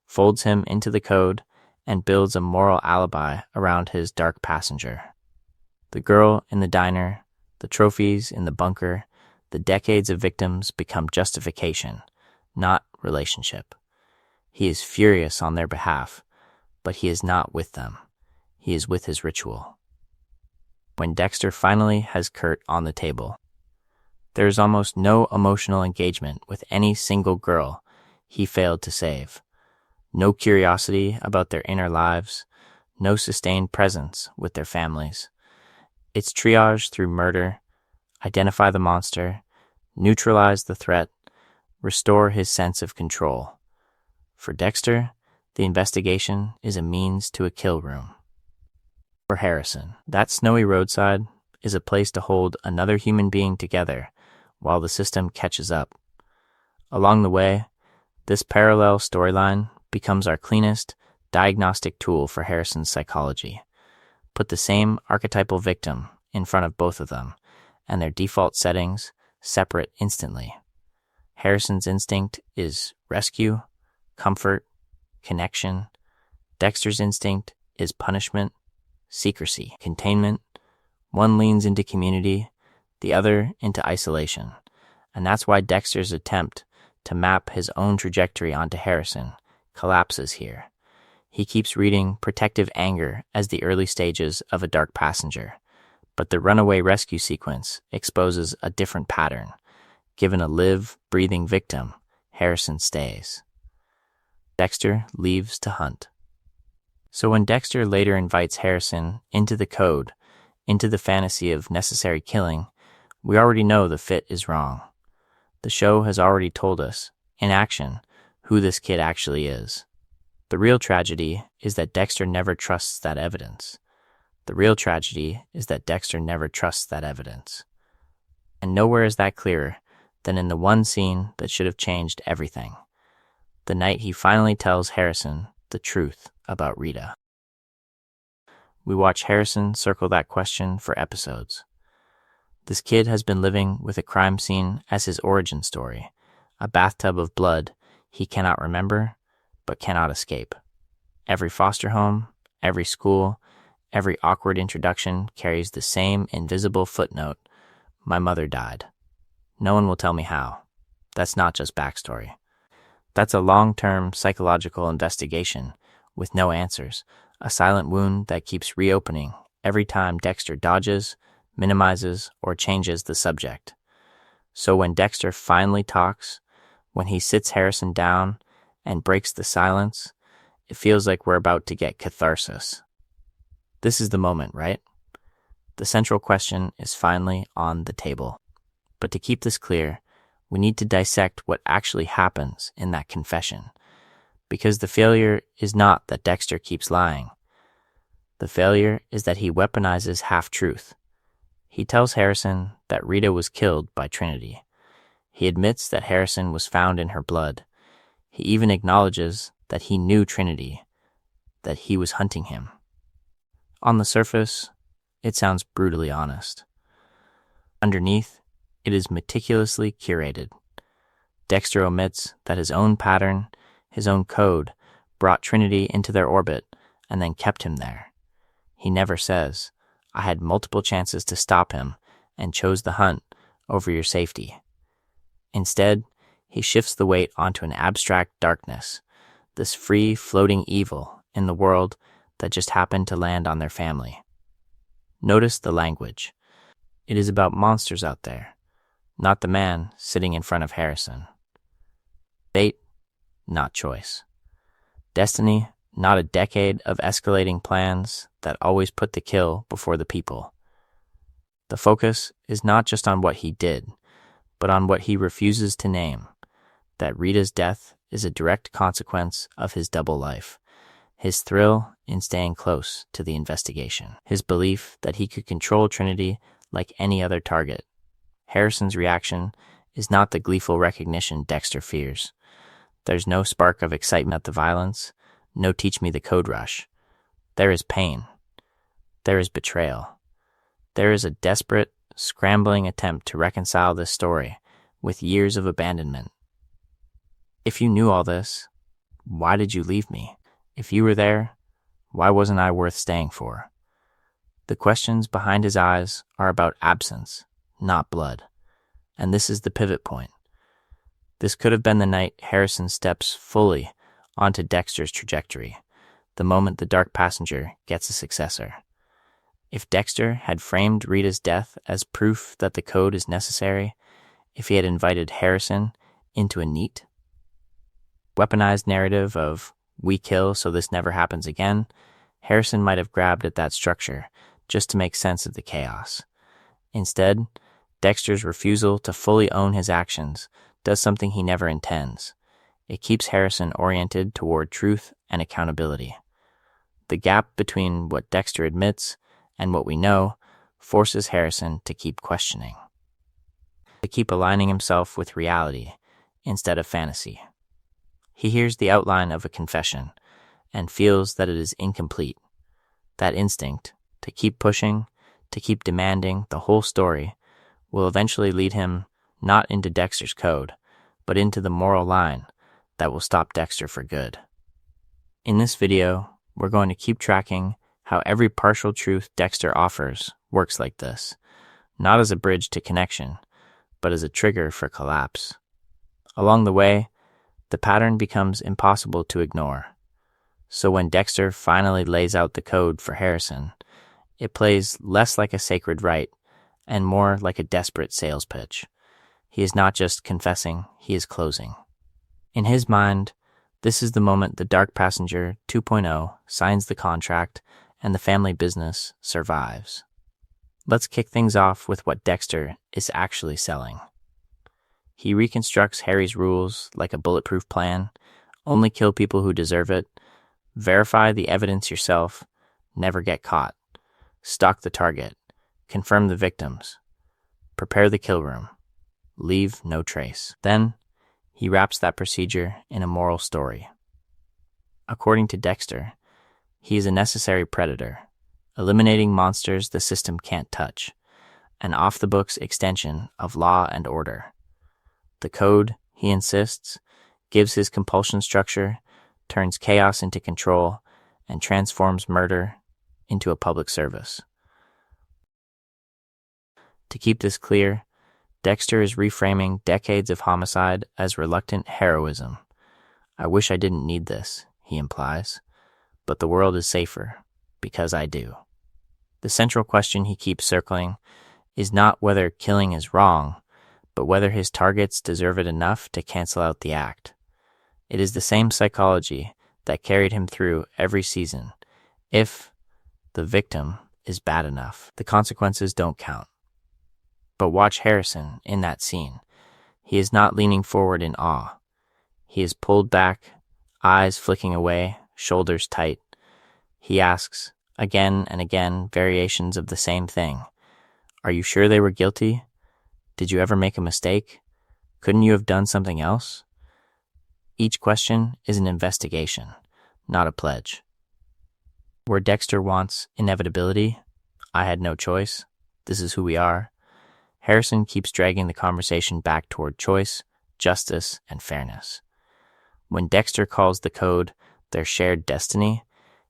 folds him into the code, and builds a moral alibi around his dark passenger. The girl in the diner, the trophies in the bunker, the decades of victims become justification, not relationship. He is furious on their behalf, but he is not with them. He is with his ritual. When Dexter finally has Kurt on the table, there is almost no emotional engagement with any single girl he failed to save. No curiosity about their inner lives, no sustained presence with their families. It's triage through murder, identify the monster, neutralize the threat, restore his sense of control. For Dexter, the investigation is a means to a kill room. For Harrison, that snowy roadside is a place to hold another human being together while the system catches up. Along the way, this parallel storyline becomes our cleanest diagnostic tool for Harrison's psychology. Put the same archetypal victim in front of both of them, and their default settings separate instantly. Harrison's instinct is rescue, comfort, connection. Dexter's instinct is punishment, secrecy, containment. One leans into community, the other into isolation. And that's why Dexter's attempt to map his own trajectory onto Harrison collapses here. He keeps reading protective anger as the early stages of a dark passenger, but the runaway rescue sequence exposes a different pattern. Given a live, breathing victim, Harrison stays. Dexter leaves to hunt. So when Dexter later invites Harrison into the code, into the fantasy of necessary killing, we already know the fit is wrong. The show has already told us, in action, who this kid actually is. The real tragedy is that Dexter never trusts that evidence. And nowhere is that clearer than in the one scene that should have changed everything. The night he finally tells Harrison the truth about Rita. We watch Harrison circle that question for episodes. This kid has been living with a crime scene as his origin story, a bathtub of blood he cannot remember but cannot escape. Every foster home, every school, every awkward introduction carries the same invisible footnote: my mother died. No one will tell me how. That's not just backstory. That's a long-term psychological investigation with no answers, a silent wound that keeps reopening every time Dexter dodges, minimizes, or changes the subject. So when Dexter finally talks, when he sits Harrison down and breaks the silence, it feels like we're about to get catharsis. This is the moment, right? The central question is finally on the table. But to keep this clear, we need to dissect what actually happens in that confession. Because the failure is not that Dexter keeps lying. The failure is that he weaponizes half-truth. He tells Harrison that Rita was killed by Trinity. He admits that Harrison was found in her blood. He even acknowledges that he knew Trinity, that he was hunting him. On the surface, it sounds brutally honest. Underneath, it is meticulously curated. Dexter omits that his own pattern, his own code, brought Trinity into their orbit and then kept him there. He never says, I had multiple chances to stop him and chose the hunt over your safety. Instead, he shifts the weight onto an abstract darkness, this free floating evil in the world that just happened to land on their family. Notice the language. It is about monsters out there, not the man sitting in front of Harrison. Fate, not choice. Destiny, not a decade of escalating plans that always put the kill before the people. The focus is not just on what he did, but on what he refuses to name, that Rita's death is a direct consequence of his double life, his thrill in staying close to the investigation, his belief that he could control Trinity like any other target. Harrison's reaction is not the gleeful recognition Dexter fears. There's no spark of excitement at the violence, no teach me the code rush. There is pain. There is betrayal. There is a desperate, scrambling attempt to reconcile this story with years of abandonment. If you knew all this, why did you leave me? If you were there, why wasn't I worth staying for? The questions behind his eyes are about absence, not blood. And this is the pivot point. This could have been the night Harrison steps fully onto Dexter's trajectory, the moment the dark passenger gets a successor. If Dexter had framed Rita's death as proof that the code is necessary, if he had invited Harrison into a neat, weaponized narrative of we kill so this never happens again, Harrison might have grabbed at that structure just to make sense of the chaos. Instead, Dexter's refusal to fully own his actions does something he never intends. It keeps Harrison oriented toward truth and accountability. The gap between what Dexter admits and what we know forces Harrison to keep questioning, to keep aligning himself with reality instead of fantasy. He hears the outline of a confession and feels that it is incomplete. That instinct to keep pushing, to keep demanding the whole story will eventually lead him not into Dexter's code, but into the moral line that will stop Dexter for good. In this video, we're going to keep tracking how every partial truth Dexter offers works like this, not as a bridge to connection, but as a trigger for collapse. Along the way, the pattern becomes impossible to ignore. So when Dexter finally lays out the code for Harrison, it plays less like a sacred rite and more like a desperate sales pitch. He is not just confessing, he is closing. In his mind, this is the moment the Dark Passenger 2.0 signs the contract and the family business survives. Let's kick things off with what Dexter is actually selling. He reconstructs Harry's rules like a bulletproof plan: only kill people who deserve it, verify the evidence yourself, never get caught, stalk the target, confirm the victims, prepare the kill room, leave no trace. Then, he wraps that procedure in a moral story. According to Dexter, he is a necessary predator, eliminating monsters the system can't touch, an off-the-books extension of law and order. The code, he insists, gives his compulsion structure, turns chaos into control, and transforms murder into a public service. To keep this clear, Dexter is reframing decades of homicide as reluctant heroism. I wish I didn't need this, he implies, but the world is safer because I do. The central question he keeps circling is not whether killing is wrong, but whether his targets deserve it enough to cancel out the act. It is the same psychology that carried him through every season. If the victim is bad enough, the consequences don't count. But watch Harrison in that scene. He is not leaning forward in awe. He is pulled back, eyes flicking away, shoulders tight. He asks, again and again, variations of the same thing. Are you sure they were guilty? Did you ever make a mistake? Couldn't you have done something else? Each question is an investigation, not a pledge. Where Dexter wants inevitability, I had no choice, this is who we are, Harrison keeps dragging the conversation back toward choice, justice, and fairness. When Dexter calls the code their shared destiny,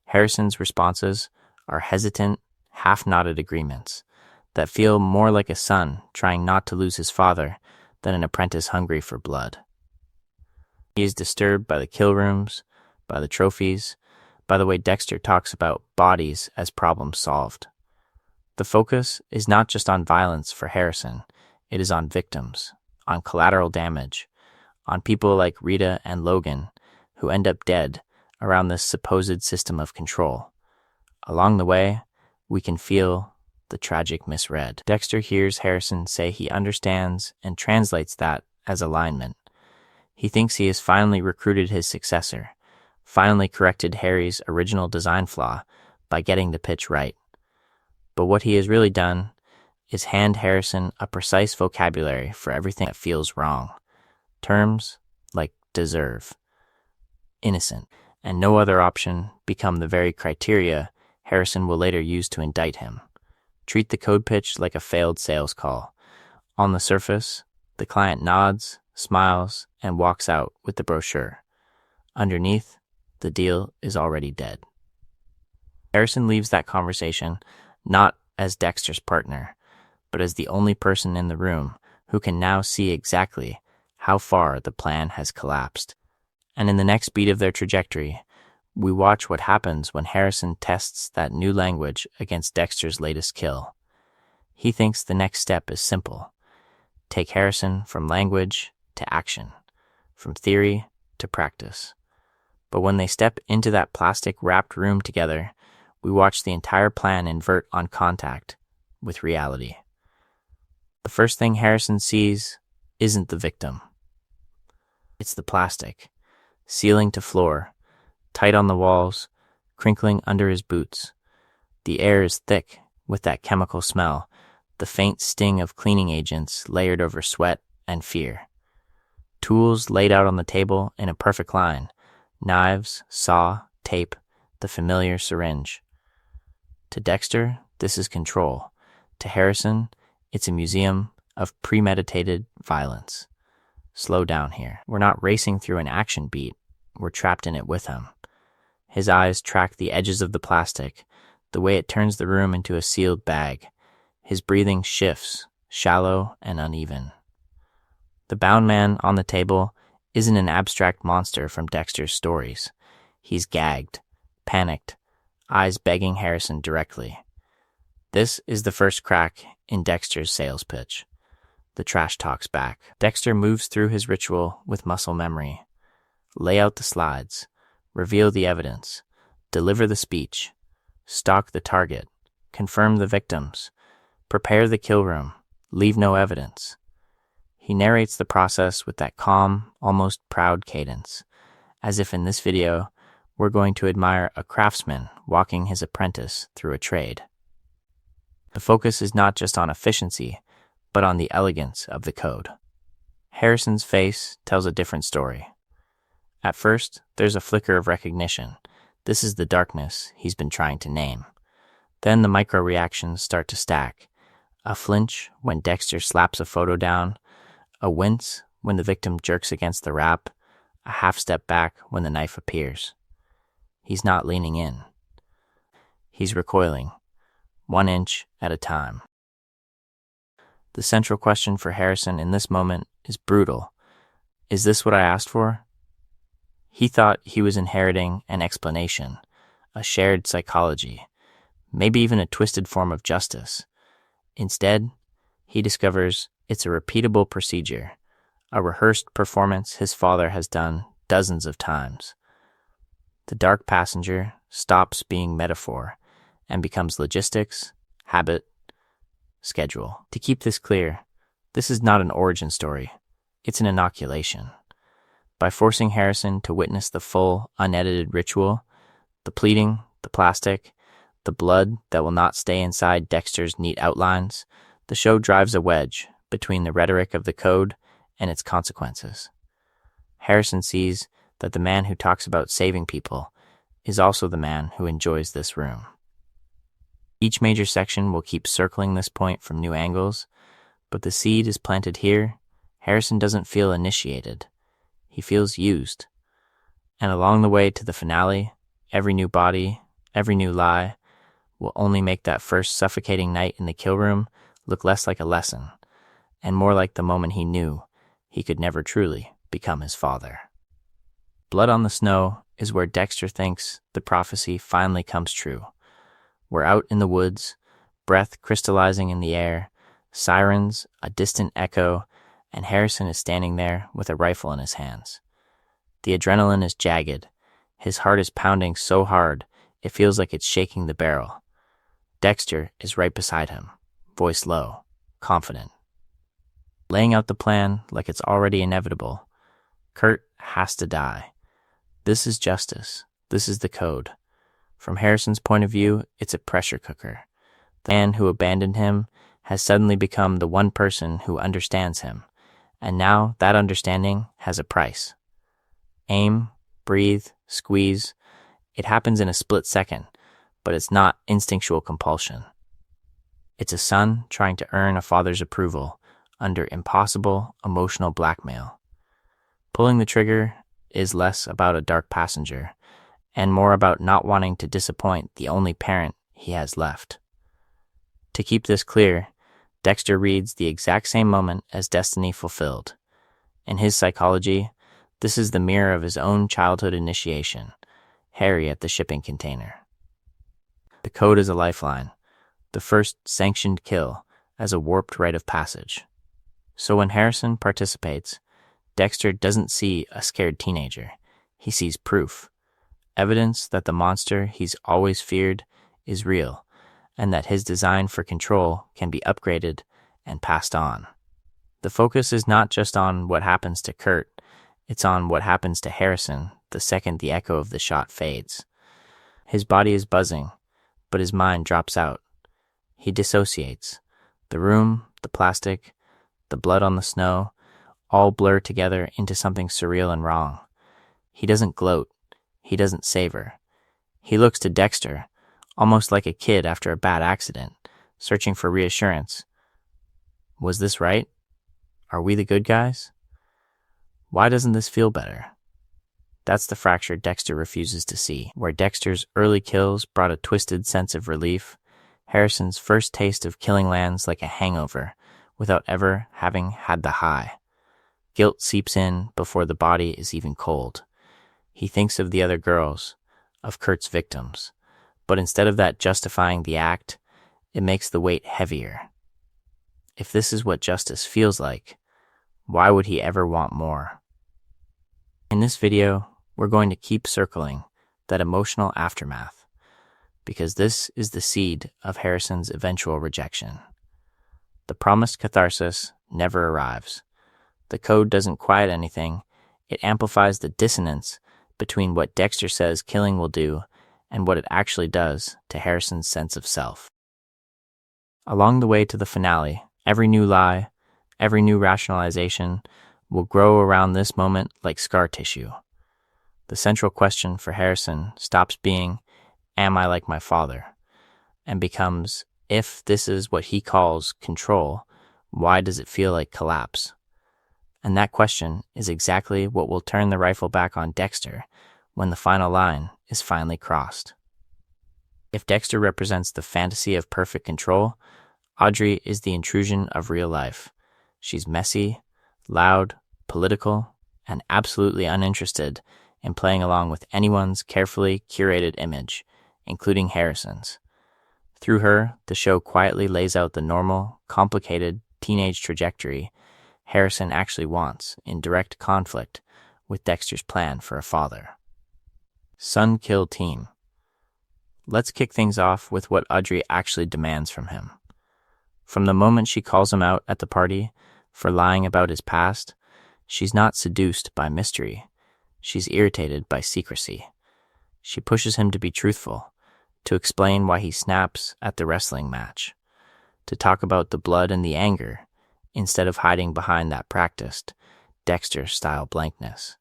Harrison's responses are hesitant, half-nodded agreements that feel more like a son trying not to lose his father than an apprentice hungry for blood. He is disturbed by the kill rooms, by the trophies, by the way Dexter talks about bodies as problems solved. The focus is not just on violence for Harrison, it is on victims, on collateral damage, on people like Rita and Logan who end up dead around this supposed system of control. Along the way, we can feel the tragic misread. Dexter hears Harrison say he understands and translates that as alignment. He thinks he has finally recruited his successor, finally corrected Harry's original design flaw by getting the pitch right. But what he has really done is hand Harrison a precise vocabulary for everything that feels wrong. Terms like deserve, innocent, and no other option become the very criteria Harrison will later use to indict him. Treat the code pitch like a failed sales call. On the surface, the client nods, smiles, and walks out with the brochure. Underneath, the deal is already dead. Harrison leaves that conversation not as Dexter's partner, but as the only person in the room who can now see exactly how far the plan has collapsed. And in the next beat of their trajectory, we watch what happens when Harrison tests that new language against Dexter's latest kill. He thinks the next step is simple. Take Harrison from language to action, from theory to practice. But when they step into that plastic-wrapped room together, we watch the entire plan invert on contact with reality. The first thing Harrison sees isn't the victim. It's the plastic, ceiling to floor, tight on the walls, crinkling under his boots. The air is thick with that chemical smell, the faint sting of cleaning agents layered over sweat and fear. Tools laid out on the table in a perfect line: knives, saw, tape, the familiar syringe. To Dexter, this is control. To Harrison, it's a museum of premeditated violence. Slow down here. We're not racing through an action beat. We're trapped in it with him. His eyes track the edges of the plastic, the way it turns the room into a sealed bag. His breathing shifts, shallow and uneven. The bound man on the table isn't an abstract monster from Dexter's stories. He's gagged, panicked, eyes begging Harrison directly. This is the first crack in Dexter's sales pitch. The trash talks back. Dexter moves through his ritual with muscle memory. Lay out the slides, reveal the evidence, deliver the speech, stalk the target, confirm the victims, prepare the kill room, leave no evidence. He narrates the process with that calm, almost proud cadence, as if in this video, we're going to admire a craftsman walking his apprentice through a trade. The focus is not just on efficiency, but on the elegance of the code. Harrison's face tells a different story. At first, there's a flicker of recognition. This is the darkness he's been trying to name. Then the micro-reactions start to stack. A flinch when Dexter slaps a photo down, a wince when the victim jerks against the wrap, a half step back when the knife appears. He's not leaning in. He's recoiling, 1 inch at a time. The central question for Harrison in this moment is brutal. Is this what I asked for? He thought he was inheriting an explanation, a shared psychology, maybe even a twisted form of justice. Instead, he discovers it's a repeatable procedure, a rehearsed performance his father has done dozens of times. The dark passenger stops being metaphor and becomes logistics, habit, schedule. To keep this clear, this is not an origin story. It's an inoculation. By forcing Harrison to witness the full, unedited ritual, the pleading, the plastic, the blood that will not stay inside Dexter's neat outlines, the show drives a wedge between the rhetoric of the code and its consequences. Harrison sees that the man who talks about saving people is also the man who enjoys this room. Each major section will keep circling this point from new angles, but the seed is planted here. Harrison doesn't feel initiated. He feels used. And along the way to the finale, every new body, every new lie, will only make that first suffocating night in the kill room look less like a lesson, and more like the moment he knew he could never truly become his father. Blood on the Snow is where Dexter thinks the prophecy finally comes true. We're out in the woods, breath crystallizing in the air, sirens, a distant echo, and Harrison is standing there with a rifle in his hands. The adrenaline is jagged. His heart is pounding so hard, it feels like it's shaking the barrel. Dexter is right beside him, voice low, confident. Laying out the plan like it's already inevitable. Kurt has to die. This is justice. This is the code. From Harrison's point of view, it's a pressure cooker. The man who abandoned him has suddenly become the one person who understands him, and now that understanding has a price. Aim, breathe, squeeze. It happens in a split second, but it's not instinctual compulsion. It's a son trying to earn a father's approval under impossible emotional blackmail. Pulling the trigger is less about a dark passenger and more about not wanting to disappoint the only parent he has left. To keep this clear, Dexter reads the exact same moment as Destiny fulfilled. In his psychology, this is the mirror of his own childhood initiation, Harry at the shipping container. The code is a lifeline, the first sanctioned kill as a warped rite of passage. So when Harrison participates, Dexter doesn't see a scared teenager. He sees proof. Evidence that the monster he's always feared is real, and that his design for control can be upgraded and passed on. The focus is not just on what happens to Kurt, it's on what happens to Harrison the second the echo of the shot fades. His body is buzzing, but his mind drops out. He dissociates. The room, the plastic, the blood on the snow, all blur together into something surreal and wrong. He doesn't gloat. He doesn't savor. He looks to Dexter, almost like a kid after a bad accident, searching for reassurance. Was this right? Are we the good guys? Why doesn't this feel better? That's the fracture Dexter refuses to see. Where Dexter's early kills brought a twisted sense of relief, Harrison's first taste of killing lands like a hangover without ever having had the high. Guilt seeps in before the body is even cold. He thinks of the other girls, of Kurt's victims, but instead of that justifying the act, it makes the weight heavier. If this is what justice feels like, why would he ever want more? In this video, we're going to keep circling that emotional aftermath, because this is the seed of Harrison's eventual rejection. The promised catharsis never arrives. The code doesn't quiet anything, it amplifies the dissonance between what Dexter says killing will do and what it actually does to Harrison's sense of self. Along the way to the finale, every new lie, every new rationalization will grow around this moment like scar tissue. The central question for Harrison stops being, "Am I like my father?" and becomes, if this is what he calls control, why does it feel like collapse? And that question is exactly what will turn the rifle back on Dexter when the final line is finally crossed. If Dexter represents the fantasy of perfect control, Audrey is the intrusion of real life. She's messy, loud, political, and absolutely uninterested in playing along with anyone's carefully curated image, including Harrison's. Through her, the show quietly lays out the normal, complicated teenage trajectory Harrison actually wants in direct conflict with Dexter's plan for a father. Son-kill team. Let's kick things off with what Audrey actually demands from him. From the moment she calls him out at the party for lying about his past, she's not seduced by mystery. She's irritated by secrecy. She pushes him to be truthful, to explain why he snaps at the wrestling match, to talk about the blood and the anger instead of hiding behind that practiced, Dexter-style blankness.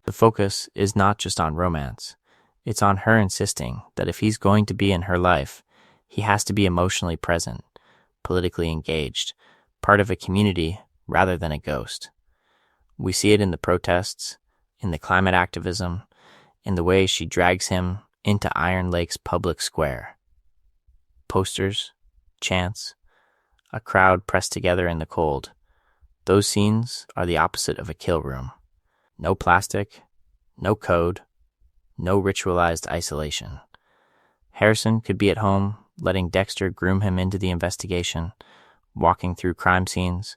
The focus is not just on romance. It's on her insisting that if he's going to be in her life, he has to be emotionally present, politically engaged, part of a community rather than a ghost. We see it in the protests, in the climate activism, in the way she drags him into Iron Lake's public square. Posters, chants, a crowd pressed together in the cold. Those scenes are the opposite of a kill room. No plastic, no code, no ritualized isolation. Harrison could be at home, letting Dexter groom him into the investigation, walking through crime scenes,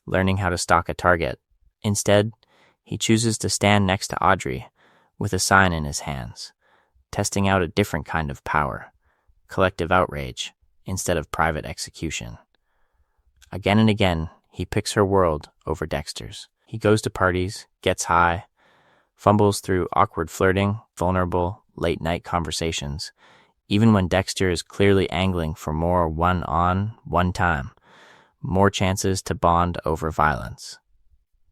learning how to stalk a target. Instead, he chooses to stand next to Audrey with a sign in his hands, testing out a different kind of power, collective outrage instead of private execution. Again and again, he picks her world over Dexter's. He goes to parties, gets high, fumbles through awkward flirting, vulnerable, late-night conversations, even when Dexter is clearly angling for more one-on, one-time, more chances to bond over violence.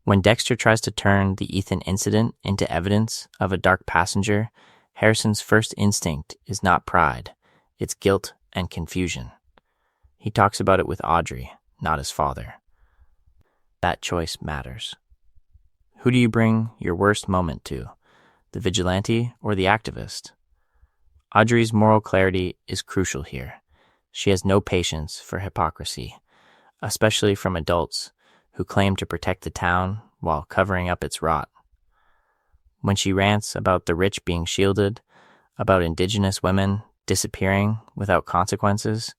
When Dexter tries to turn the Ethan incident into evidence of a dark passenger, Harrison's first instinct is not pride, it's guilt and confusion. He talks about it with Audrey, not his father. That choice matters. Who do you bring your worst moment to, the vigilante or the activist? Audrey's moral clarity is crucial here. She has no patience for hypocrisy, especially from adults who claim to protect the town while covering up its rot. When she rants about the rich being shielded, about indigenous women disappearing without consequences,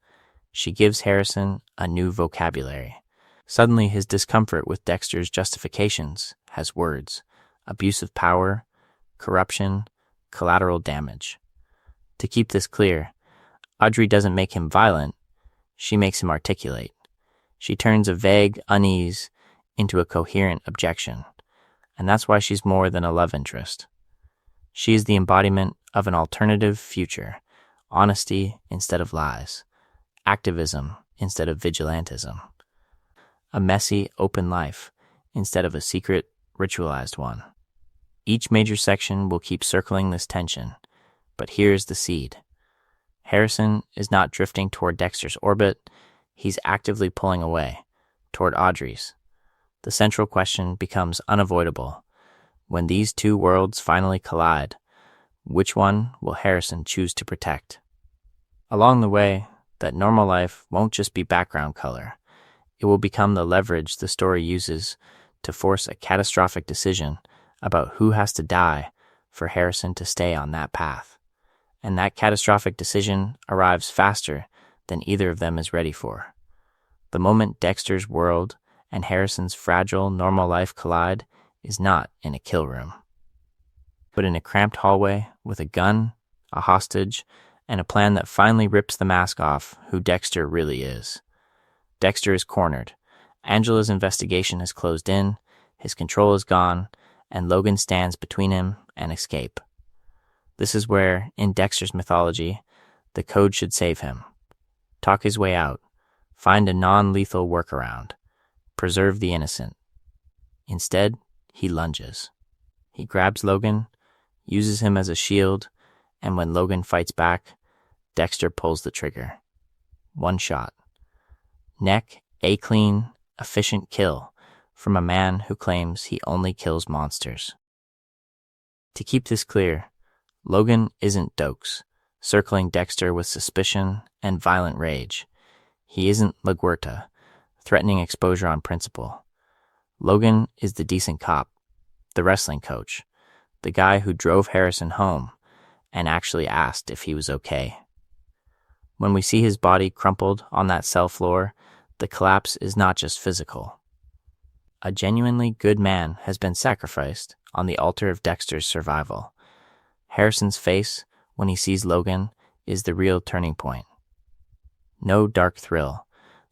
she gives Harrison a new vocabulary. Suddenly his discomfort with Dexter's justifications has words: abuse of power, corruption, collateral damage. To keep this clear, Audrey doesn't make him violent, she makes him articulate. She turns a vague unease into a coherent objection, and that's why she's more than a love interest. She is the embodiment of an alternative future, honesty instead of lies, activism instead of vigilantism, a messy, open life instead of a secret, ritualized one. Each major section will keep circling this tension, but here's the seed. Harrison is not drifting toward Dexter's orbit, he's actively pulling away, toward Audrey's. The central question becomes unavoidable. When these two worlds finally collide, which one will Harrison choose to protect? Along the way, that normal life won't just be background color. It will become the leverage the story uses to force a catastrophic decision about who has to die for Harrison to stay on that path. And that catastrophic decision arrives faster than either of them is ready for. The moment Dexter's world and Harrison's fragile, normal life collide is not in a kill room, but in a cramped hallway with a gun, a hostage, and a plan that finally rips the mask off who Dexter really is. Dexter is cornered. Angela's investigation has closed in, his control is gone, and Logan stands between him and escape. This is where, in Dexter's mythology, the code should save him. Talk his way out, find a non-lethal workaround, preserve the innocent. Instead, he lunges. He grabs Logan, uses him as a shield, and when Logan fights back, Dexter pulls the trigger. One shot. Neck, a clean, efficient kill from a man who claims he only kills monsters. To keep this clear, Logan isn't Dokes, circling Dexter with suspicion and violent rage. He isn't LaGuerta, threatening exposure on principle. Logan is the decent cop, the wrestling coach, the guy who drove Harrison home and actually asked if he was okay. When we see his body crumpled on that cell floor, the collapse is not just physical. A genuinely good man has been sacrificed on the altar of Dexter's survival. Harrison's face, when he sees Logan, is the real turning point. No dark thrill,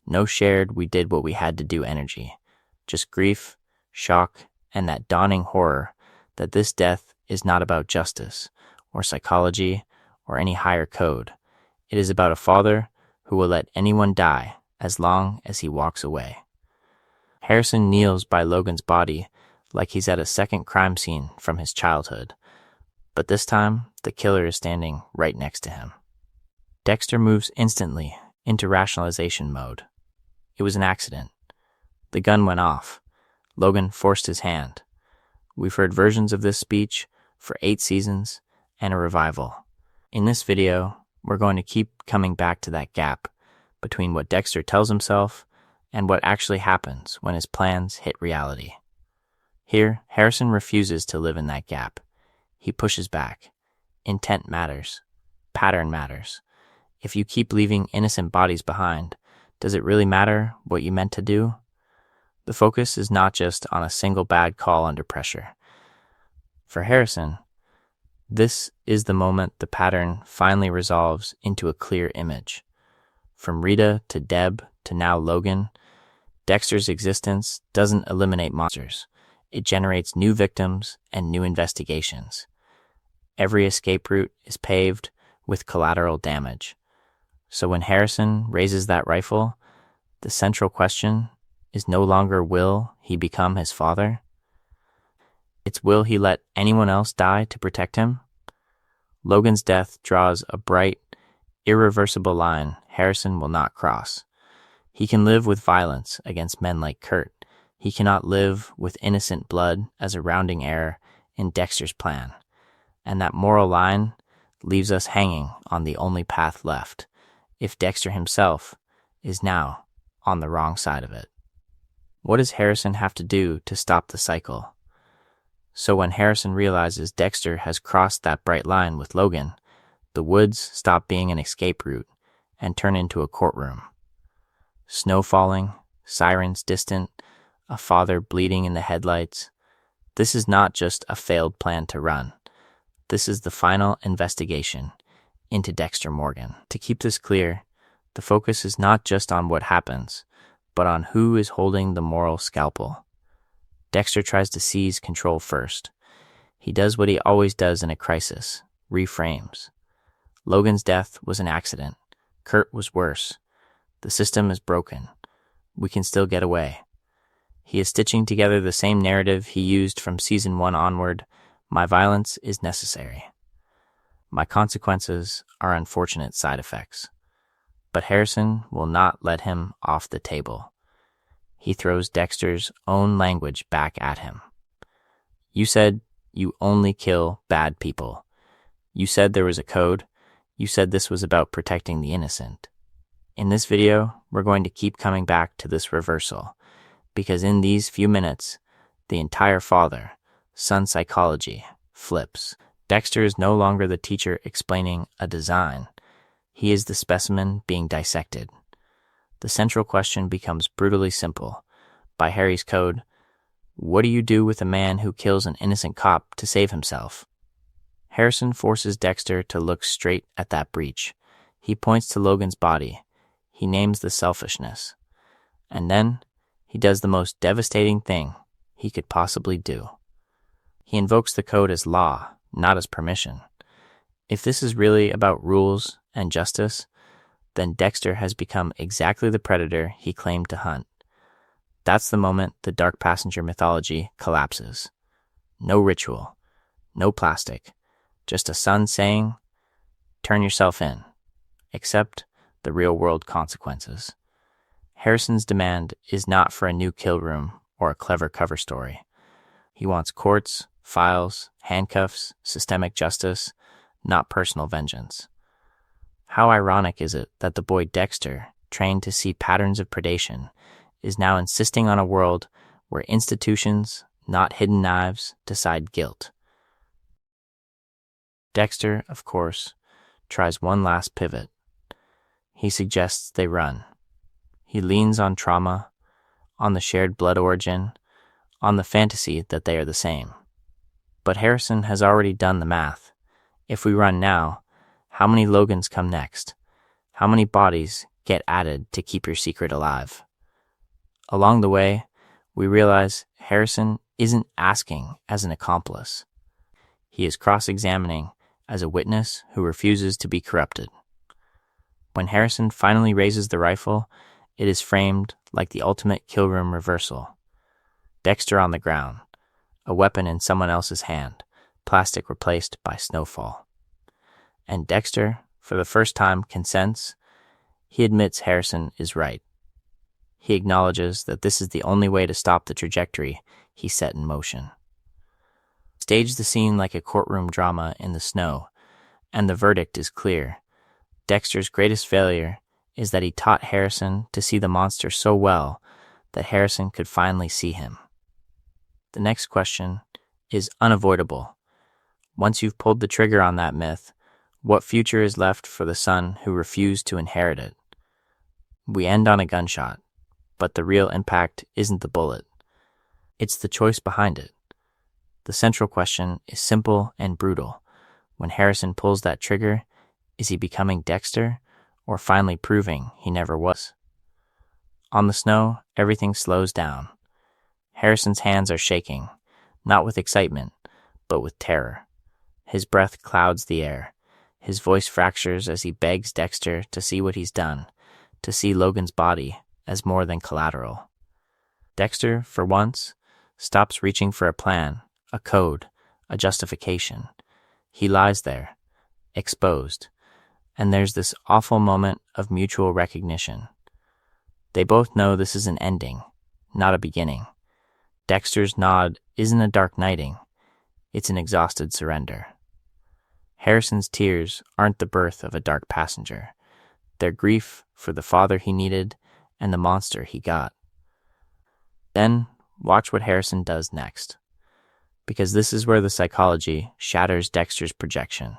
no shared we did what we had to do energy, just grief, shock, and that dawning horror that this death is not about justice or psychology or any higher code. It is about a father who will let anyone die as long as he walks away. Harrison kneels by Logan's body like he's at a second crime scene from his childhood, but this time the killer is standing right next to him. Dexter moves instantly into rationalization mode. It was an accident. The gun went off. Logan forced his hand. We've heard versions of this speech for 8 seasons and a revival. In this video, we're going to keep coming back to that gap between what Dexter tells himself and what actually happens when his plans hit reality. Here, Harrison refuses to live in that gap. He pushes back. Intent matters. Pattern matters. If you keep leaving innocent bodies behind, does it really matter what you meant to do? The focus is not just on a single bad call under pressure. For Harrison, this is the moment the pattern finally resolves into a clear image. From Rita to Deb to now Logan, Dexter's existence doesn't eliminate monsters. It generates new victims and new investigations. Every escape route is paved with collateral damage. So when Harrison raises that rifle, the central question is no longer will he become his father? It's will he let anyone else die to protect him? Logan's death draws a bright, irreversible line Harrison will not cross. He can live with violence against men like Kurt. He cannot live with innocent blood as a rounding error in Dexter's plan. And that moral line leaves us hanging on the only path left, if Dexter himself is now on the wrong side of it. What does Harrison have to do to stop the cycle? So when Harrison realizes Dexter has crossed that bright line with Logan, the woods stop being an escape route and turn into a courtroom. Snow falling, sirens distant, a father bleeding in the headlights. This is not just a failed plan to run. This is the final investigation into Dexter Morgan. To keep this clear, the focus is not just on what happens, but on who is holding the moral scalpel. Dexter tries to seize control first. He does what he always does in a crisis, reframes. Logan's death was an accident. Kurt was worse. The system is broken. We can still get away. He is stitching together the same narrative he used from season 1 onward. My violence is necessary. My consequences are unfortunate side effects. But Harrison will not let him off the table. He throws Dexter's own language back at him. You said you only kill bad people. You said there was a code. You said this was about protecting the innocent. In this video, we're going to keep coming back to this reversal, because in these few minutes, the entire father-son psychology flips. Dexter is no longer the teacher explaining a design. He is the specimen being dissected. The central question becomes brutally simple. By Harry's code, what do you do with a man who kills an innocent cop to save himself? Harrison forces Dexter to look straight at that breach. He points to Logan's body. He names the selfishness. And then he does the most devastating thing he could possibly do. He invokes the code as law, not as permission. If this is really about rules and justice, then Dexter has become exactly the predator he claimed to hunt. That's the moment the dark passenger mythology collapses. No ritual, no plastic, just a son saying, turn yourself in, accept the real-world consequences. Harrison's demand is not for a new kill room or a clever cover story. He wants courts, files, handcuffs, systemic justice, not personal vengeance. How ironic is it that the boy Dexter, trained to see patterns of predation, is now insisting on a world where institutions, not hidden knives, decide guilt. Dexter, of course, tries one last pivot. He suggests they run. He leans on trauma, on the shared blood origin, on the fantasy that they are the same. But Harrison has already done the math. If we run now, how many Logans come next? How many bodies get added to keep your secret alive? Along the way, we realize Harrison isn't asking as an accomplice. He is cross-examining as a witness who refuses to be corrupted. When Harrison finally raises the rifle, it is framed like the ultimate kill room reversal. Dexter on the ground, a weapon in someone else's hand, plastic replaced by snowfall. And Dexter, for the first time, consents. He admits Harrison is right. He acknowledges that this is the only way to stop the trajectory he set in motion. Stage the scene like a courtroom drama in the snow, and the verdict is clear. Dexter's greatest failure is that he taught Harrison to see the monster so well that Harrison could finally see him. The next question is unavoidable. Once you've pulled the trigger on that myth, what future is left for the son who refused to inherit it? We end on a gunshot, but the real impact isn't the bullet. It's the choice behind it. The central question is simple and brutal. When Harrison pulls that trigger, is he becoming Dexter or finally proving he never was? On the snow, everything slows down. Harrison's hands are shaking, not with excitement, but with terror. His breath clouds the air. His voice fractures as he begs Dexter to see what he's done, to see Logan's body as more than collateral. Dexter, for once, stops reaching for a plan, a code, a justification. He lies there, exposed, and there's this awful moment of mutual recognition. They both know this is an ending, not a beginning. Dexter's nod isn't a dark knighting, it's an exhausted surrender. Harrison's tears aren't the birth of a dark passenger. They're grief for the father he needed and the monster he got. Then, watch what Harrison does next. Because this is where the psychology shatters Dexter's projection.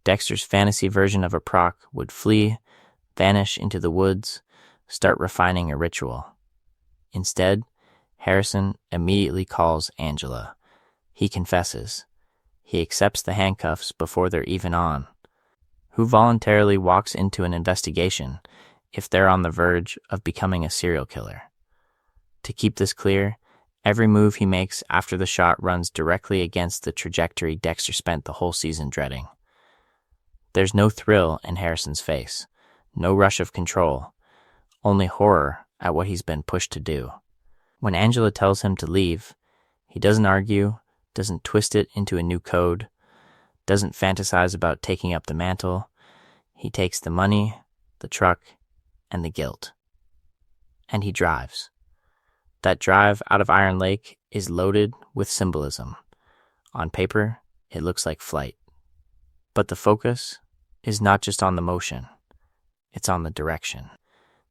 Dexter's fantasy version of a proc would flee, vanish into the woods, start refining a ritual. Instead, Harrison immediately calls Angela. He confesses. He accepts the handcuffs before they're even on. Who voluntarily walks into an investigation if they're on the verge of becoming a serial killer? To keep this clear, every move he makes after the shot runs directly against the trajectory Dexter spent the whole season dreading. There's no thrill in Harrison's face, no rush of control, only horror at what he's been pushed to do. When Angela tells him to leave, he doesn't argue, doesn't twist it into a new code, doesn't fantasize about taking up the mantle. He takes the money, the truck, and the guilt. And he drives. That drive out of Iron Lake is loaded with symbolism. On paper, it looks like flight. But the focus is not just on the motion, it's on the direction.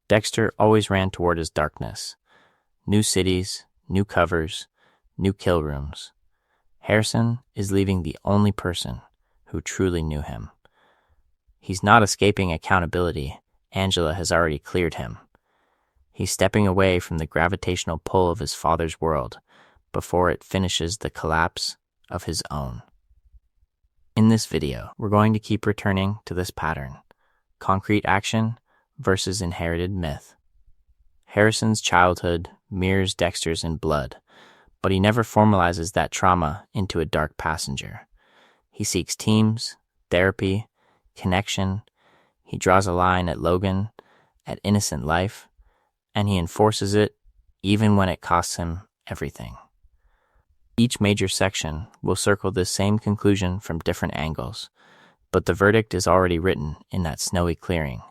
Dexter always ran toward his darkness. New cities, new covers, new kill rooms. Harrison is leaving the only person who truly knew him. He's not escaping accountability. Angela has already cleared him. He's stepping away from the gravitational pull of his father's world before it finishes the collapse of his own. In this video, we're going to keep returning to this pattern: concrete action versus inherited myth. Harrison's childhood mirrors Dexter's in blood, but he never formalizes that trauma into a dark passenger. He seeks teams, therapy, connection. He draws a line at Logan, at innocent life, and he enforces it even when it costs him everything. Each major section will circle this same conclusion from different angles, but the verdict is already written in that snowy clearing.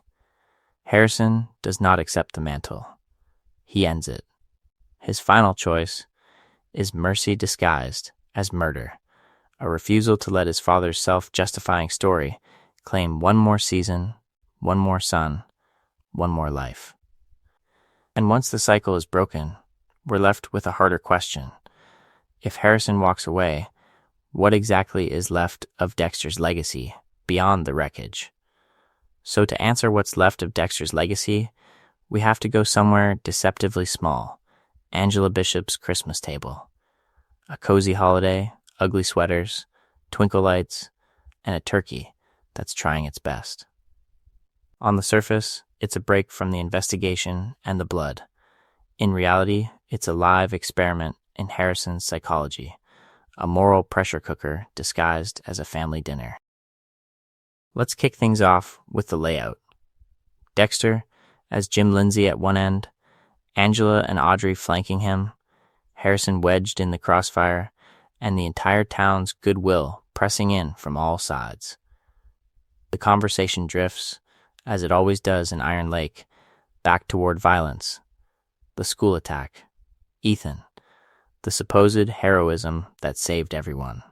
Harrison does not accept the mantle. He ends it. His final choice is mercy disguised as murder, a refusal to let his father's self-justifying story claim one more season, one more son, one more life. And once the cycle is broken, we're left with a harder question. If Harrison walks away, what exactly is left of Dexter's legacy beyond the wreckage? So to answer what's left of Dexter's legacy, we have to go somewhere deceptively small: Angela Bishop's Christmas table. A cozy holiday, ugly sweaters, twinkle lights, and a turkey that's trying its best. On the surface, it's a break from the investigation and the blood. In reality, it's a live experiment in Harrison's psychology, a moral pressure cooker disguised as a family dinner. Let's kick things off with the layout. Dexter as Jim Lindsay at one end, Angela and Audrey flanking him, Harrison wedged in the crossfire, and the entire town's goodwill pressing in from all sides. The conversation drifts, as it always does in Iron Lake, back toward violence. The school attack. Ethan. The supposed heroism that saved everyone.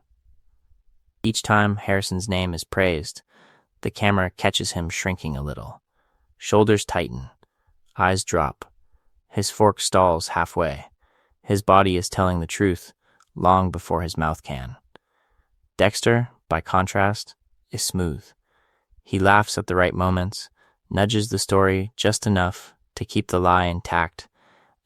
Each time Harrison's name is praised, the camera catches him shrinking a little. Shoulders tighten. Eyes drop. His fork stalls halfway. His body is telling the truth long before his mouth can. Dexter, by contrast, is smooth. He laughs at the right moments, nudges the story just enough to keep the lie intact,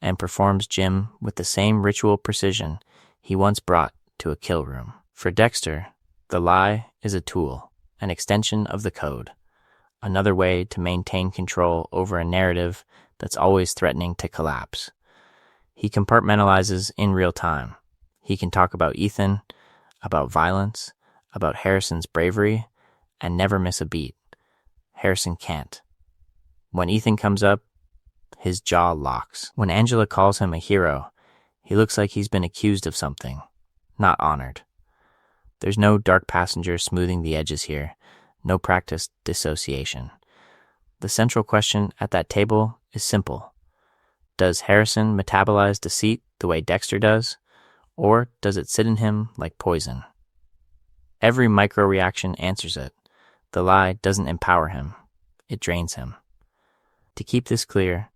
and performs Jim with the same ritual precision he once brought to a kill room. For Dexter, the lie is a tool, an extension of the code, another way to maintain control over a narrative that's always threatening to collapse. He compartmentalizes in real time. He can talk about Ethan, about violence, about Harrison's bravery, and never miss a beat. Harrison can't. When Ethan comes up, his jaw locks. When Angela calls him a hero, he looks like he's been accused of something, not honored. There's no dark passenger smoothing the edges here, no practiced dissociation. The central question at that table is simple. Does Harrison metabolize deceit the way Dexter does, or does it sit in him like poison? Every micro-reaction answers it. The lie doesn't empower him. It drains him. To keep this clear,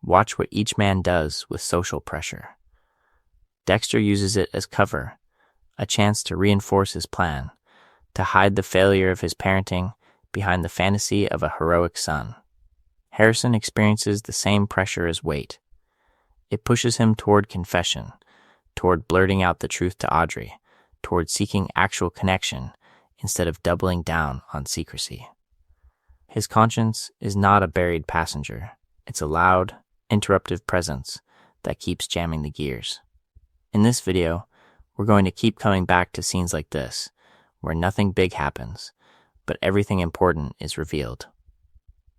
watch what each man does with social pressure. Dexter uses it as cover, a chance to reinforce his plan, to hide the failure of his parenting behind the fantasy of a heroic son. Harrison experiences the same pressure as Waite. It pushes him toward confession, toward blurting out the truth to Audrey, toward seeking actual connection instead of doubling down on secrecy. His conscience is not a buried passenger. It's a loud, interruptive presence that keeps jamming the gears. In this video, we're going to keep coming back to scenes like this, where nothing big happens, but everything important is revealed.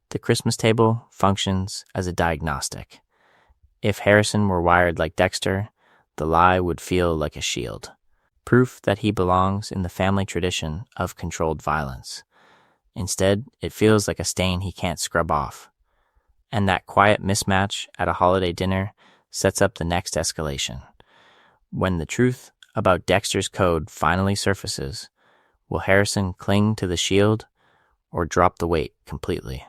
The Christmas table functions as a diagnostic. If Harrison were wired like Dexter, the lie would feel like a shield. proof that he belongs in the family tradition of controlled violence. Instead, it feels like a stain he can't scrub off. And that quiet mismatch at a holiday dinner sets up the next escalation. When the truth about Dexter's code finally surfaces, will Harrison cling to the shield or drop the weight completely?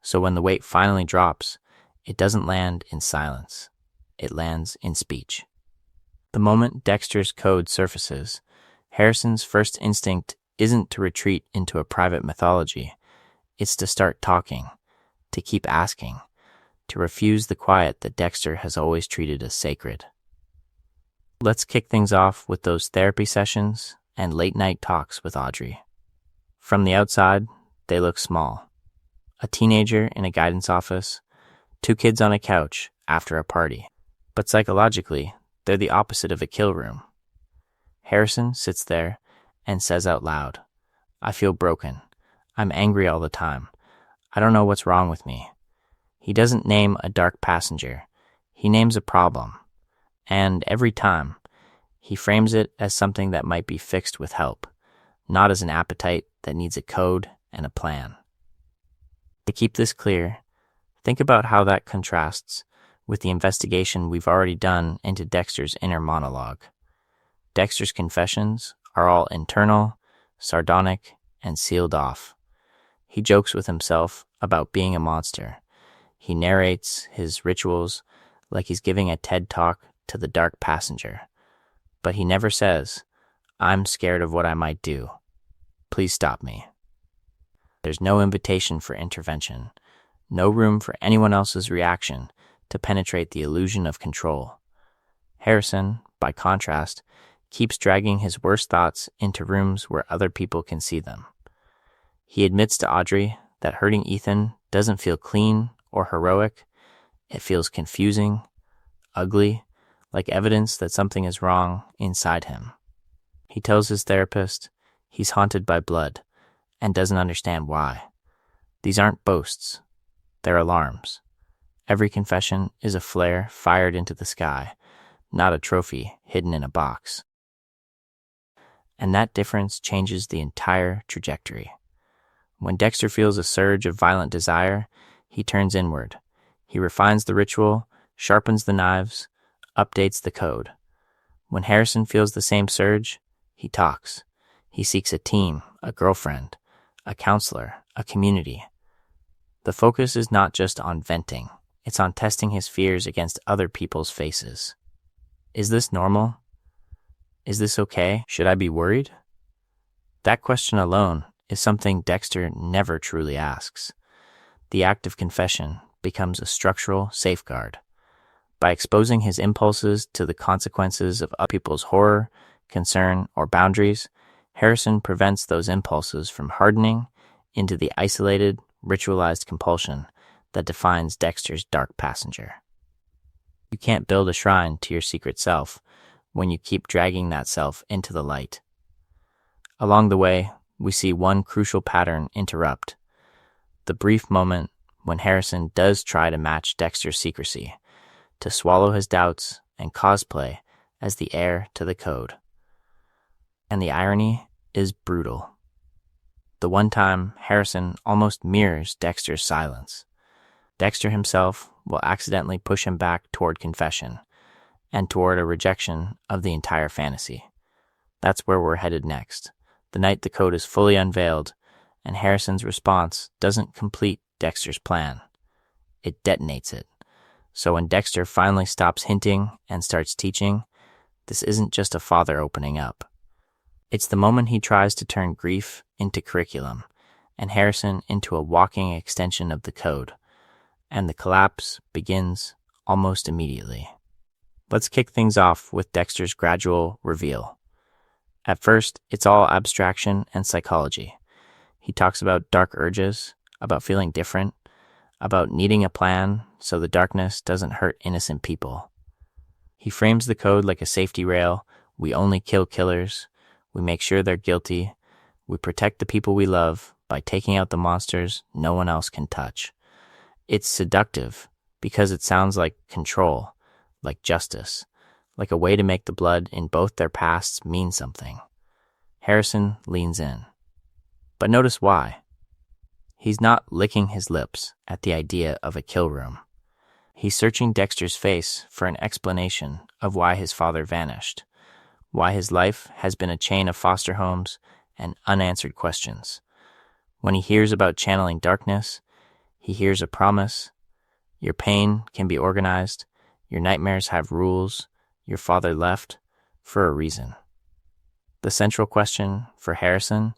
So when the weight finally drops, it doesn't land in silence. It lands in speech. The moment Dexter's code surfaces, Harrison's first instinct isn't to retreat into a private mythology. It's to start talking, to keep asking, to refuse the quiet that Dexter has always treated as sacred. Let's kick things off with those therapy sessions and late-night talks with Audrey. From the outside, they look small. A teenager in a guidance office, 2 kids on a couch after a party. But psychologically, they're the opposite of a kill room. Harrison sits there and says out loud, "I feel broken. I'm angry all the time. I don't know what's wrong with me." He doesn't name a dark passenger. He names a problem. And every time, he frames it as something that might be fixed with help, not as an appetite that needs a code and a plan. To keep this clear, think about how that contrasts with the investigation we've already done into Dexter's inner monologue. Dexter's confessions are all internal, sardonic, and sealed off. He jokes with himself about being a monster. He narrates his rituals like he's giving a TED talk to the dark passenger. But he never says, "I'm scared of what I might do. Please stop me." There's no invitation for intervention, no room for anyone else's reaction to penetrate the illusion of control. Harrison, by contrast, keeps dragging his worst thoughts into rooms where other people can see them. He admits to Audrey that hurting Ethan doesn't feel clean or heroic. It feels confusing, ugly, like evidence that something is wrong inside him. He tells his therapist he's haunted by blood and doesn't understand why. These aren't boasts, they're alarms. Every confession is a flare fired into the sky, not a trophy hidden in a box. And that difference changes the entire trajectory. When Dexter feels a surge of violent desire, he turns inward. He refines the ritual, sharpens the knives, updates the code. When Harrison feels the same surge, he talks. He seeks a team, a girlfriend, a counselor, a community. The focus is not just on venting. It's on testing his fears against other people's faces. Is this normal? Is this okay? Should I be worried? That question alone is something Dexter never truly asks. The act of confession becomes a structural safeguard. By exposing his impulses to the consequences of other people's horror, concern, or boundaries, Harrison prevents those impulses from hardening into the isolated, ritualized compulsion that defines Dexter's dark passenger. You can't build a shrine to your secret self when you keep dragging that self into the light. Along the way, we see one crucial pattern interrupt. The brief moment when Harrison does try to match Dexter's secrecy, to swallow his doubts and cosplay as the heir to the code. And the irony is brutal. The one time Harrison almost mirrors Dexter's silence. Dexter himself will accidentally push him back toward confession and toward a rejection of the entire fantasy. That's where we're headed next. The night the code is fully unveiled and Harrison's response doesn't complete Dexter's plan. It detonates it. So when Dexter finally stops hinting and starts teaching, this isn't just a father opening up. It's the moment he tries to turn grief into curriculum and Harrison into a walking extension of the code, and the collapse begins almost immediately. Let's kick things off with Dexter's gradual reveal. At first, it's all abstraction and psychology. He talks about dark urges, about feeling different, about needing a plan so the darkness doesn't hurt innocent people. He frames the code like a safety rail. We only kill killers. We make sure they're guilty. We protect the people we love by taking out the monsters no one else can touch. It's seductive because it sounds like control, like justice, like a way to make the blood in both their pasts mean something. Harrison leans in. But notice why. He's not licking his lips at the idea of a kill room. He's searching Dexter's face for an explanation of why his father vanished, why his life has been a chain of foster homes and unanswered questions. When he hears about channeling darkness, he hears a promise. Your pain can be organized. Your nightmares have rules. Your father left for a reason. The central question for Harrison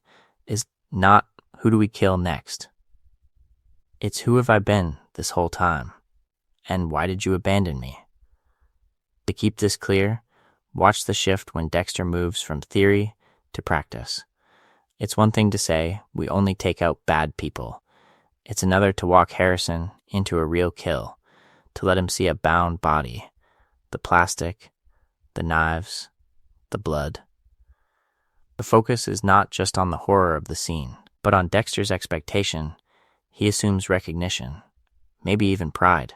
is not who do we kill next? It's who have I been this whole time? And why did you abandon me? To keep this clear, watch the shift when Dexter moves from theory to practice. It's one thing to say, we only take out bad people. It's another to walk Harrison into a real kill, to let him see a bound body, the plastic, the knives, the blood. The focus is not just on the horror of the scene, but on Dexter's expectation. He assumes recognition, maybe even pride.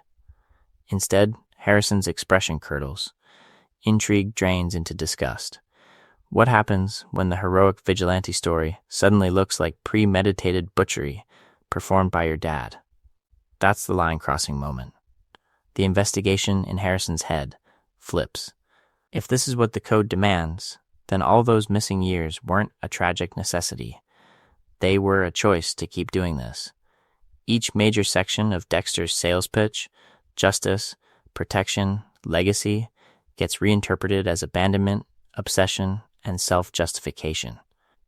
Instead, Harrison's expression curdles. Intrigue drains into disgust. What happens when the heroic vigilante story suddenly looks like premeditated butchery performed by your dad? That's the line-crossing moment. The investigation in Harrison's head flips. If this is what the code demands, then all those missing years weren't a tragic necessity. They were a choice to keep doing this. Each major section of Dexter's sales pitch, justice, protection, legacy, gets reinterpreted as abandonment, obsession, and self-justification.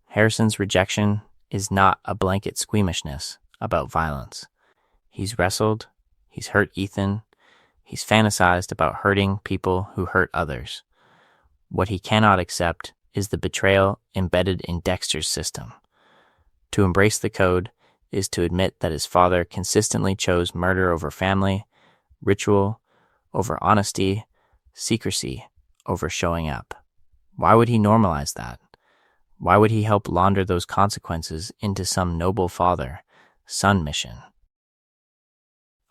Harrison's rejection is not a blanket squeamishness about violence. He's wrestled, he's hurt Ethan, he's fantasized about hurting people who hurt others. What he cannot accept is the betrayal embedded in Dexter's system. To embrace the code is to admit that his father consistently chose murder over family, ritual over honesty, secrecy over showing up. Why would he normalize that? Why would he help launder those consequences into some noble father-son mission?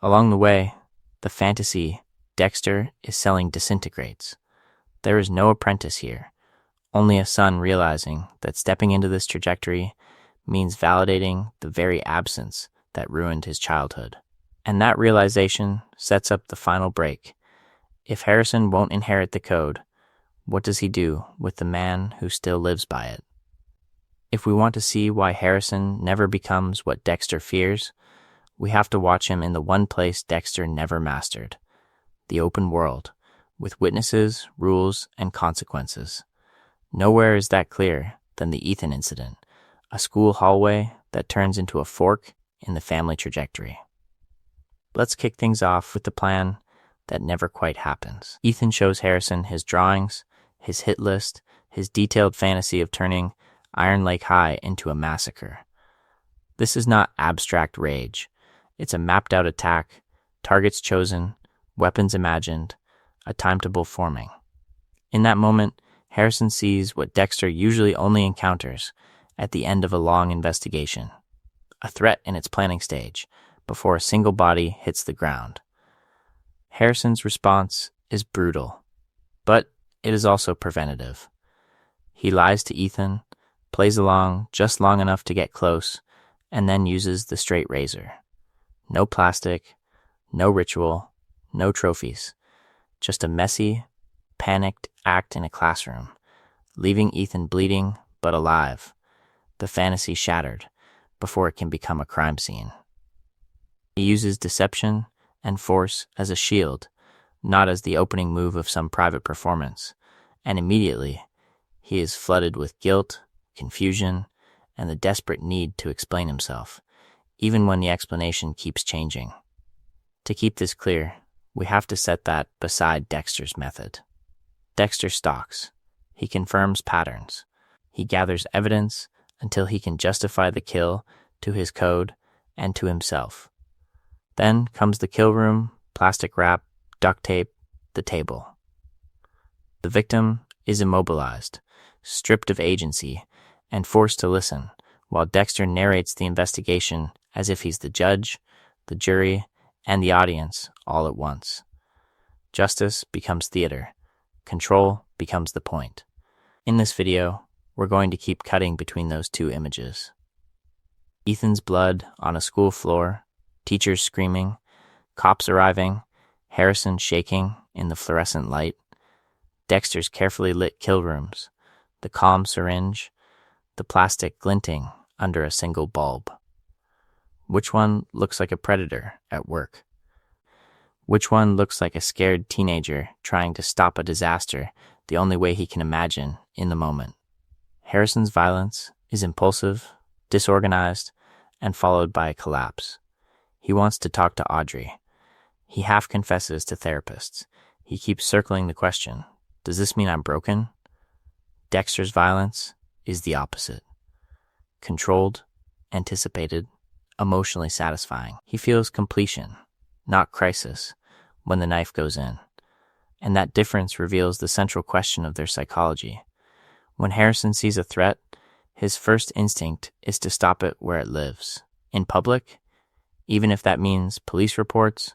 Along the way, the fantasy Dexter is selling disintegrates. There is no apprentice here, only a son realizing that stepping into this trajectory means validating the very absence that ruined his childhood. And that realization sets up the final break. If Harrison won't inherit the code, what does he do with the man who still lives by it? If we want to see why Harrison never becomes what Dexter fears, we have to watch him in the one place Dexter never mastered, the open world, with witnesses, rules, and consequences. Nowhere is that clearer than the Ethan incident, a school hallway that turns into a fork in the family trajectory. Let's kick things off with the plan that never quite happens. Ethan shows Harrison his drawings, his hit list, his detailed fantasy of turning Iron Lake High into a massacre. This is not abstract rage. It's a mapped-out attack, targets chosen, weapons imagined, a timetable forming. In that moment, Harrison sees what Dexter usually only encounters at the end of a long investigation, a threat in its planning stage, before a single body hits the ground. Harrison's response is brutal, but it is also preventative. He lies to Ethan, plays along just long enough to get close, and then uses the straight razor. No plastic, no ritual, no trophies. Just a messy, panicked act in a classroom, leaving Ethan bleeding but alive, the fantasy shattered before it can become a crime scene. He uses deception and force as a shield, not as the opening move of some private performance, and immediately he is flooded with guilt, confusion, and the desperate need to explain himself, even when the explanation keeps changing. To keep this clear, we have to set that beside Dexter's method. Dexter stalks. He confirms patterns. He gathers evidence until he can justify the kill to his code and to himself. Then comes the kill room, plastic wrap, duct tape, the table. The victim is immobilized, stripped of agency, and forced to listen, while Dexter narrates the investigation as if he's the judge, the jury, and the audience all at once. Justice becomes theater, Control becomes the point. In this video, we're going to keep cutting between those two images. Ethan's blood on a school floor, teachers screaming, cops arriving, Harrison shaking in the fluorescent light, Dexter's carefully lit kill rooms, the calm syringe, the plastic glinting under a single bulb. Which one looks like a predator at work? Which one looks like a scared teenager trying to stop a disaster the only way he can imagine in the moment? Harrison's violence is impulsive, disorganized, and followed by a collapse. He wants to talk to Audrey. He half confesses to therapists. He keeps circling the question, does this mean I'm broken? Dexter's violence is the opposite. Controlled, anticipated, emotionally satisfying. He feels completion, not crisis, when the knife goes in. And that difference reveals the central question of their psychology. When Harrison sees a threat, his first instinct is to stop it where it lives, in public, even if that means police reports,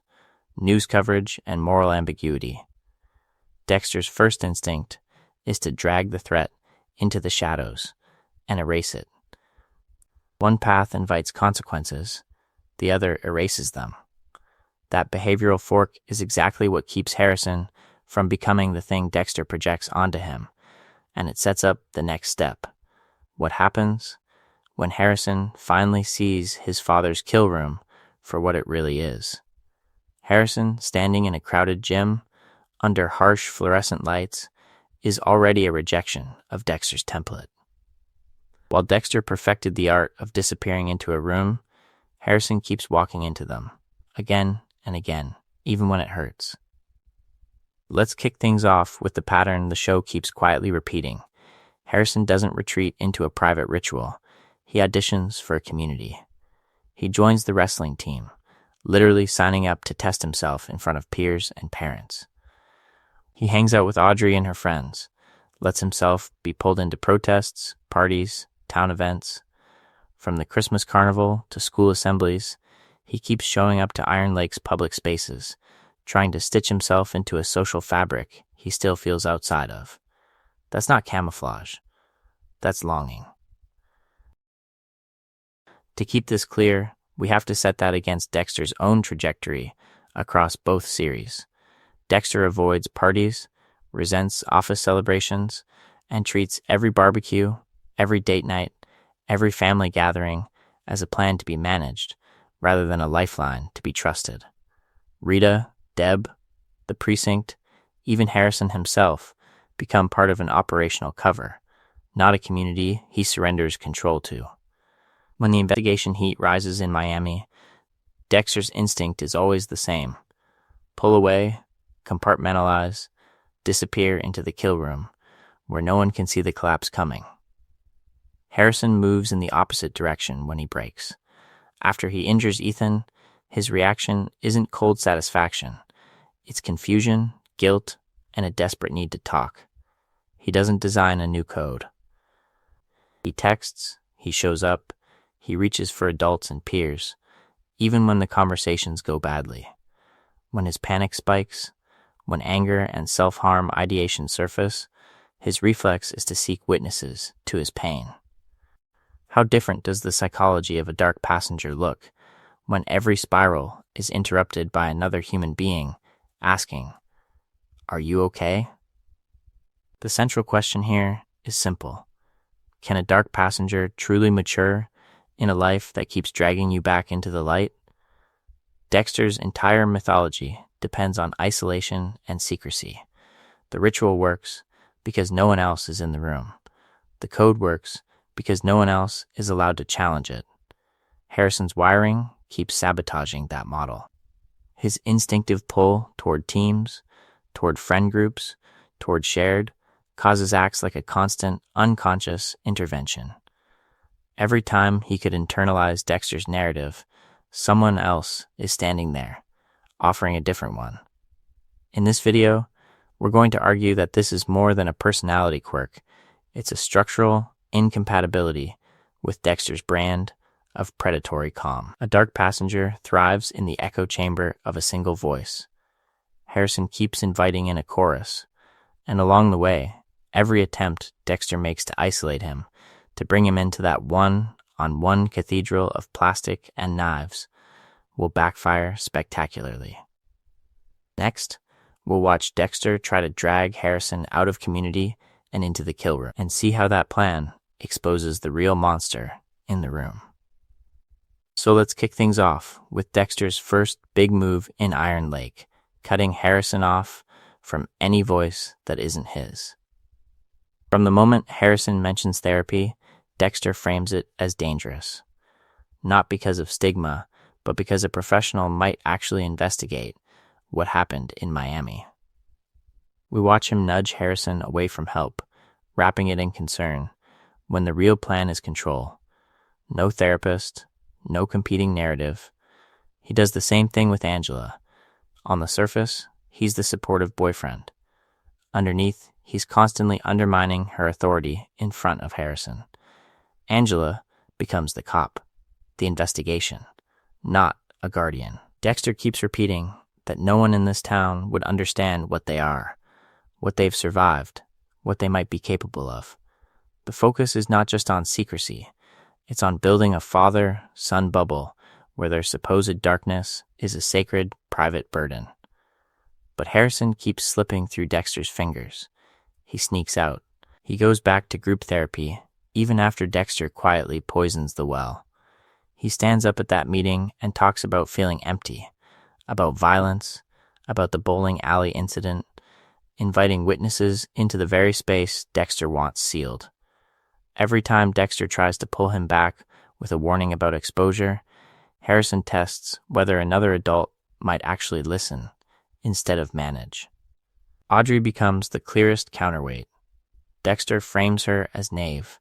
news coverage, and moral ambiguity. Dexter's first instinct is to drag the threat into the shadows and erase it. One path invites consequences, the other erases them. That behavioral fork is exactly what keeps Harrison from becoming the thing Dexter projects onto him, and it sets up the next step. What happens when Harrison finally sees his father's kill room for what it really is? Harrison, standing in a crowded gym, under harsh fluorescent lights, is already a rejection of Dexter's template. While Dexter perfected the art of disappearing into a room, Harrison keeps walking into them, again and again, even when it hurts. Let's kick things off with the pattern the show keeps quietly repeating. Harrison doesn't retreat into a private ritual. He auditions for a community. He joins the wrestling team, literally signing up to test himself in front of peers and parents. He hangs out with Audrey and her friends, lets himself be pulled into protests, parties, town events. From the Christmas carnival to school assemblies, he keeps showing up to Iron Lake's public spaces, trying to stitch himself into a social fabric he still feels outside of. That's not camouflage. That's longing. To keep this clear, we have to set that against Dexter's own trajectory across both series. Dexter avoids parties, resents office celebrations, and treats every barbecue, every date night, every family gathering as a plan to be managed, rather than a lifeline to be trusted. Rita, Deb, the precinct, even Harrison himself become part of an operational cover, not a community he surrenders control to. When the investigation heat rises in Miami, Dexter's instinct is always the same. Pull away, compartmentalize, disappear into the kill room, where no one can see the collapse coming. Harrison moves in the opposite direction when he breaks. After he injures Ethan, his reaction isn't cold satisfaction. It's confusion, guilt, and a desperate need to talk. He doesn't design a new code. He texts, he shows up, he reaches for adults and peers, even when the conversations go badly. When his panic spikes, when anger and self-harm ideation surface, his reflex is to seek witnesses to his pain. How different does the psychology of a dark passenger look when every spiral is interrupted by another human being asking, "Are you okay?" The central question here is simple. Can a dark passenger truly mature in a life that keeps dragging you back into the light? Dexter's entire mythology depends on isolation and secrecy. The ritual works because no one else is in the room. The code works because no one else is allowed to challenge it. Harrison's wiring keeps sabotaging that model. His instinctive pull toward teams, toward friend groups, toward shared, causes acts like a constant, unconscious intervention. Every time he could internalize Dexter's narrative, someone else is standing there, offering a different one. In this video, we're going to argue that this is more than a personality quirk. It's a structural incompatibility with Dexter's brand of predatory calm. A dark passenger thrives in the echo chamber of a single voice. Harrison keeps inviting in a chorus, And along the way, every attempt Dexter makes to isolate him, to bring him into that one-on-one cathedral of plastic and knives, will backfire spectacularly. Next, we'll watch Dexter try to drag Harrison out of community and into the kill room, and see how that plan exposes the real monster in the room. So let's kick things off with Dexter's first big move in Iron Lake, cutting Harrison off from any voice that isn't his. From the moment Harrison mentions therapy, Dexter frames it as dangerous. Not because of stigma, but because a professional might actually investigate what happened in Miami. We watch him nudge Harrison away from help, wrapping it in concern, when the real plan is control. No therapist, no competing narrative. He does the same thing with Angela. On the surface, he's the supportive boyfriend. Underneath, he's constantly undermining her authority in front of Harrison. Angela becomes the cop, the investigation, not a guardian. Dexter keeps repeating that no one in this town would understand what they are, what they've survived, what they might be capable of. The focus is not just on secrecy, it's on building a father-son bubble where their supposed darkness is a sacred, private burden. But Harrison keeps slipping through Dexter's fingers. He sneaks out. He goes back to group therapy, even after Dexter quietly poisons the well. He stands up at that meeting and talks about feeling empty, about violence, about the bowling alley incident, inviting witnesses into the very space Dexter wants sealed. Every time Dexter tries to pull him back with a warning about exposure, Harrison tests whether another adult might actually listen instead of manage. Audrey becomes the clearest counterweight. Dexter frames her as Knave,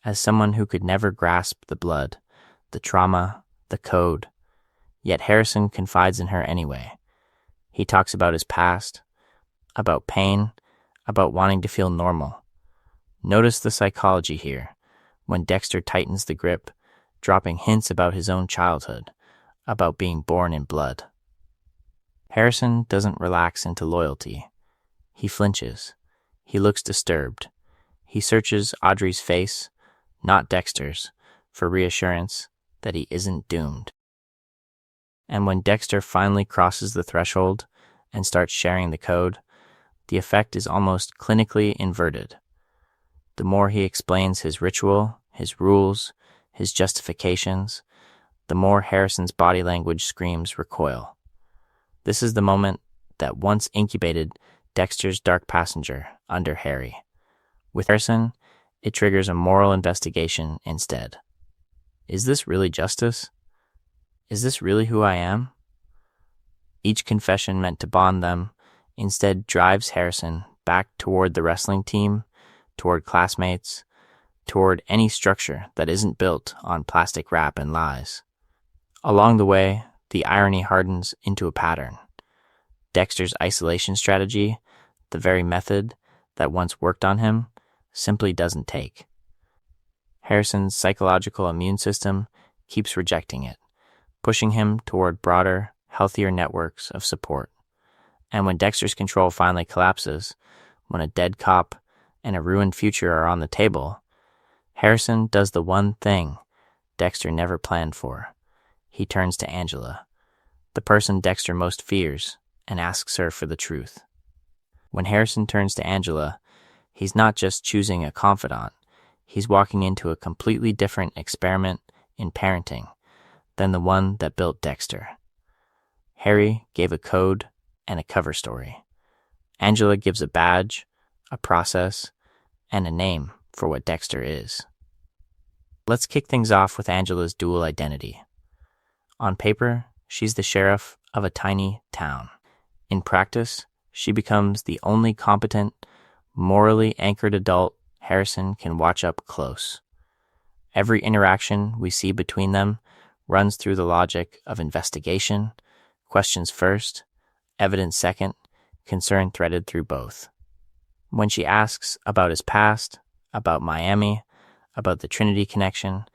as someone who could never grasp the blood, the trauma, the code. Yet Harrison confides in her anyway. He talks about his past, about pain, about wanting to feel normal. Notice the psychology here, when Dexter tightens the grip, dropping hints about his own childhood, about being born in blood. Harrison doesn't relax into loyalty. He flinches. He looks disturbed. He searches Audrey's face, not Dexter's, for reassurance that he isn't doomed. And when Dexter finally crosses the threshold and starts sharing the code, the effect is almost clinically inverted. The more he explains his ritual, his rules, his justifications, the more Harrison's body language screams recoil. This is the moment that once incubated Dexter's dark passenger under Harry. With Harrison, it triggers a moral investigation instead. Is this really justice? Is this really who I am? Each confession meant to bond them instead drives Harrison back toward the wrestling team, toward classmates, toward any structure that isn't built on plastic wrap and lies. Along the way, the irony hardens into a pattern. Dexter's isolation strategy, the very method that once worked on him, simply doesn't take. Harrison's psychological immune system keeps rejecting it, pushing him toward broader, healthier networks of support. And when Dexter's control finally collapses, when a dead cop and a ruined future are on the table, Harrison does the one thing Dexter never planned for. He turns to Angela, the person Dexter most fears, and asks her for the truth. When Harrison turns to Angela, he's not just choosing a confidant, he's walking into a completely different experiment in parenting than the one that built Dexter. Harry gave a code and a cover story. Angela gives a badge, a process, and a name for what Dexter is. Let's kick things off with Angela's dual identity. On paper, she's the sheriff of a tiny town. In practice, she becomes the only competent, morally anchored adult Harrison can watch up close. Every interaction we see between them runs through the logic of investigation, questions first, evidence second, concern threaded through both. When she asks about his past, about Miami, about the Trinity connection,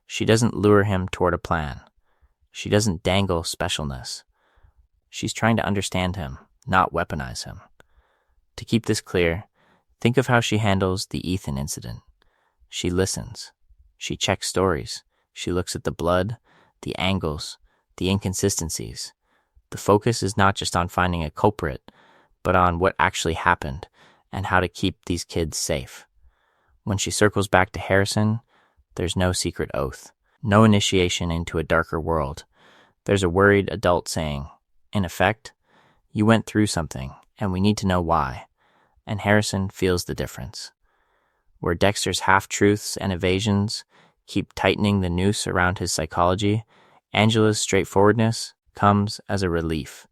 she doesn't lure him toward a plan. She doesn't dangle specialness. She's trying to understand him, not weaponize him. To keep this clear, Think of how she handles the Ethan incident. She listens. She checks stories. She looks at the blood, the angles, the inconsistencies. The focus is not just on finding a culprit, but on what actually happened and how to keep these kids safe. When she circles back to Harrison, there's no secret oath, no initiation into a darker world. There's a worried adult saying, in effect, you went through something, and we need to know why. And Harrison feels the difference. Where Dexter's half-truths and evasions keep tightening the noose around his psychology, Angela's straightforwardness comes as a relief.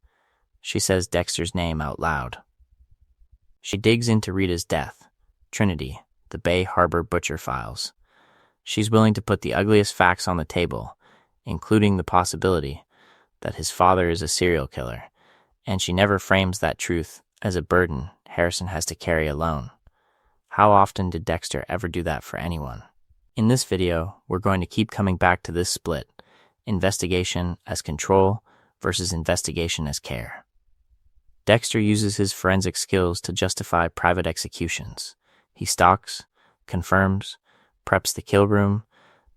She says Dexter's name out loud. She digs into Rita's death, Trinity, the Bay Harbor butcher files. She's willing to put the ugliest facts on the table, including the possibility that his father is a serial killer, and she never frames that truth as a burden Harrison has to carry alone. How often did Dexter ever do that for anyone? In this video, we're going to keep coming back to this split, investigation as control versus investigation as care. Dexter uses his forensic skills to justify private executions. He stalks, confirms, preps the kill room,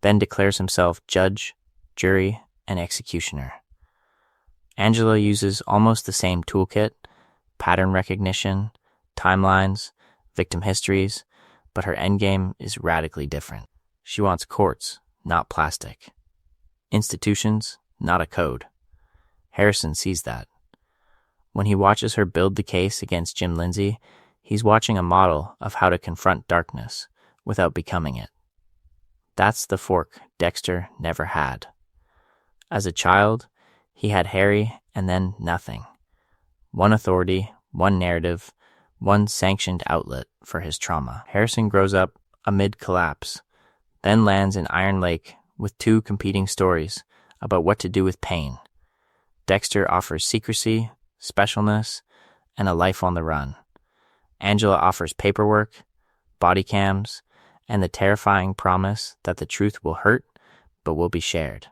then declares himself judge, jury, and executioner. Angela uses almost the same toolkit, pattern recognition, timelines, victim histories, but her endgame is radically different. She wants courts, not plastic. Institutions, not a code. Harrison sees that. When he watches her build the case against Jim Lindsay, he's watching a model of how to confront darkness without becoming it. That's the fork Dexter never had. As a child, he had Harry and then nothing. One authority, one narrative, one sanctioned outlet for his trauma. Harrison grows up amid collapse, then lands in Iron Lake with two competing stories about what to do with pain. Dexter offers secrecy, specialness, and a life on the run. Angela offers paperwork, body cams, and the terrifying promise that the truth will hurt, but will be shared.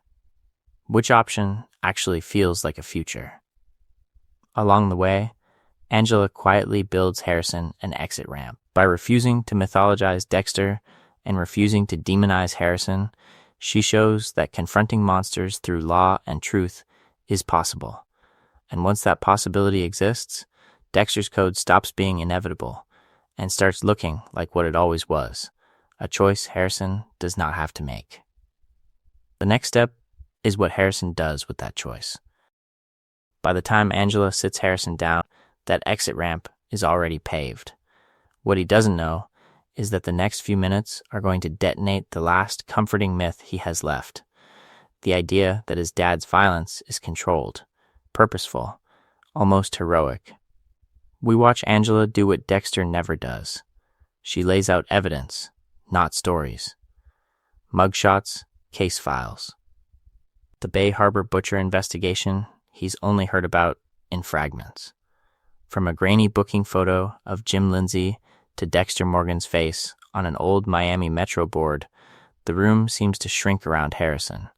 Which option actually feels like a future? Along the way, Angela quietly builds Harrison an exit ramp. By refusing to mythologize Dexter and refusing to demonize Harrison, she shows that confronting monsters through law and truth is possible. And once that possibility exists, Dexter's Code stops being inevitable and starts looking like what it always was, a choice Harrison does not have to make. The next step is what Harrison does with that choice. By the time Angela sits Harrison down, that exit ramp is already paved. What he doesn't know is that the next few minutes are going to detonate the last comforting myth he has left, the idea that his dad's violence is controlled, purposeful, almost heroic. We watch Angela do what Dexter never does. She lays out evidence, not stories. Mugshots, case files. The Bay Harbor butcher investigation he's only heard about in fragments. From a grainy booking photo of Jim Lindsay to Dexter Morgan's face on an old Miami Metro board, the room seems to shrink around Harrison.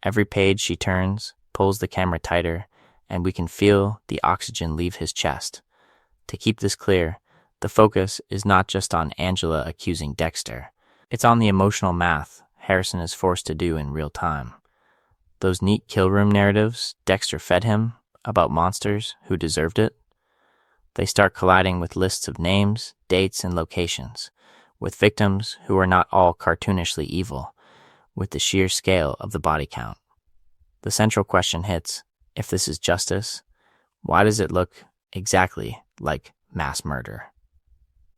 Every page she turns pulls the camera tighter, and we can feel the oxygen leave his chest. To keep this clear, the focus is not just on Angela accusing Dexter. It's on the emotional math Harrison is forced to do in real time. Those neat kill room narratives Dexter fed him about monsters who deserved it, they start colliding with lists of names, dates, and locations, with victims who are not all cartoonishly evil, with the sheer scale of the body count. The central question hits, if this is justice, why does it look exactly like mass murder?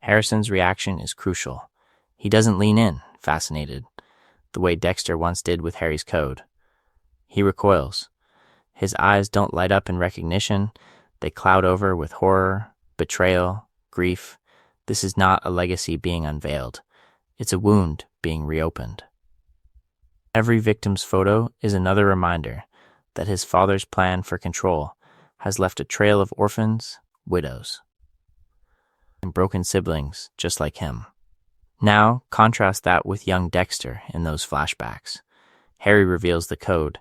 Harrison's reaction is crucial. He doesn't lean in, fascinated, the way Dexter once did with Harry's Code. He recoils. His eyes don't light up in recognition. They cloud over with horror, betrayal, grief. This is not a legacy being unveiled. It's a wound being reopened. Every victim's photo is another reminder that his father's plan for control has left a trail of orphans, widows, and broken siblings just like him. Now, contrast that with young Dexter in those flashbacks. Harry reveals the code,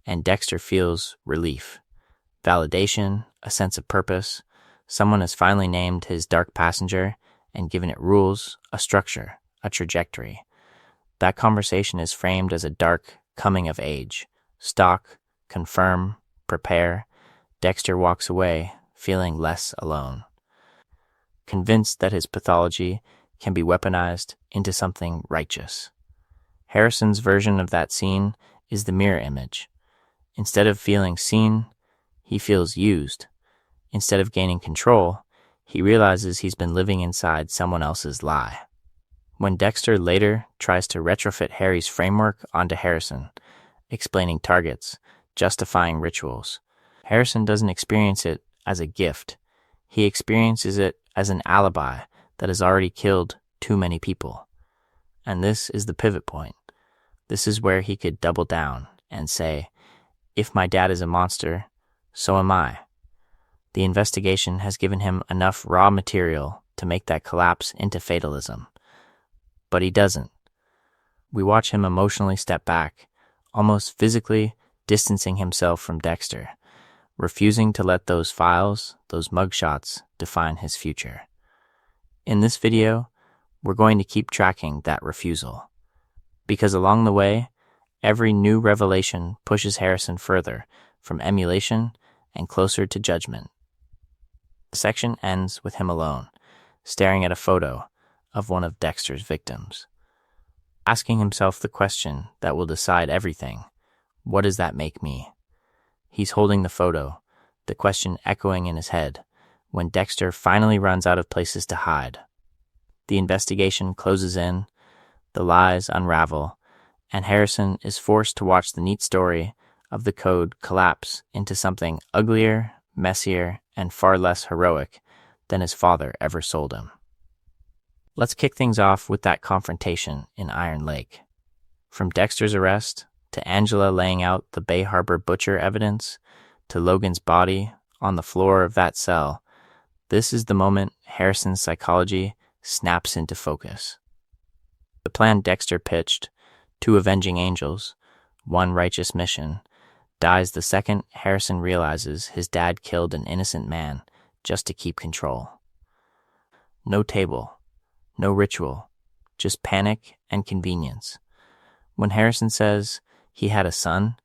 and Dexter feels relief, validation, a sense of purpose. Someone has finally named his dark passenger, and given it rules, a structure, a trajectory. That conversation is framed as a dark coming of age. Stalk, confirm, prepare. Dexter walks away, feeling less alone, convinced that his pathology can be weaponized into something righteous. Harrison's version of that scene is the mirror image. Instead of feeling seen, he feels used. Instead of gaining control, he realizes he's been living inside someone else's lie. When Dexter later tries to retrofit Harry's framework onto Harrison, explaining targets, justifying rituals, Harrison doesn't experience it as a gift. He experiences it as an alibi that has already killed too many people. And this is the pivot point. This is where he could double down and say, if my dad is a monster, so am I. The investigation has given him enough raw material to make that collapse into fatalism. But he doesn't. We watch him emotionally step back, almost physically distancing himself from Dexter, refusing to let those files, those mugshots, define his future. In this video, we're going to keep tracking that refusal. Because along the way, every new revelation pushes Harrison further from emulation and closer to judgment. The section ends with him alone, staring at a photo of one of Dexter's victims, asking himself the question that will decide everything. What does that make me? He's holding the photo, the question echoing in his head, when Dexter finally runs out of places to hide. The investigation closes in, the lies unravel, and Harrison is forced to watch the neat story of the code collapse into something uglier, messier, and far less heroic than his father ever sold him. Let's kick things off with that confrontation in Iron Lake. From Dexter's arrest, to Angela laying out the Bay Harbor butcher evidence, to Logan's body on the floor of that cell, this is the moment Harrison's psychology snaps into focus. The plan Dexter pitched, two avenging angels, one righteous mission, dies the second Harrison realizes his dad killed an innocent man just to keep control. No table, no ritual, just panic and convenience. When Harrison says he had a son,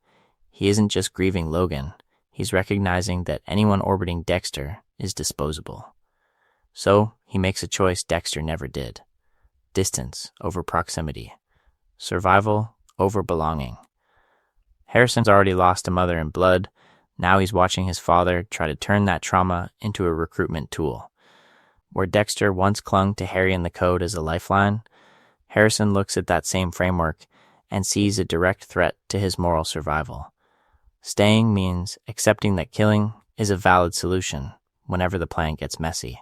he isn't just grieving Logan, he's recognizing that anyone orbiting Dexter is disposable. So he makes a choice Dexter never did. Distance over proximity. Survival over belonging. Harrison's already lost a mother in blood. Now he's watching his father try to turn that trauma into a recruitment tool. Where Dexter once clung to Harry and the code as a lifeline, Harrison looks at that same framework and sees a direct threat to his moral survival. Staying means accepting that killing is a valid solution whenever the plan gets messy.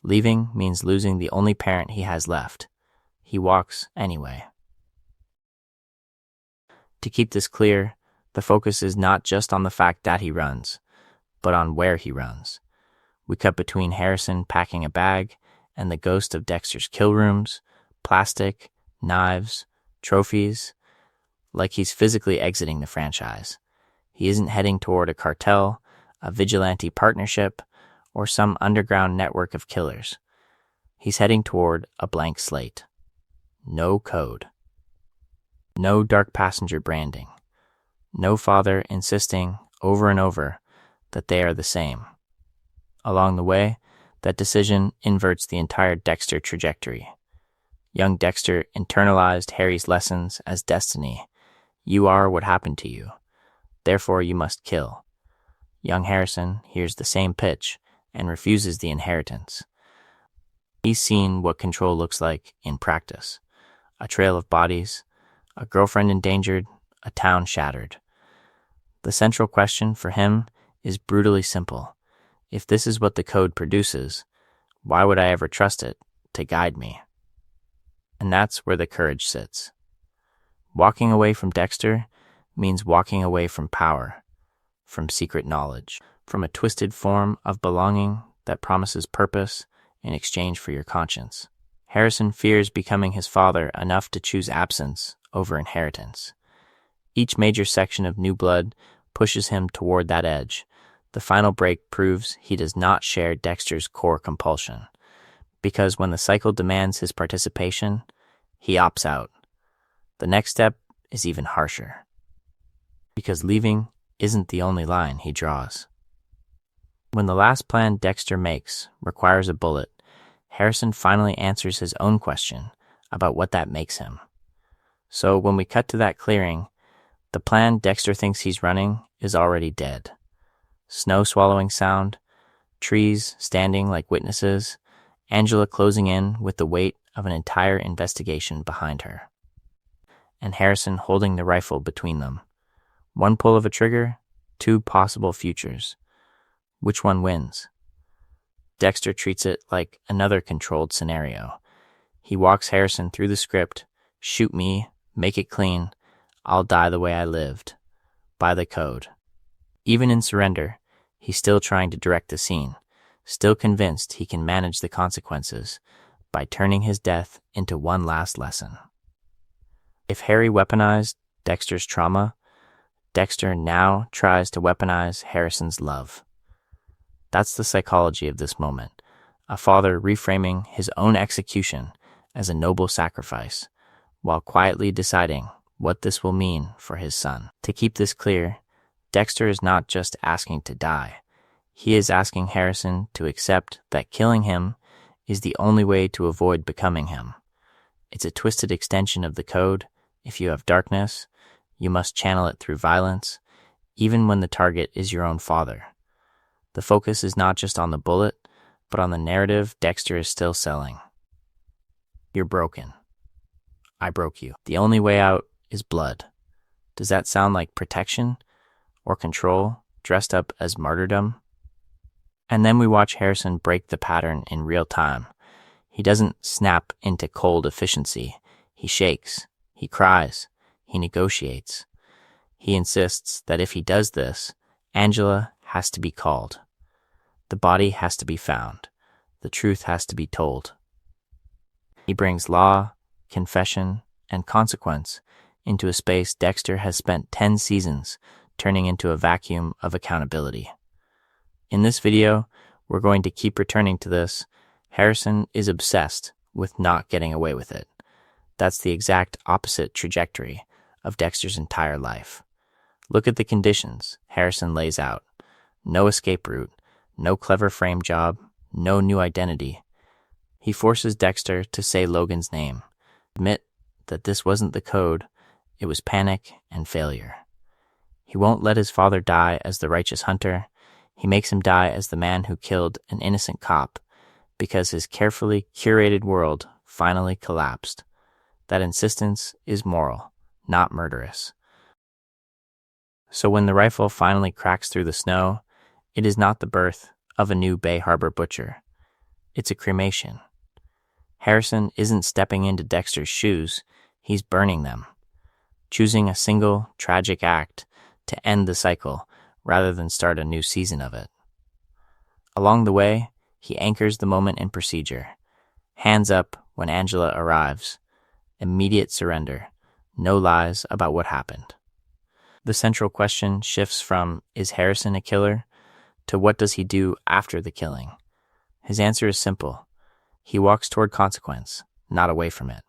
Leaving means losing the only parent he has left. He walks anyway. To keep this clear, the focus is not just on the fact that he runs, but on where he runs. We cut between Harrison packing a bag and the ghost of Dexter's kill rooms, plastic, knives, trophies, like he's physically exiting the franchise. He isn't heading toward a cartel, a vigilante partnership, or some underground network of killers. He's heading toward a blank slate. No code. No dark passenger branding. No father insisting over and over that they are the same. Along the way, that decision inverts the entire Dexter trajectory. Young Dexter internalized Harry's lessons as destiny. You are what happened to you. Therefore, you must kill. Young Harrison hears the same pitch and refuses the inheritance. He's seen what control looks like in practice. A trail of bodies, a girlfriend endangered, a town shattered. The central question for him is brutally simple. If this is what the code produces, why would I ever trust it to guide me? And that's where the courage sits. Walking away from Dexter means walking away from power, from secret knowledge, from a twisted form of belonging that promises purpose in exchange for your conscience. Harrison fears becoming his father enough to choose absence over inheritance. Each major section of New Blood pushes him toward that edge. The final break proves he does not share Dexter's core compulsion. because when the cycle demands his participation, he opts out. The next step is even harsher, because leaving isn't the only line he draws. When the last plan Dexter makes requires a bullet, Harrison finally answers his own question about what that makes him. So when we cut to that clearing, the plan Dexter thinks he's running is already dead. Snow swallowing sound, trees standing like witnesses, Angela closing in with the weight of an entire investigation behind her, and Harrison holding the rifle between them. One pull of a trigger, two possible futures. Which one wins? Dexter treats it like another controlled scenario. He walks Harrison through the script: shoot me, make it clean, I'll die the way I lived, by the code. Even in surrender, he's still trying to direct the scene, still convinced he can manage the consequences by turning his death into one last lesson. If Harry weaponized Dexter's trauma, Dexter now tries to weaponize Harrison's love. That's the psychology of this moment, a father reframing his own execution as a noble sacrifice, while quietly deciding what this will mean for his son. To keep this clear, Dexter is not just asking to die. He is asking Harrison to accept that killing him is the only way to avoid becoming him. It's a twisted extension of the code. If you have darkness, you must channel it through violence, even when the target is your own father. The focus is not just on the bullet, but on the narrative Dexter is still selling. You're broken. I broke you. The only way out is blood. Does that sound like protection or control dressed up as martyrdom? And then we watch Harrison break the pattern in real time. He doesn't snap into cold efficiency. He shakes. He cries. He negotiates. He insists that if he does this, Angela has to be called. The body has to be found. The truth has to be told. He brings law, confession, and consequence into a space Dexter has spent 10 seasons turning into a vacuum of accountability. In this video, we're going to keep returning to this. Harrison is obsessed with not getting away with it. That's the exact opposite trajectory of Dexter's entire life. Look at the conditions Harrison lays out. No escape route, no clever frame job, no new identity. He forces Dexter to say Logan's name, admit that this wasn't the code, it was panic and failure. He won't let his father die as the righteous hunter. He makes him die as the man who killed an innocent cop, because his carefully curated world finally collapsed. That insistence is moral, not murderous. So when the rifle finally cracks through the snow, it is not the birth of a new Bay Harbor butcher. It's a cremation. Harrison isn't stepping into Dexter's shoes, he's burning them, choosing a single, tragic act to end the cycle rather than start a new season of it. Along the way, he anchors the moment in procedure. Hands up when Angela arrives. Immediate surrender. No lies about what happened. The central question shifts from, is Harrison a killer, to what does he do after the killing? His answer is simple. He walks toward consequence, not away from it.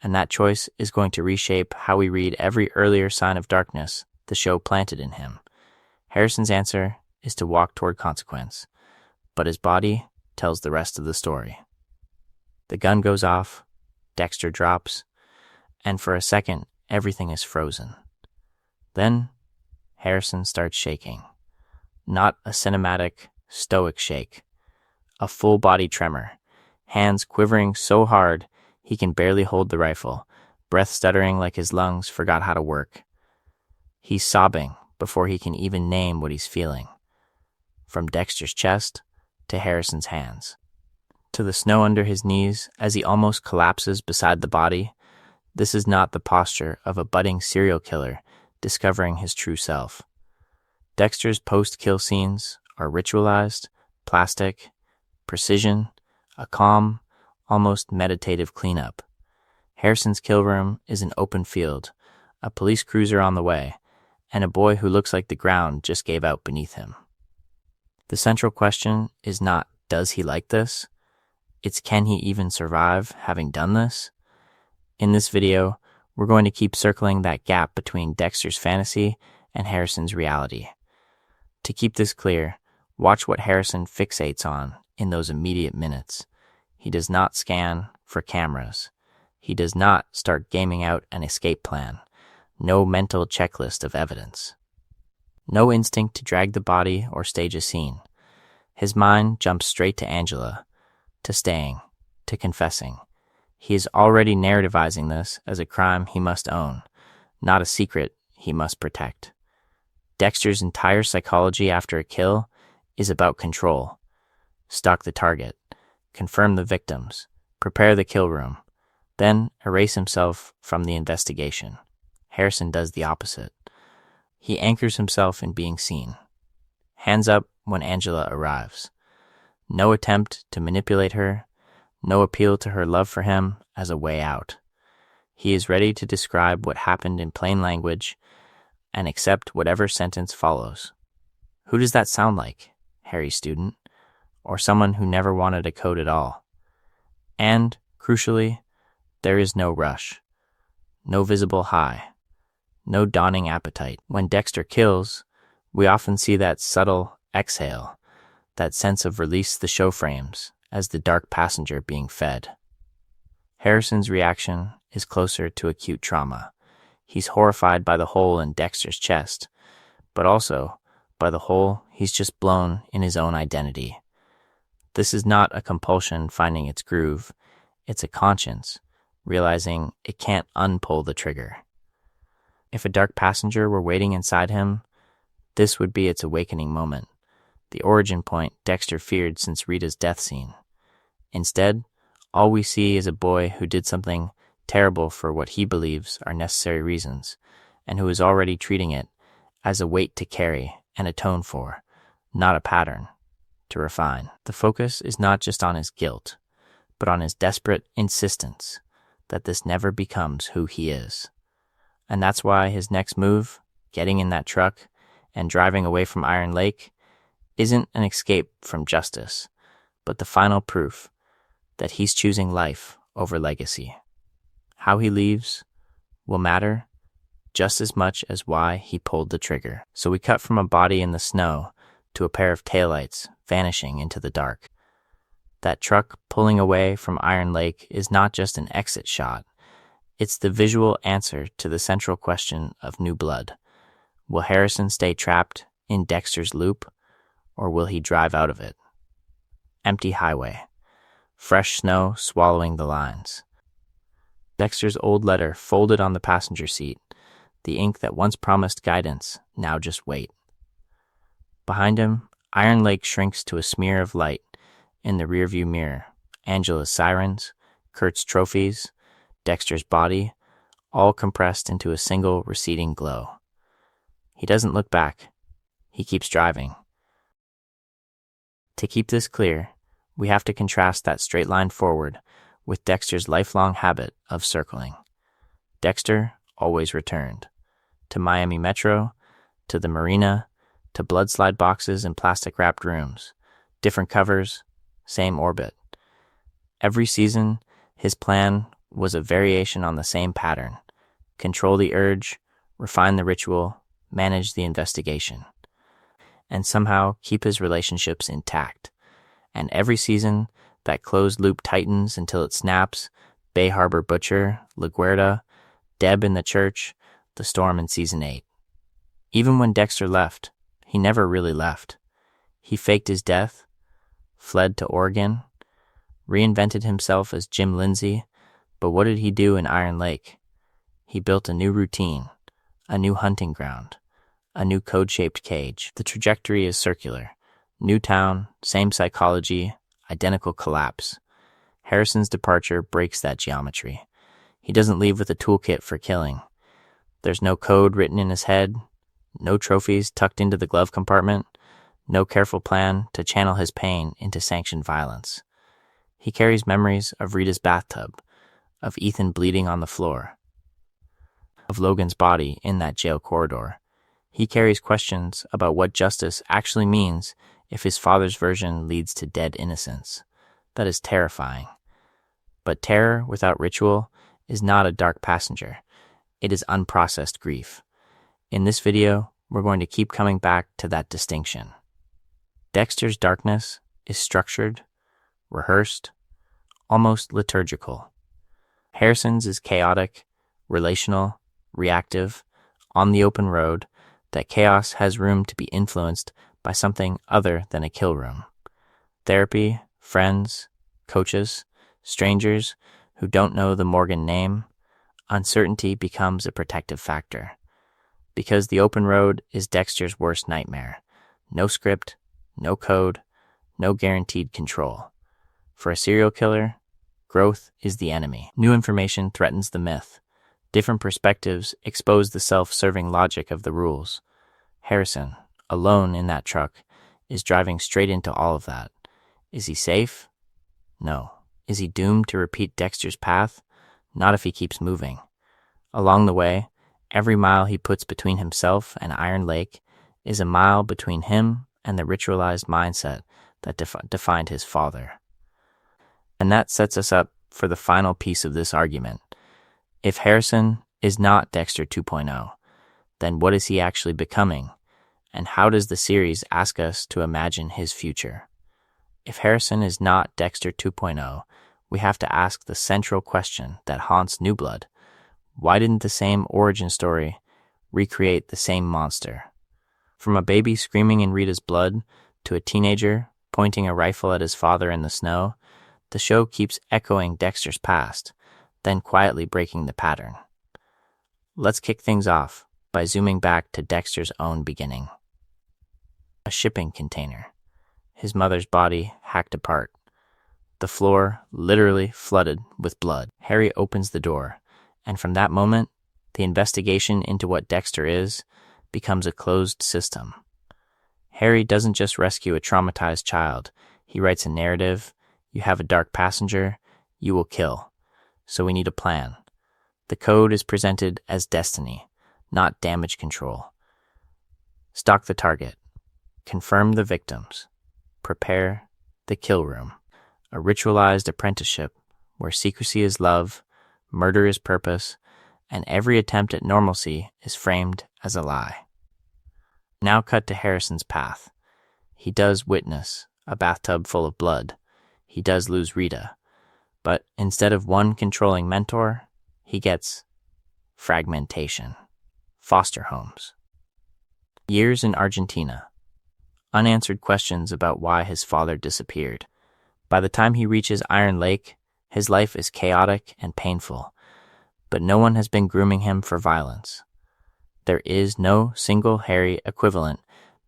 And that choice is going to reshape how we read every earlier sign of darkness the show planted in him. Harrison's answer is to walk toward consequence, but his body tells the rest of the story. The gun goes off, Dexter drops, and for a second, everything is frozen. Then, Harrison starts shaking. Not a cinematic, stoic shake. A full-body tremor. Hands quivering so hard he can barely hold the rifle, breath stuttering like his lungs forgot how to work. He's sobbing before he can even name what he's feeling. From Dexter's chest to Harrison's hands, to the snow under his knees as he almost collapses beside the body. This is not the posture of a budding serial killer discovering his true self. Dexter's post-kill scenes are ritualized, plastic, precision, a calm, almost meditative cleanup. Harrison's kill room is an open field, a police cruiser on the way, and a boy who looks like the ground just gave out beneath him. The central question is not, does he like this? It's can he even survive having done this? In this video, we're going to keep circling that gap between Dexter's fantasy and Harrison's reality. To keep this clear, watch what Harrison fixates on in those immediate minutes. He does not scan for cameras. He does not start gaming out an escape plan. No mental checklist of evidence. No instinct to drag the body or stage a scene. His mind jumps straight to Angela, to staying, to confessing. He is already narrativizing this as a crime he must own, not a secret he must protect. Dexter's entire psychology after a kill is about control. Stalk the target, confirm the victims, prepare the kill room, then erase himself from the investigation. Harrison does the opposite. He anchors himself in being seen. Hands up when Angela arrives. No attempt to manipulate her, no appeal to her love for him as a way out. He is ready to describe what happened in plain language and accept whatever sentence follows. Who does that sound like? Harry student? Or someone who never wanted a code at all? And, crucially, there is no rush. No visible high. No dawning appetite. When Dexter kills, we often see that subtle exhale, that sense of release the show frames as the dark passenger being fed. Harrison's reaction is closer to acute trauma. He's horrified by the hole in Dexter's chest, but also by the hole he's just blown in his own identity. This is not a compulsion finding its groove. It's a conscience realizing it can't unpull the trigger. If a dark passenger were waiting inside him, this would be its awakening moment, the origin point Dexter feared since Rita's death scene. Instead, all we see is a boy who did something terrible for what he believes are necessary reasons, and who is already treating it as a weight to carry and atone for, not a pattern to refine. The focus is not just on his guilt, but on his desperate insistence that this never becomes who he is. And that's why his next move, getting in that truck and driving away from Iron Lake, isn't an escape from justice, but the final proof that he's choosing life over legacy. How he leaves will matter just as much as why he pulled the trigger. So we cut from a body in the snow to a pair of taillights vanishing into the dark. That truck pulling away from Iron Lake is not just an exit shot. It's the visual answer to the central question of New Blood. Will Harrison stay trapped in Dexter's loop, or will he drive out of it? Empty highway. Fresh snow swallowing the lines. Dexter's old letter folded on the passenger seat. The ink that once promised guidance, now just wait. Behind him, Iron Lake shrinks to a smear of light in the rearview mirror. Angela's sirens, Kurt's trophies, Dexter's body, all compressed into a single receding glow. He doesn't look back. He keeps driving. To keep this clear, we have to contrast that straight line forward with Dexter's lifelong habit of circling. Dexter always returned. To Miami Metro, to the marina, to bloodslide boxes and plastic-wrapped rooms. Different covers, same orbit. Every season, his plan was a variation on the same pattern. Control the urge, refine the ritual, manage the investigation, and somehow keep his relationships intact. And every season, that closed loop tightens until it snaps. Bay Harbor Butcher, LaGuardia, Deb in the church, the storm in season 8. Even when Dexter left, he never really left. He faked his death, fled to Oregon, reinvented himself as Jim Lindsay, but what did he do in Iron Lake? He built a new routine, a new hunting ground, a new code-shaped cage. The trajectory is circular. New town, same psychology, identical collapse. Harrison's departure breaks that geometry. He doesn't leave with a toolkit for killing. There's no code written in his head, no trophies tucked into the glove compartment, no careful plan to channel his pain into sanctioned violence. He carries memories of Rita's bathtub, of Ethan bleeding on the floor, of Logan's body in that jail corridor. He carries questions about what justice actually means if his father's version leads to dead innocence. that is terrifying. But terror without ritual is not a dark passenger. It is unprocessed grief. In this video, we're going to keep coming back to that distinction. Dexter's darkness is structured, rehearsed, almost liturgical. Harrison's is chaotic, relational, reactive, on the open road. That chaos has room to be influenced by something other than a kill room. Therapy, friends, coaches, strangers who don't know the Morgan name. Uncertainty becomes a protective factor. Because the open road is Dexter's worst nightmare. No script, no code, no guaranteed control. For a serial killer, growth is the enemy. New information threatens the myth. Different perspectives expose the self-serving logic of the rules. Harrison, alone in that truck, is driving straight into all of that. Is he safe? No. Is he doomed to repeat Dexter's path? Not if he keeps moving. Along the way, every mile he puts between himself and Iron Lake is a mile between him and the ritualized mindset that defined his father. And that sets us up for the final piece of this argument. If Harrison is not Dexter 2.0, then what is he actually becoming? And how does the series ask us to imagine his future? If Harrison is not Dexter 2.0, we have to ask the central question that haunts New Blood. Why didn't the same origin story recreate the same monster? From a baby screaming in Rita's blood to a teenager pointing a rifle at his father in the snow, the show keeps echoing Dexter's past, then quietly breaking the pattern. Let's kick things off by zooming back to Dexter's own beginning. A shipping container. His mother's body hacked apart. The floor literally flooded with blood. Harry opens the door, and from that moment, the investigation into what Dexter is becomes a closed system. Harry doesn't just rescue a traumatized child. He writes a narrative. You have a dark passenger, you will kill. So we need a plan. The code is presented as destiny, not damage control. Stalk the target. Confirm the victims. Prepare the kill room. A ritualized apprenticeship where secrecy is love, murder is purpose, and every attempt at normalcy is framed as a lie. Now cut to Harrison's path. He does witness a bathtub full of blood. He does lose Rita. But instead of one controlling mentor, he gets fragmentation, foster homes. Years in Argentina. Unanswered questions about why his father disappeared. By the time he reaches Iron Lake, his life is chaotic and painful, but no one has been grooming him for violence. There is no single Harry equivalent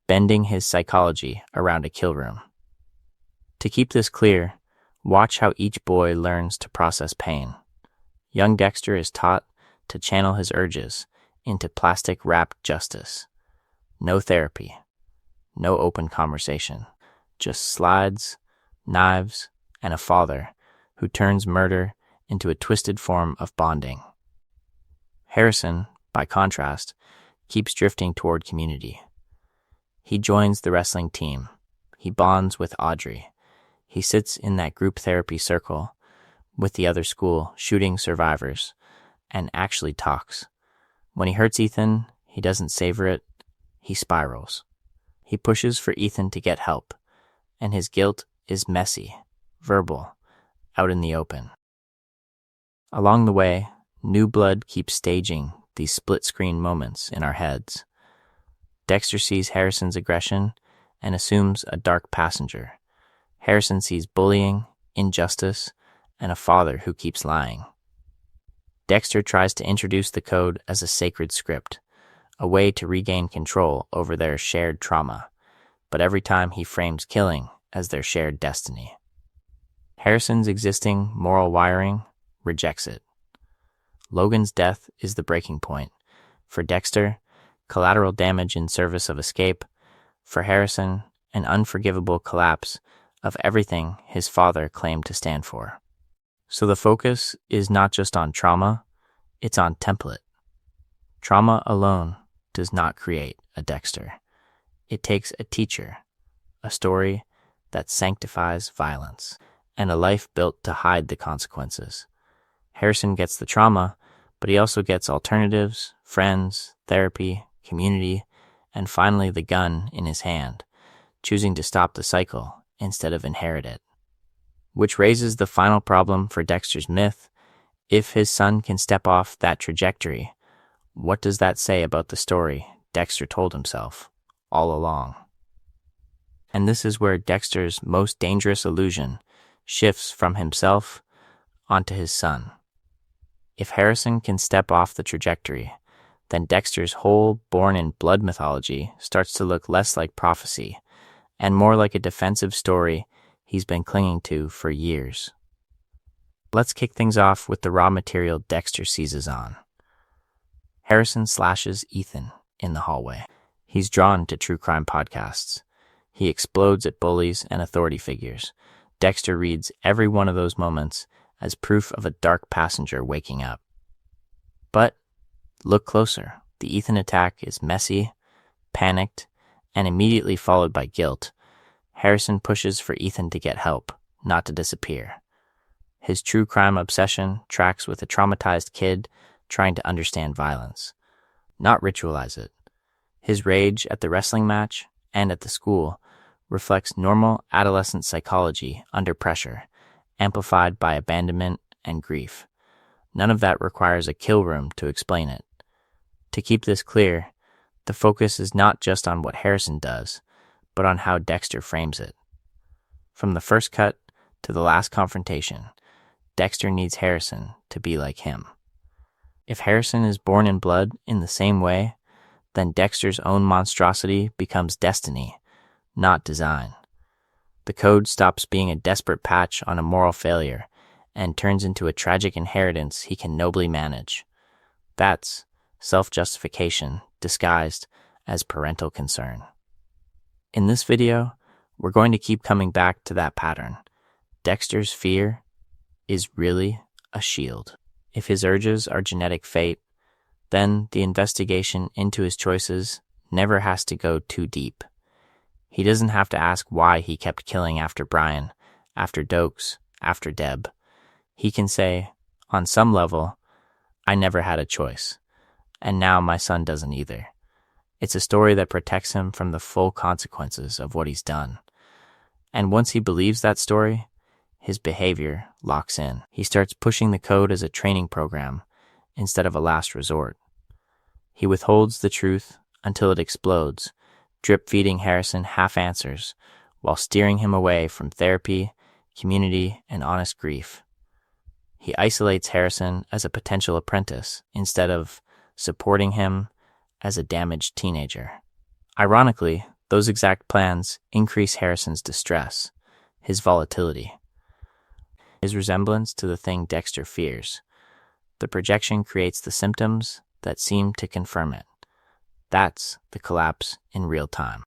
bending his psychology around a kill room. To keep this clear, watch how each boy learns to process pain. Young Dexter is taught to channel his urges into plastic-wrapped justice. No therapy, no open conversation, just slides, knives, and a father who turns murder into a twisted form of bonding. Harrison, by contrast, keeps drifting toward community. He joins the wrestling team. He bonds with Audrey. He sits in that group therapy circle with the other school shooting survivors and actually talks. When he hurts Ethan, he doesn't savor it. He spirals. He pushes for Ethan to get help, and his guilt is messy, verbal, out in the open. Along the way, New Blood keeps staging these split-screen moments in our heads. Dexter sees Harrison's aggression and assumes a dark passenger. Harrison sees bullying, injustice, and a father who keeps lying. Dexter tries to introduce the code as a sacred script, a way to regain control over their shared trauma, but every time he frames killing as their shared destiny. Harrison's existing moral wiring rejects it. Logan's death is the breaking point. For Dexter, collateral damage in service of escape. For Harrison, an unforgivable collapse of everything his father claimed to stand for. So the focus is not just on trauma, it's on template. Trauma alone does not create a Dexter. It takes a teacher, a story that sanctifies violence. and a life built to hide the consequences. Harrison gets the trauma, but he also gets alternatives, friends, therapy, community, and finally the gun in his hand, choosing to stop the cycle instead of inherit it. Which raises the final problem for Dexter's myth. If his son can step off that trajectory, what does that say about the story Dexter told himself all along? And this is where Dexter's most dangerous illusion shifts from himself onto his son. If Harrison can step off the trajectory, then Dexter's whole born in blood mythology starts to look less like prophecy and more like a defensive story he's been clinging to for years. Let's kick things off with the raw material Dexter seizes on. Harrison slashes Ethan in the hallway. He's drawn to true crime podcasts. He explodes at bullies and authority figures. Dexter reads every one of those moments as proof of a dark passenger waking up. But look closer. The Ethan attack is messy, panicked, and immediately followed by guilt. Harrison pushes for Ethan to get help, not to disappear. His true crime obsession tracks with a traumatized kid trying to understand violence, not ritualize it. His rage at the wrestling match and at the school reflects normal adolescent psychology under pressure, amplified by abandonment and grief. None of that requires a kill room to explain it. To keep this clear, the focus is not just on what Harrison does, but on how Dexter frames it. From the first cut to the last confrontation, Dexter needs Harrison to be like him. If Harrison is born in blood in the same way, then Dexter's own monstrosity becomes destiny, not design. The code stops being a desperate patch on a moral failure and turns into a tragic inheritance he can nobly manage. That's self-justification disguised as parental concern. In this video, we're going to keep coming back to that pattern. Dexter's fear is really a shield. If his urges are genetic fate, then the investigation into his choices never has to go too deep. He doesn't have to ask why he kept killing after Brian, after Dokes, after Deb. He can say, on some level, I never had a choice, and now my son doesn't either. It's a story that protects him from the full consequences of what he's done. And once he believes that story, his behavior locks in. He starts pushing the code as a training program instead of a last resort. He withholds the truth until it explodes, drip-feeding Harrison half-answers while steering him away from therapy, community, and honest grief. He isolates Harrison as a potential apprentice instead of supporting him as a damaged teenager. Ironically, those exact plans increase Harrison's distress, his volatility, his resemblance to the thing Dexter fears. The projection creates the symptoms that seem to confirm it. That's the collapse in real time.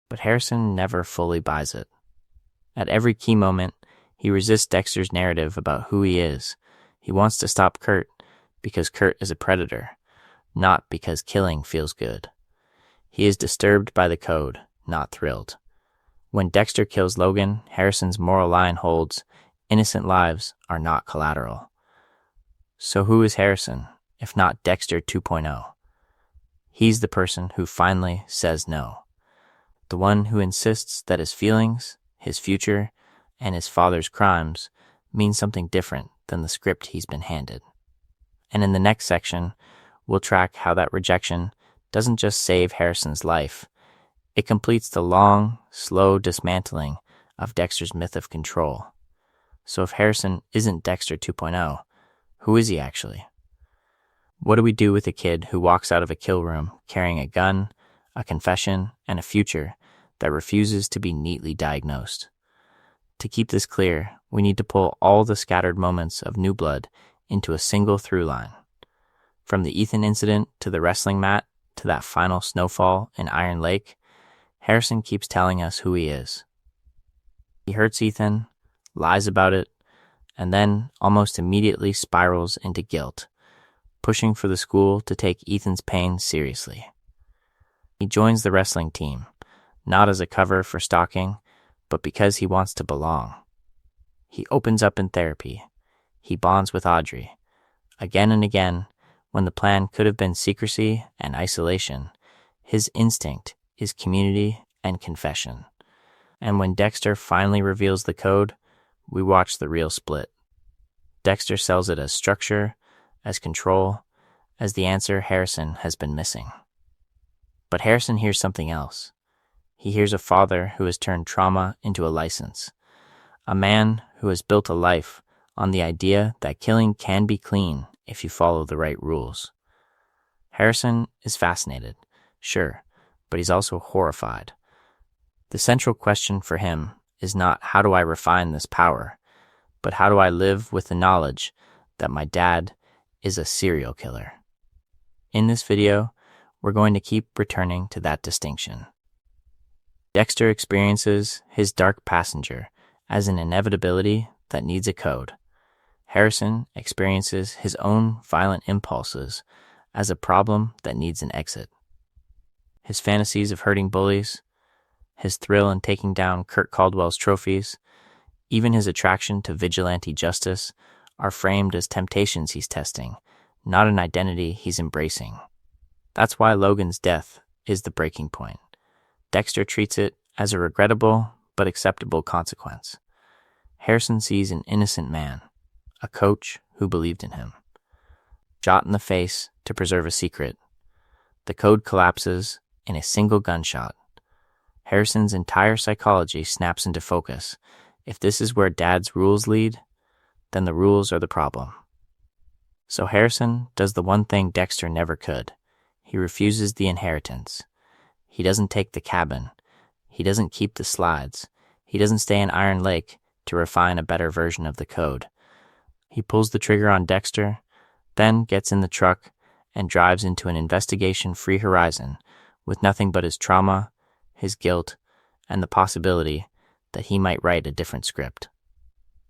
But Harrison never fully buys it. At every key moment, he resists Dexter's narrative about who he is. He wants to stop Kurt because Kurt is a predator, not because killing feels good. He is disturbed by the code, not thrilled. When Dexter kills Logan, Harrison's moral line holds, innocent lives are not collateral. So who is Harrison, if not Dexter 2.0? He's the person who finally says no. The one who insists that his feelings, his future, and his father's crimes mean something different than the script he's been handed. And in the next section, we'll track how that rejection doesn't just save Harrison's life, it completes the long, slow dismantling of Dexter's myth of control. So if Harrison isn't Dexter 2.0, who is he actually? What do we do with a kid who walks out of a kill room carrying a gun, a confession, and a future that refuses to be neatly diagnosed? To keep this clear, we need to pull all the scattered moments of New Blood into a single through line. From the Ethan incident to the wrestling mat to that final snowfall in Iron Lake, Harrison keeps telling us who he is. He hurts Ethan, lies about it, and then almost immediately spirals into guilt, pushing for the school to take Ethan's pain seriously. He joins the wrestling team, not as a cover for stalking, but because he wants to belong. He opens up in therapy. He bonds with Audrey. Again and again, when the plan could have been secrecy and isolation, his instinct is community and confession. And when Dexter finally reveals the code, we watch the real split. Dexter sells it as structure, as control, as the answer Harrison has been missing. But Harrison hears something else. He hears a father who has turned trauma into a license, a man who has built a life on the idea that killing can be clean if you follow the right rules. Harrison is fascinated, sure, but he's also horrified. The central question for him is not how do I refine this power, but how do I live with the knowledge that my dad is a serial killer. In this video, we're going to keep returning to that distinction. Dexter experiences his dark passenger as an inevitability that needs a code. Harrison experiences his own violent impulses as a problem that needs an exit. His fantasies of hurting bullies, his thrill in taking down Kurt Caldwell's trophies, even his attraction to vigilante justice are framed as temptations he's testing, not an identity he's embracing. That's why Logan's death is the breaking point. Dexter treats it as a regrettable but acceptable consequence. Harrison sees an innocent man, a coach who believed in him. Shot in the face to preserve a secret. The code collapses in a single gunshot. Harrison's entire psychology snaps into focus. If this is where Dad's rules lead, then the rules are the problem. So Harrison does the one thing Dexter never could. He refuses the inheritance. He doesn't take the cabin. He doesn't keep the slides. He doesn't stay in Iron Lake to refine a better version of the code. He pulls the trigger on Dexter, then gets in the truck and drives into an investigation-free horizon with nothing but his trauma, his guilt, and the possibility that he might write a different script.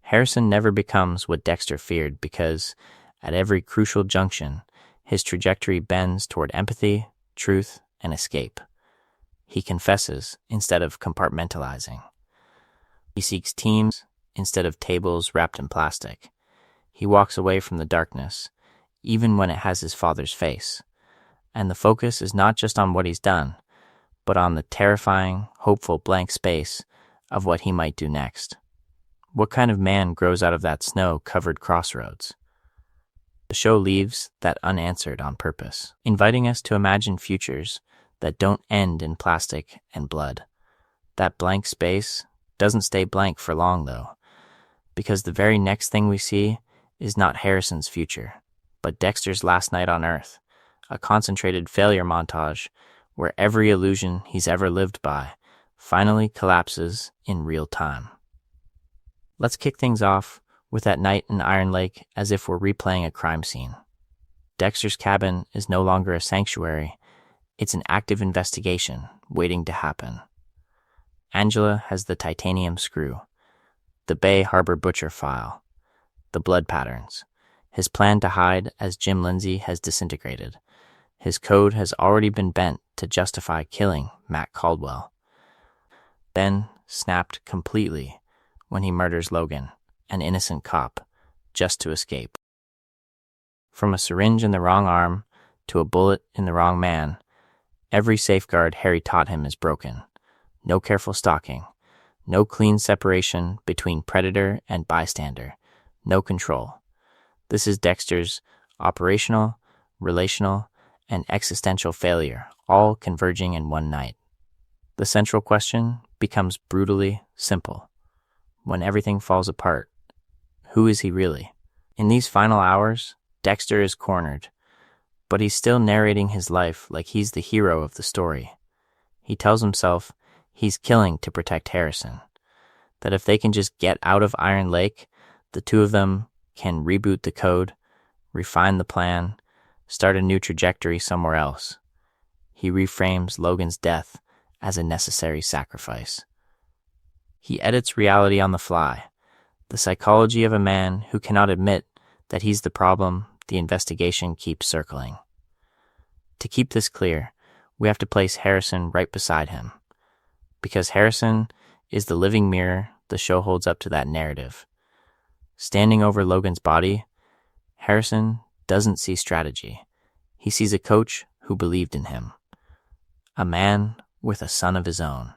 Harrison never becomes what Dexter feared because, at every crucial junction, his trajectory bends toward empathy, truth, and escape. He confesses instead of compartmentalizing. He seeks teams instead of tables wrapped in plastic. He walks away from the darkness, even when it has his father's face. And the focus is not just on what he's done, but on the terrifying, hopeful blank space of what he might do next. What kind of man grows out of that snow-covered crossroads? The show leaves that unanswered on purpose, inviting us to imagine futures that don't end in plastic and blood. That blank space doesn't stay blank for long, though, because the very next thing we see is not Harrison's future, but Dexter's last night on Earth, a concentrated failure montage where every illusion he's ever lived by finally collapses in real time. Let's kick things off with that night in Iron Lake as if we're replaying a crime scene. Dexter's cabin is no longer a sanctuary, it's an active investigation waiting to happen. Angela has the titanium screw, the Bay Harbor butcher file, the blood patterns. His plan to hide as Jim Lindsay has disintegrated. His code has already been bent to justify killing Matt Caldwell. Ben snapped completely when he murders Logan, an innocent cop, just to escape. From a syringe in the wrong arm to a bullet in the wrong man, every safeguard Harry taught him is broken. No careful stalking, no clean separation between predator and bystander, no control. This is Dexter's operational, relational, and existential failure, all converging in one night. The central question becomes brutally simple. When everything falls apart, who is he really? In these final hours, Dexter is cornered, but he's still narrating his life like he's the hero of the story. He tells himself he's killing to protect Harrison, that if they can just get out of Iron Lake, the two of them can reboot the code, refine the plan, start a new trajectory somewhere else. He reframes Logan's death as a necessary sacrifice. He edits reality on the fly, the psychology of a man who cannot admit that he's the problem the investigation keeps circling. To keep this clear, we have to place Harrison right beside him, because Harrison is the living mirror the show holds up to that narrative. Standing over Logan's body, Harrison doesn't see strategy. He sees a coach who believed in him. A man with a son of his own.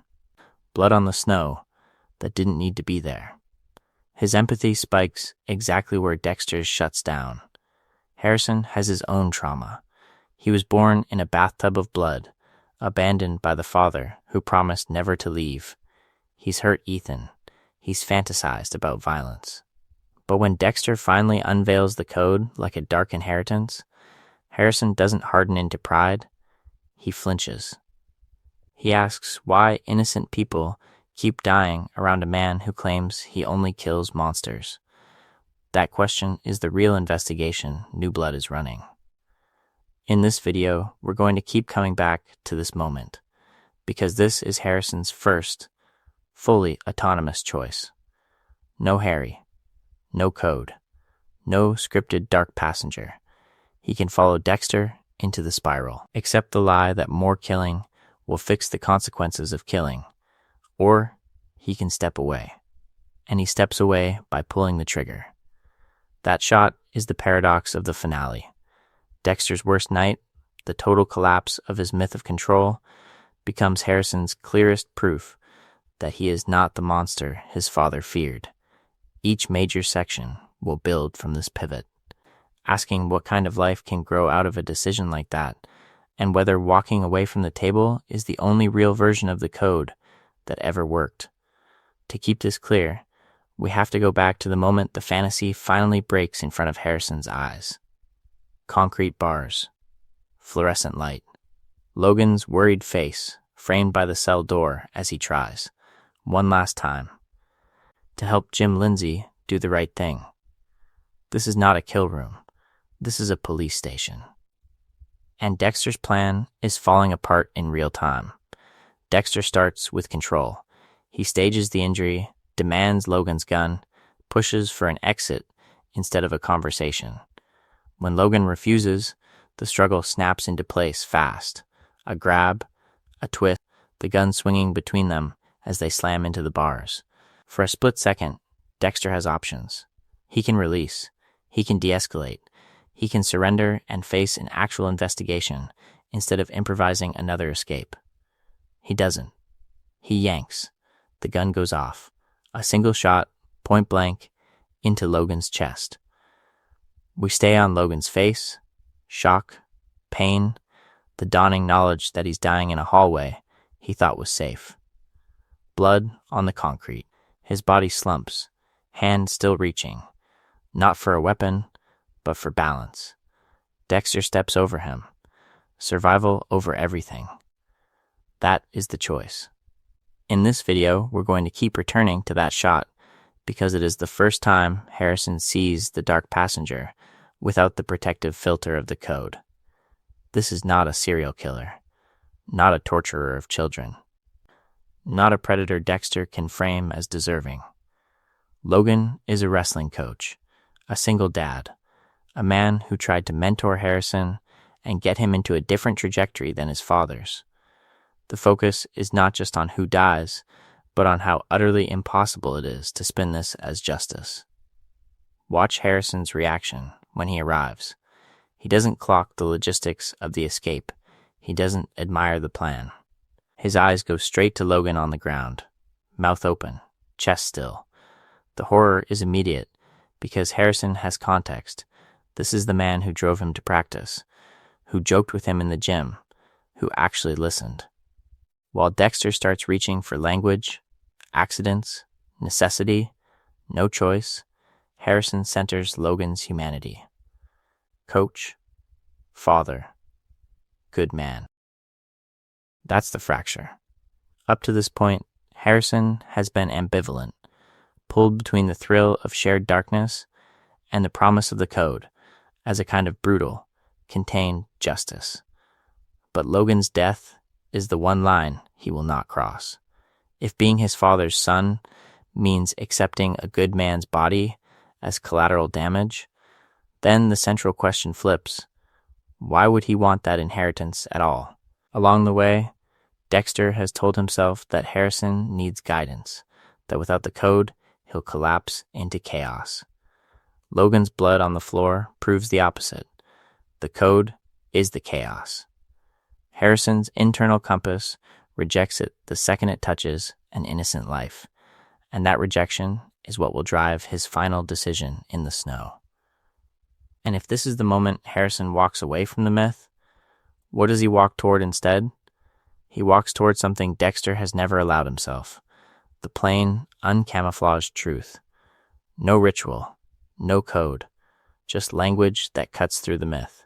Blood on the snow that didn't need to be there. His empathy spikes exactly where Dexter's shuts down. Harrison has his own trauma. He was born in a bathtub of blood, abandoned by the father who promised never to leave. He's hurt Ethan. He's fantasized about violence. But when Dexter finally unveils the code like a dark inheritance, Harrison doesn't harden into pride. He flinches. He asks why innocent people keep dying around a man who claims he only kills monsters. That question is the real investigation New Blood is running. In this video, we're going to keep coming back to this moment, because this is Harrison's first, fully autonomous choice. No Harry, no code, no scripted dark passenger. He can follow Dexter into the spiral, accept the lie that more killing will fix the consequences of killing, or he can step away. And he steps away by pulling the trigger. That shot is the paradox of the finale. Dexter's worst night, the total collapse of his myth of control, becomes Harrison's clearest proof that he is not the monster his father feared. Each major section will build from this pivot, asking what kind of life can grow out of a decision like that, and whether walking away from the table is the only real version of the code that ever worked. To keep this clear, we have to go back to the moment the fantasy finally breaks in front of Harrison's eyes. Concrete bars, fluorescent light, Logan's worried face framed by the cell door as he tries, one last time, to help Jim Lindsay do the right thing. This is not a kill room. This is a police station. And Dexter's plan is falling apart in real time. Dexter starts with control. He stages the injury, demands Logan's gun, pushes for an exit instead of a conversation. When Logan refuses, the struggle snaps into place fast. A grab, a twist, the gun swinging between them as they slam into the bars. For a split second, Dexter has options. He can release. He can de-escalate. He can surrender and face an actual investigation instead of improvising another escape. He doesn't. He yanks. The gun goes off. A single shot, point blank, into Logan's chest. We stay on Logan's face, shock, pain, the dawning knowledge that he's dying in a hallway he thought was safe. Blood on the concrete. His body slumps, hand still reaching, not for a weapon, but for balance. Dexter steps over him. Survival over everything. That is the choice. In this video, we're going to keep returning to that shot because it is the first time Harrison sees the dark passenger without the protective filter of the code. This is not a serial killer, not a torturer of children, not a predator Dexter can frame as deserving. Logan is a wrestling coach, a single dad, a man who tried to mentor Harrison and get him into a different trajectory than his father's. The focus is not just on who dies, but on how utterly impossible it is to spin this as justice. Watch Harrison's reaction when he arrives. He doesn't clock the logistics of the escape. He doesn't admire the plan. His eyes go straight to Logan on the ground, mouth open, chest still. The horror is immediate because Harrison has context. This is the man who drove him to practice, who joked with him in the gym, who actually listened. While Dexter starts reaching for language, accidents, necessity, no choice, Harrison centers Logan's humanity. Coach, father, good man. That's the fracture. Up to this point, Harrison has been ambivalent, pulled between the thrill of shared darkness and the promise of the code as a kind of brutal, contained justice. But Logan's death is the one line he will not cross. If being his father's son means accepting a good man's body as collateral damage, then the central question flips. Why would he want that inheritance at all? Along the way, Dexter has told himself that Harrison needs guidance, that without the code, he'll collapse into chaos. Logan's blood on the floor proves the opposite. The code is the chaos. Harrison's internal compass rejects it the second it touches an innocent life, and that rejection is what will drive his final decision in the snow. And if this is the moment Harrison walks away from the myth, what does he walk toward instead? He walks toward something Dexter has never allowed himself: the plain, uncamouflaged truth. No ritual, no code, just language that cuts through the myth.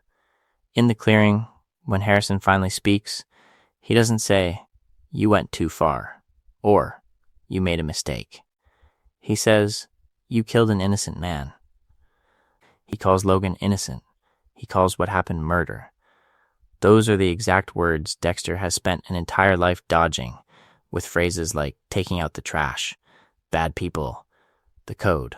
In the clearing, when Harrison finally speaks, he doesn't say, "You went too far," or "You made a mistake." He says, "You killed an innocent man." He calls Logan innocent. He calls what happened murder. Those are the exact words Dexter has spent an entire life dodging, with phrases like taking out the trash, bad people, the code.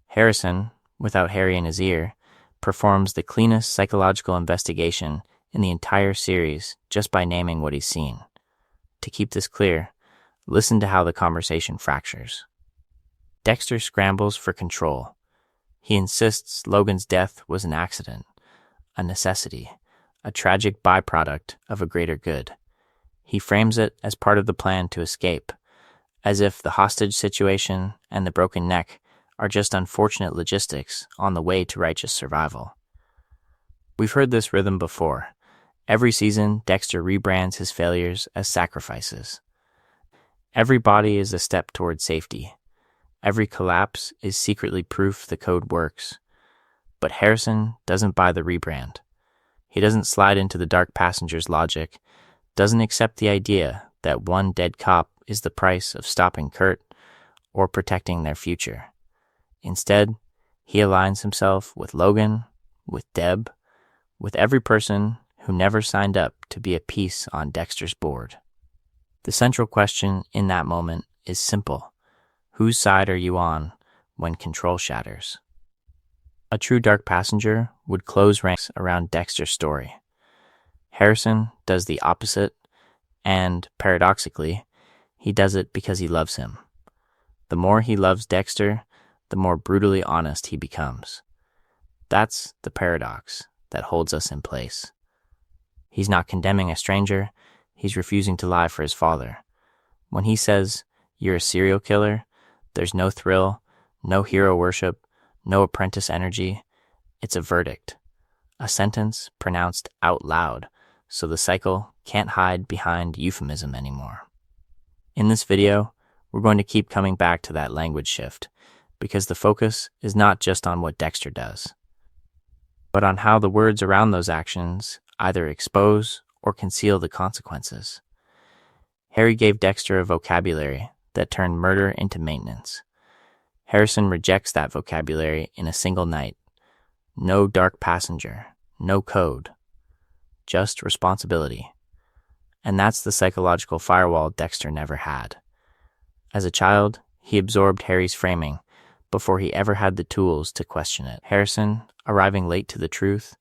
Harrison, without Harry in his ear, performs the cleanest psychological investigation in the entire series just by naming what he's seen. To keep this clear, listen to how the conversation fractures. Dexter scrambles for control. He insists Logan's death was an accident, a necessity, a tragic byproduct of a greater good. He frames it as part of the plan to escape, as if the hostage situation and the broken neck are just unfortunate logistics on the way to righteous survival. We've heard this rhythm before. Every season, Dexter rebrands his failures as sacrifices. Every body is a step toward safety. Every collapse is secretly proof the code works. But Harrison doesn't buy the rebrand. He doesn't slide into the dark passenger's logic, doesn't accept the idea that one dead cop is the price of stopping Kurt or protecting their future. Instead, he aligns himself with Logan, with Deb, with every person who never signed up to be a piece on Dexter's board. The central question in that moment is simple. Whose side are you on when control shatters? A true dark passenger would close ranks around Dexter's story. Harrison does the opposite, and, paradoxically, he does it because he loves him. The more he loves Dexter, the more brutally honest he becomes. That's the paradox that holds us in place. He's not condemning a stranger, he's refusing to lie for his father. When he says, "You're a serial killer," there's no thrill, no hero worship, no apprentice energy. It's a verdict, a sentence pronounced out loud, so the cycle can't hide behind euphemism anymore. In this video, we're going to keep coming back to that language shift, because the focus is not just on what Dexter does, but on how the words around those actions either expose or conceal the consequences. Harry gave Dexter a vocabulary that turned murder into maintenance. Harrison rejects that vocabulary in a single night. No dark passenger, no code, just responsibility. And that's the psychological firewall Dexter never had. As a child, he absorbed Harry's framing before he ever had the tools to question it. Harrison, arriving late to the truth,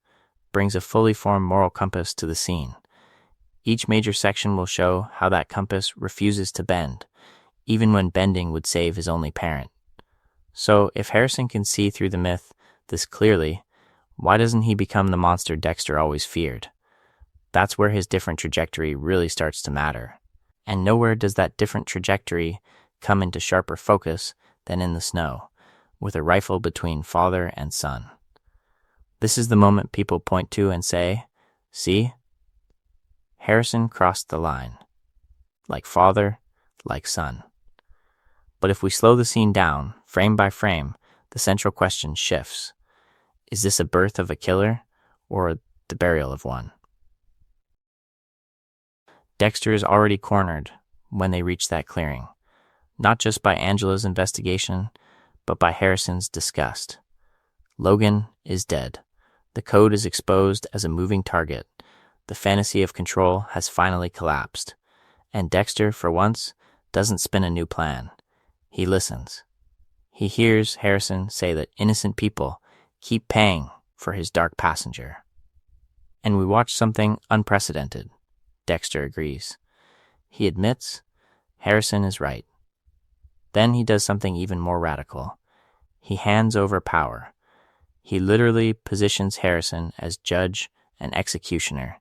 brings a fully formed moral compass to the scene. Each major section will show how that compass refuses to bend, even when bending would save his only parent. So, if Harrison can see through the myth this clearly, why doesn't he become the monster Dexter always feared? That's where his different trajectory really starts to matter. And nowhere does that different trajectory come into sharper focus than in the snow, with a rifle between father and son. This is the moment people point to and say, "See? Harrison crossed the line. Like father, like son." But if we slow the scene down, frame by frame, the central question shifts. Is this a birth of a killer, or the burial of one? Dexter is already cornered when they reach that clearing, not just by Angela's investigation, but by Harrison's disgust. Logan is dead. The code is exposed as a moving target. The fantasy of control has finally collapsed. And Dexter, for once, doesn't spin a new plan. He listens. He hears Harrison say that innocent people keep paying for his dark passenger. And we watch something unprecedented. Dexter agrees. He admits Harrison is right. Then he does something even more radical. He hands over power. He literally positions Harrison as judge and executioner,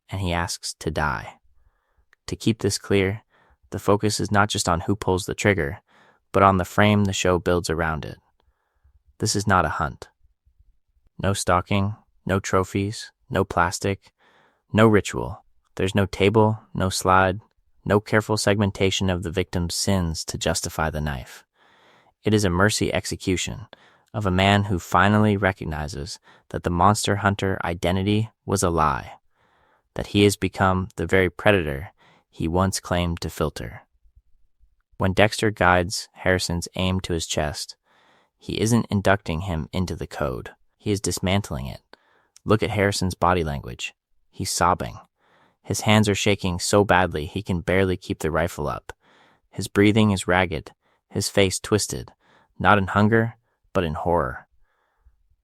and he asks to die. To keep this clear, the focus is not just on who pulls the trigger, but on the frame the show builds around it. This is not a hunt. No stalking, no trophies, no plastic, no ritual. There's no table, no slide, no careful segmentation of the victim's sins to justify the knife. It is a mercy execution of a man who finally recognizes that the monster hunter identity was a lie, that he has become the very predator he once claimed to filter. When Dexter guides Harrison's aim to his chest, he isn't inducting him into the code. He is dismantling it. Look at Harrison's body language. He's sobbing. His hands are shaking so badly he can barely keep the rifle up. His breathing is ragged, his face twisted, not in hunger, but in horror.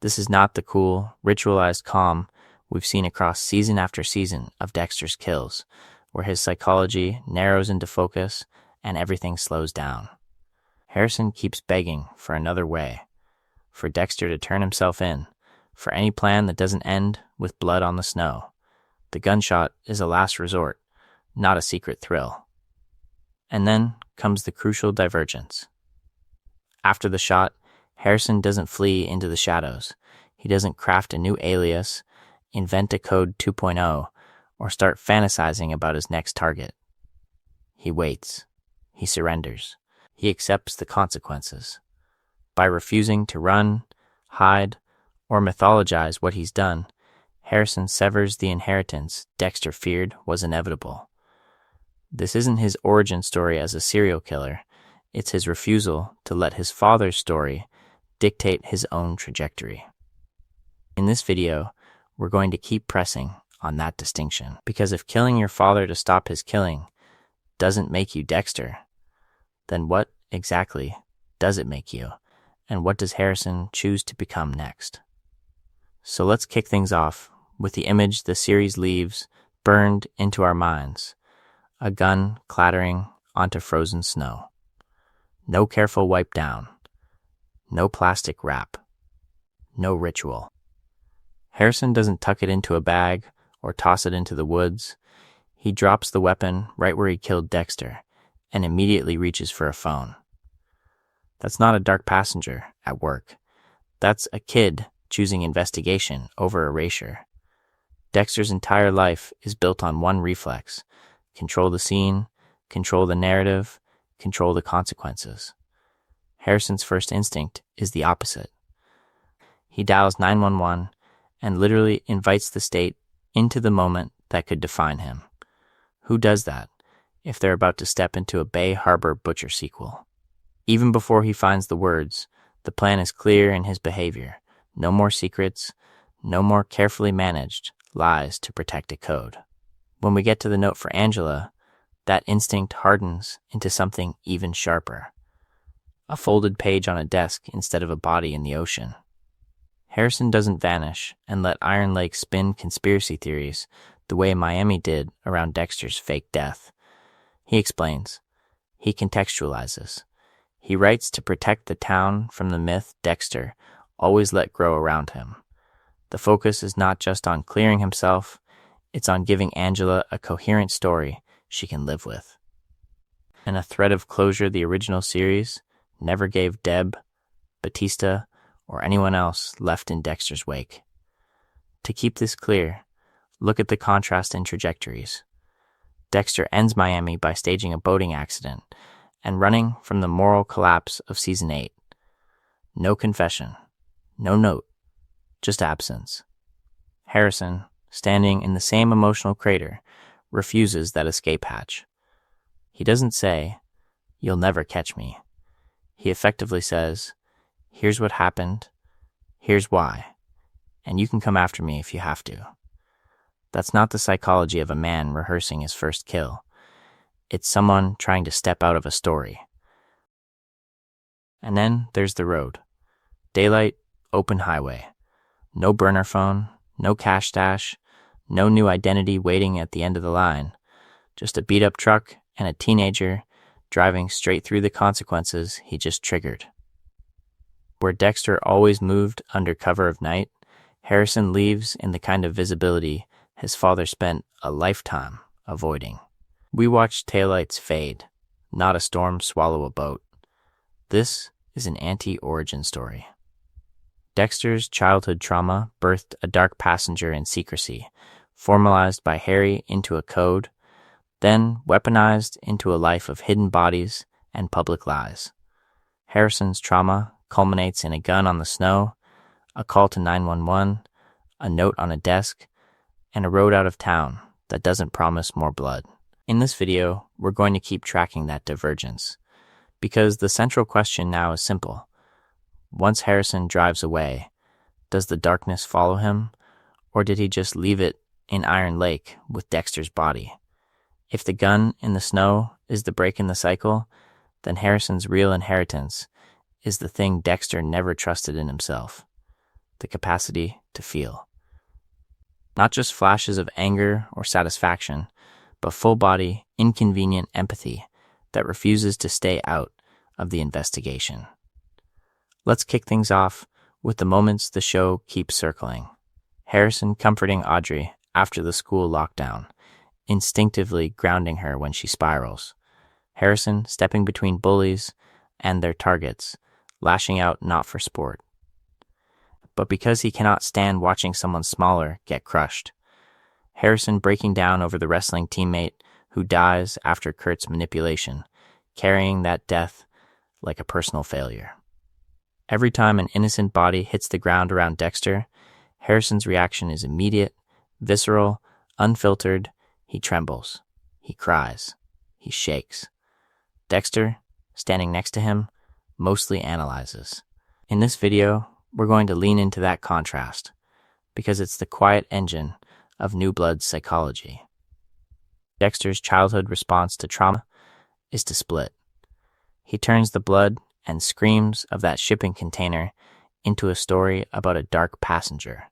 This is not the cool, ritualized calm we've seen across season after season of Dexter's kills, where his psychology narrows into focus and everything slows down. Harrison keeps begging for another way, for Dexter to turn himself in, for any plan that doesn't end with blood on the snow. The gunshot is a last resort, not a secret thrill. And then comes the crucial divergence. After the shot, Harrison doesn't flee into the shadows. He doesn't craft a new alias, invent a code 2.0, or start fantasizing about his next target. He waits. He surrenders. He accepts the consequences. By refusing to run, hide, or mythologize what he's done, Harrison severs the inheritance Dexter feared was inevitable. This isn't his origin story as a serial killer. It's his refusal to let his father's story dictate his own trajectory. In this video, we're going to keep pressing on that distinction, because if killing your father to stop his killing doesn't make you Dexter, then what exactly does it make you, and what does Harrison choose to become next? So let's kick things off with the image the series leaves burned into our minds, a gun clattering onto frozen snow. No careful wipe down, no plastic wrap, no ritual. Harrison doesn't tuck it into a bag or toss it into the woods. He drops the weapon right where he killed Dexter and immediately reaches for a phone. That's not a dark passenger at work. That's a kid choosing investigation over erasure. Dexter's entire life is built on one reflex: control the scene, control the narrative, control the consequences. Harrison's first instinct is the opposite. He dials 911 and literally invites the state into the moment that could define him. Who does that if they're about to step into a Bay Harbor Butcher sequel? Even before he finds the words, the plan is clear in his behavior. No more secrets, no more carefully managed lies to protect a code. When we get to the note for Angela, that instinct hardens into something even sharper. A folded page on a desk instead of a body in the ocean. Harrison doesn't vanish and let Iron Lake spin conspiracy theories the way Miami did around Dexter's fake death. He explains. He contextualizes. He writes to protect the town from the myth Dexter always let grow around him. The focus is not just on clearing himself, it's on giving Angela a coherent story she can live with. And a thread of closure the original series never gave Deb, Batista, or anyone else left in Dexter's wake. To keep this clear, look at the contrast in trajectories. Dexter ends Miami by staging a boating accident and running from the moral collapse of Season 8. No confession, no note, just absence. Harrison, standing in the same emotional crater, refuses that escape hatch. He doesn't say, "You'll never catch me." He effectively says, "Here's what happened, here's why, and you can come after me if you have to." That's not the psychology of a man rehearsing his first kill. It's someone trying to step out of a story. And then there's the road. Daylight, open highway. No burner phone, no cash stash, no new identity waiting at the end of the line. Just a beat-up truck and a teenager driving straight through the consequences he just triggered. Where Dexter always moved under cover of night, Harrison leaves in the kind of visibility his father spent a lifetime avoiding. We watch taillights fade, not a storm swallow a boat. This is an anti-origin story. Dexter's childhood trauma birthed a dark passenger in secrecy, formalized by Harry into a code, then weaponized into a life of hidden bodies and public lies. Harrison's trauma culminates in a gun on the snow, a call to 911, a note on a desk, and a road out of town that doesn't promise more blood. In this video, we're going to keep tracking that divergence, because the central question now is simple. Once Harrison drives away, does the darkness follow him, or did he just leave it in Iron Lake with Dexter's body? If the gun in the snow is the break in the cycle, then Harrison's real inheritance is the thing Dexter never trusted in himself: the capacity to feel. Not just flashes of anger or satisfaction, but full-body, inconvenient empathy that refuses to stay out of the investigation. Let's kick things off with the moments the show keeps circling. Harrison comforting Audrey after the school lockdown, instinctively grounding her when she spirals. Harrison stepping between bullies and their targets, lashing out not for sport, but because he cannot stand watching someone smaller get crushed. Harrison breaking down over the wrestling teammate who dies after Kurt's manipulation, carrying that death like a personal failure. Every time an innocent body hits the ground around Dexter, Harrison's reaction is immediate, visceral, unfiltered. He trembles. He cries. He shakes. Dexter, standing next to him, mostly analyzes. In this video, we're going to lean into that contrast, because it's the quiet engine of New Blood's psychology. Dexter's childhood response to trauma is to split. He turns the blood and screams of that shipping container into a story about a dark passenger,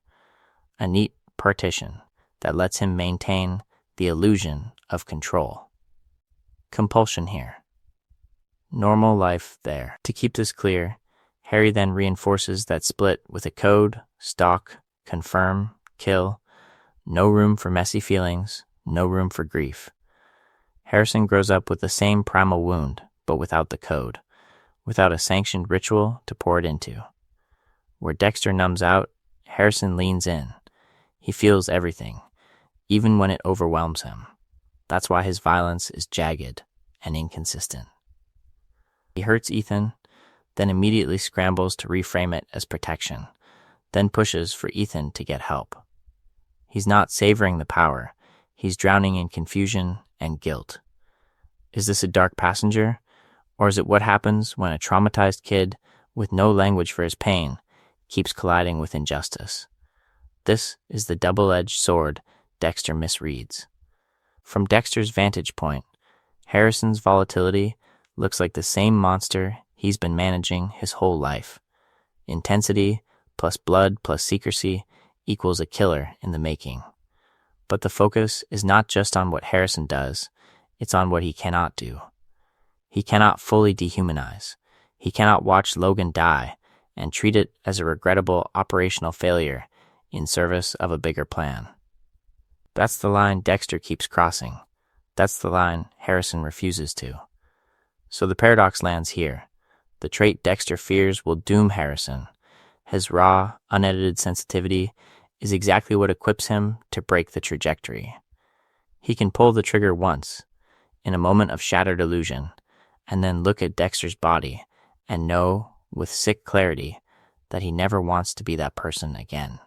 a neat partition that lets him maintain the illusion of control. Compulsion here. Normal life there. To keep this clear, Harry then reinforces that split with a code: stalk, confirm, kill. No room for messy feelings, no room for grief. Harrison grows up with the same primal wound, but without the code, without a sanctioned ritual to pour it into. Where Dexter numbs out, Harrison leans in. He feels everything, even when it overwhelms him. That's why his violence is jagged and inconsistent. He hurts Ethan, then immediately scrambles to reframe it as protection, then pushes for Ethan to get help. He's not savoring the power. He's drowning in confusion and guilt. Is this a dark passenger, or is it what happens when a traumatized kid with no language for his pain keeps colliding with injustice? This is the double-edged sword Dexter misreads. From Dexter's vantage point, Harrison's volatility looks like the same monster he's been managing his whole life. Intensity plus blood plus secrecy equals a killer in the making. But the focus is not just on what Harrison does, it's on what he cannot do. He cannot fully dehumanize. He cannot watch Logan die and treat it as a regrettable operational failure in service of a bigger plan. That's the line Dexter keeps crossing. That's the line Harrison refuses to. So the paradox lands here. The trait Dexter fears will doom Harrison. His raw, unedited sensitivity is exactly what equips him to break the trajectory. He can pull the trigger once, in a moment of shattered illusion, and then look at Dexter's body and know with sick clarity that he never wants to be that person again.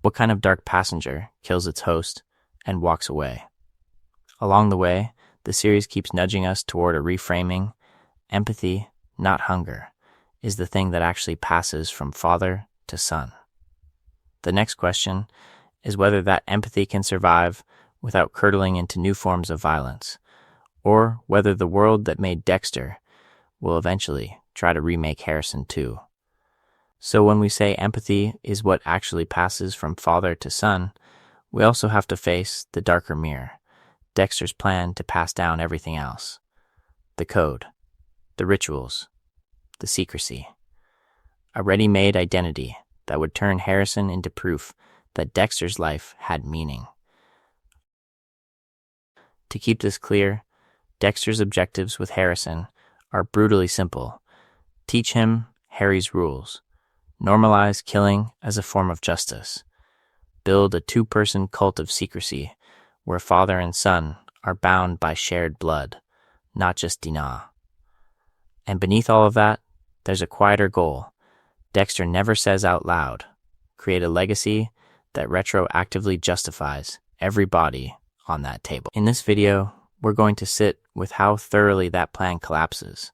What kind of dark passenger kills its host and walks away? Along the way, the series keeps nudging us toward a reframing. Empathy, not hunger, is the thing that actually passes from father to son. The next question is whether that empathy can survive without curdling into new forms of violence, or whether the world that made Dexter will eventually try to remake Harrison too. So when we say empathy is what actually passes from father to son, we also have to face the darker mirror, Dexter's plan to pass down everything else. The code, the rituals, the secrecy. a ready-made identity that would turn Harrison into proof that Dexter's life had meaning. To keep this clear, Dexter's objectives with Harrison are brutally simple. Teach him Harry's rules. Normalize killing as a form of justice. Build a two-person cult of secrecy where father and son are bound by shared blood, not just DNA. And beneath all of that, there's a quieter goal Dexter never says out loud: create a legacy that retroactively justifies every body on that table. In this video, we're going to sit with how thoroughly that plan collapses,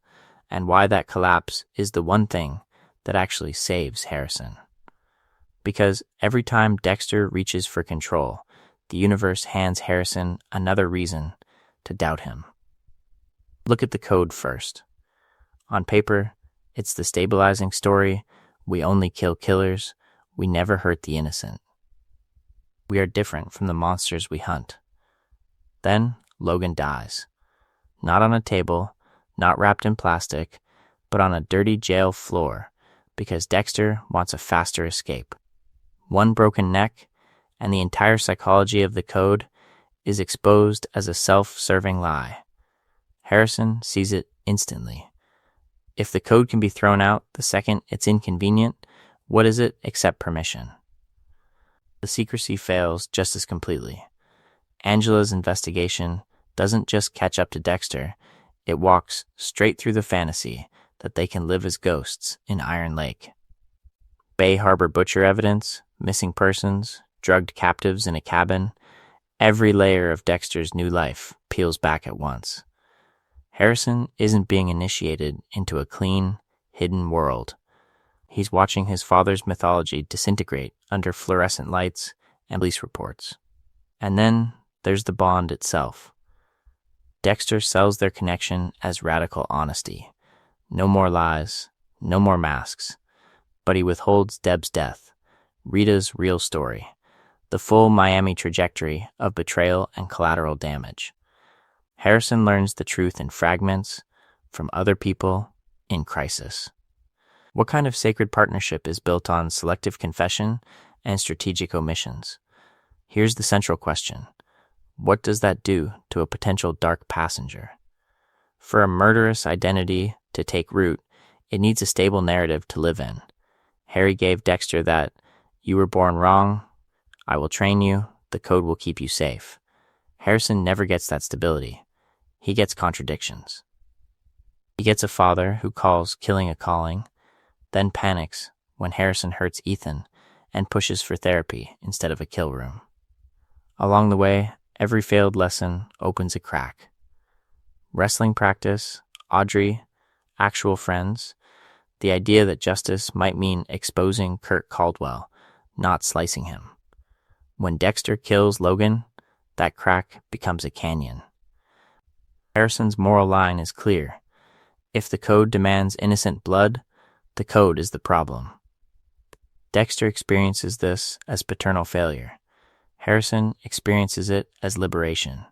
and why that collapse is the one thing that actually saves Harrison. Because every time Dexter reaches for control, the universe hands Harrison another reason to doubt him. Look at the code first. On paper, it's the stabilizing story: we only kill killers, we never hurt the innocent. We are different from the monsters we hunt. Then Logan dies. Not on a table, not wrapped in plastic, but on a dirty jail floor, because Dexter wants a faster escape. One broken neck, and the entire psychology of the code is exposed as a self-serving lie. Harrison sees it instantly. If the code can be thrown out the second it's inconvenient, what is it except permission? The secrecy fails just as completely. Angela's investigation doesn't just catch up to Dexter, it walks straight through the fantasy that they can live as ghosts in Iron Lake. Bay Harbor butcher evidence, missing persons, drugged captives in a cabin, every layer of Dexter's new life peels back at once. Harrison isn't being initiated into a clean, hidden world. He's watching his father's mythology disintegrate under fluorescent lights and police reports. And then there's the bond itself. Dexter sells their connection as radical honesty. No more lies, no more masks. But he withholds Deb's death, Rita's real story, the full Miami trajectory of betrayal and collateral damage. Harrison learns the truth in fragments from other people in crisis. What kind of sacred partnership is built on selective confession and strategic omissions? Here's the central question. What does that do to a potential dark passenger? For a murderous identity to take root, it needs a stable narrative to live in. Harry gave Dexter that, "You were born wrong, I will train you, the code will keep you safe." Harrison never gets that stability. He gets contradictions. He gets a father who calls killing a calling, then panics when Harrison hurts Ethan and pushes for therapy instead of a kill room. Along the way, every failed lesson opens a crack. Wrestling practice, Audrey, actual friends, the idea that justice might mean exposing Kurt Caldwell, not slicing him. When Dexter kills Logan, that crack becomes a canyon. Harrison's moral line is clear. If the code demands innocent blood, the code is the problem. Dexter experiences this as paternal failure. Harrison experiences it as liberation.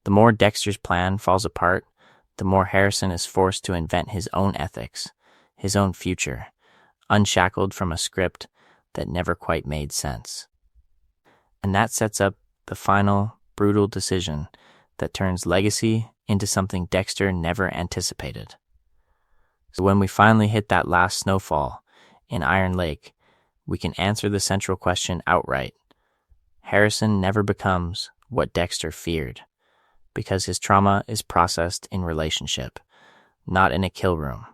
The more Dexter's plan falls apart, the more Harrison is forced to invent his own ethics, his own future, unshackled from a script that never quite made sense. And that sets up the final, brutal decision that turns legacy into something Dexter never anticipated. So when we finally hit that last snowfall in Iron Lake, we can answer the central question outright. Harrison never becomes what Dexter feared, because his trauma is processed in relationship, not in a kill room.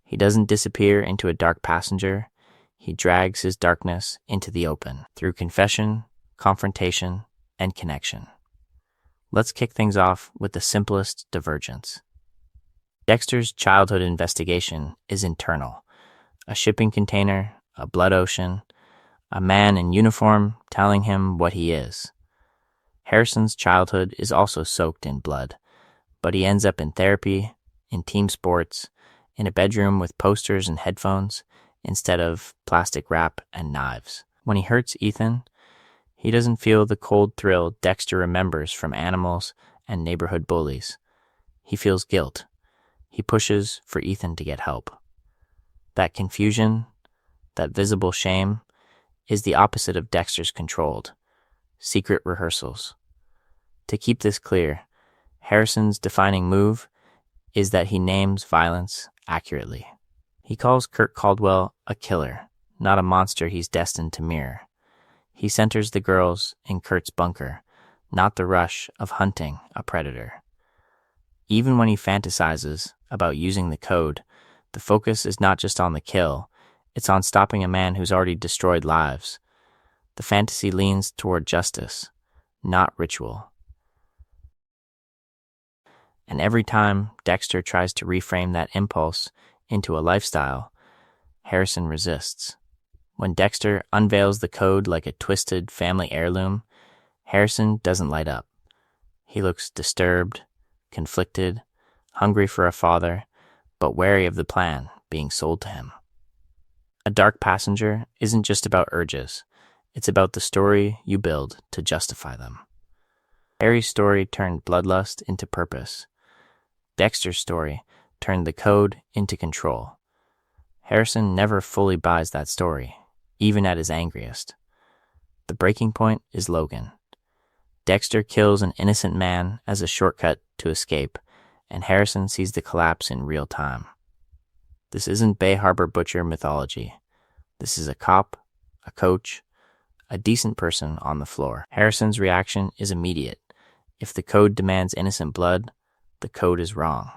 He doesn't disappear into a dark passenger. He drags his darkness into the open through confession, confrontation, and connection. Let's kick things off with the simplest divergence. Dexter's childhood investigation is internal. A shipping container, a blood ocean, a man in uniform telling him what he is. Harrison's childhood is also soaked in blood, but he ends up in therapy, in team sports, in a bedroom with posters and headphones instead of plastic wrap and knives. When he hurts Ethan, he doesn't feel the cold thrill Dexter remembers from animals and neighborhood bullies. He feels guilt. He pushes for Ethan to get help. That confusion, that visible shame, is the opposite of Dexter's controlled, secret rehearsals. To keep this clear, Harrison's defining move is that he names violence accurately. He calls Kurt Caldwell a killer, not a monster he's destined to mirror. He centers the girls in Kurt's bunker, not the rush of hunting a predator. Even when he fantasizes about using the code, the focus is not just on the kill, it's on stopping a man who's already destroyed lives. The fantasy leans toward justice, not ritual. And every time Dexter tries to reframe that impulse into a lifestyle, Harrison resists. When Dexter unveils the code like a twisted family heirloom, Harrison doesn't light up. He looks disturbed, conflicted, hungry for a father, but wary of the plan being sold to him. A Dark Passenger isn't just about urges, it's about the story you build to justify them. Harry's story turned bloodlust into purpose. Dexter's story turned the code into control. Harrison never fully buys that story, even at his angriest. The breaking point is Logan. Dexter kills an innocent man as a shortcut to escape, and Harrison sees the collapse in real time. This isn't Bay Harbor Butcher mythology. This is a cop, a coach, a decent person on the floor. Harrison's reaction is immediate. If the code demands innocent blood, the code is wrong.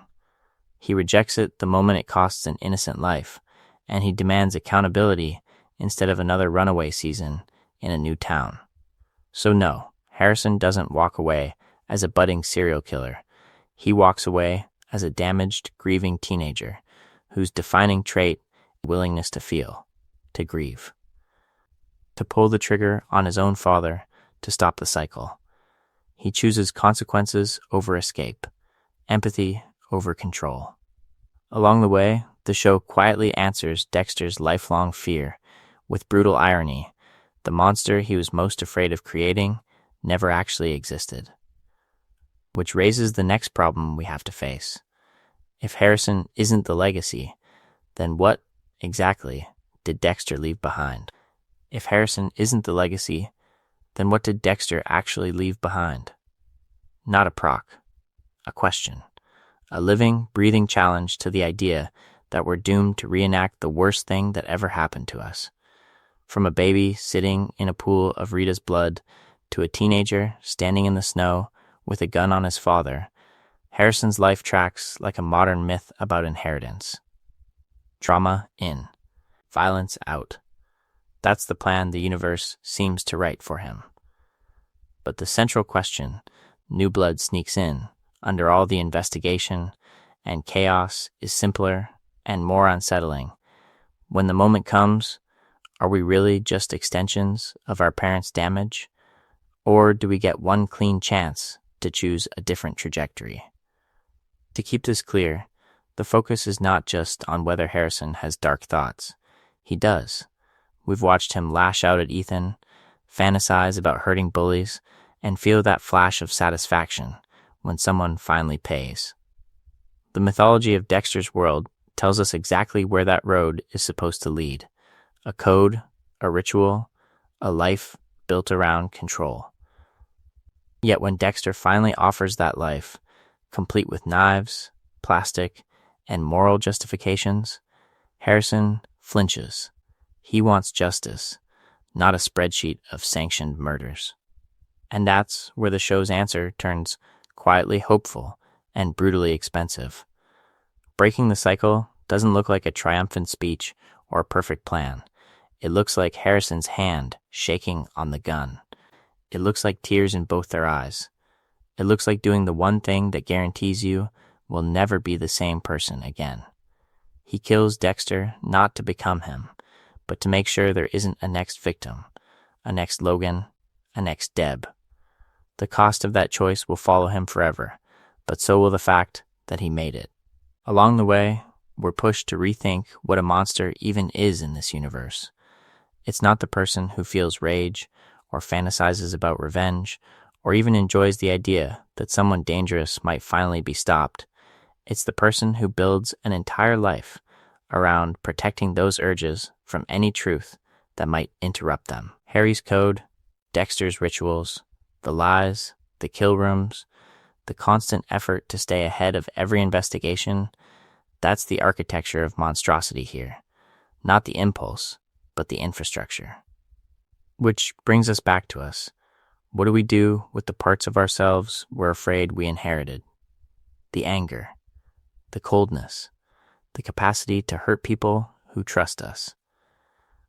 He rejects it the moment it costs an innocent life, and he demands accountability instead of another runaway season in a new town. So no, Harrison doesn't walk away as a budding serial killer. He walks away as a damaged, grieving teenager whose defining trait is willingness to feel, to grieve, to pull the trigger on his own father to stop the cycle. He chooses consequences over escape, empathy over control. Along the way, the show quietly answers Dexter's lifelong fear with brutal irony. The monster he was most afraid of creating never actually existed. Which raises the next problem we have to face. If Harrison isn't the legacy, then what, exactly, did Dexter leave behind? If Harrison isn't the legacy, then what did Dexter actually leave behind? Not a proc, a question. A living, breathing challenge to the idea that we're doomed to reenact the worst thing that ever happened to us. From a baby sitting in a pool of Rita's blood to a teenager standing in the snow with a gun on his father, Harrison's life tracks like a modern myth about inheritance. Trauma in, violence out. That's the plan the universe seems to write for him. But the central question, new blood sneaks in under all the investigation and chaos, is simpler and more unsettling. When the moment comes, are we really just extensions of our parents' damage? Or do we get one clean chance to choose a different trajectory? To keep this clear, the focus is not just on whether Harrison has dark thoughts. He does. We've watched him lash out at Ethan, fantasize about hurting bullies, and feel that flash of satisfaction when someone finally pays. The mythology of Dexter's world tells us exactly where that road is supposed to lead. A code, a ritual, a life built around control. Yet when Dexter finally offers that life, complete with knives, plastic, and moral justifications, Harrison flinches. He wants justice, not a spreadsheet of sanctioned murders. And that's where the show's answer turns quietly hopeful and brutally expensive. Breaking the cycle doesn't look like a triumphant speech or a perfect plan. It looks like Harrison's hand shaking on the gun. It looks like tears in both their eyes. It looks like doing the one thing that guarantees you will never be the same person again. He kills Dexter not to become him, but to make sure there isn't a next victim, a next Logan, a next Deb. The cost of that choice will follow him forever, but so will the fact that he made it. Along the way, we're pushed to rethink what a monster even is in this universe. It's not the person who feels rage or fantasizes about revenge or even enjoys the idea that someone dangerous might finally be stopped. It's the person who builds an entire life around protecting those urges from any truth that might interrupt them. Harry's code, Dexter's rituals, the lies, the kill rooms, the constant effort to stay ahead of every investigation, that's the architecture of monstrosity here. Not the impulse, but the infrastructure. Which brings us back to us. What do we do with the parts of ourselves we're afraid we inherited? The anger, the coldness, the capacity to hurt people who trust us.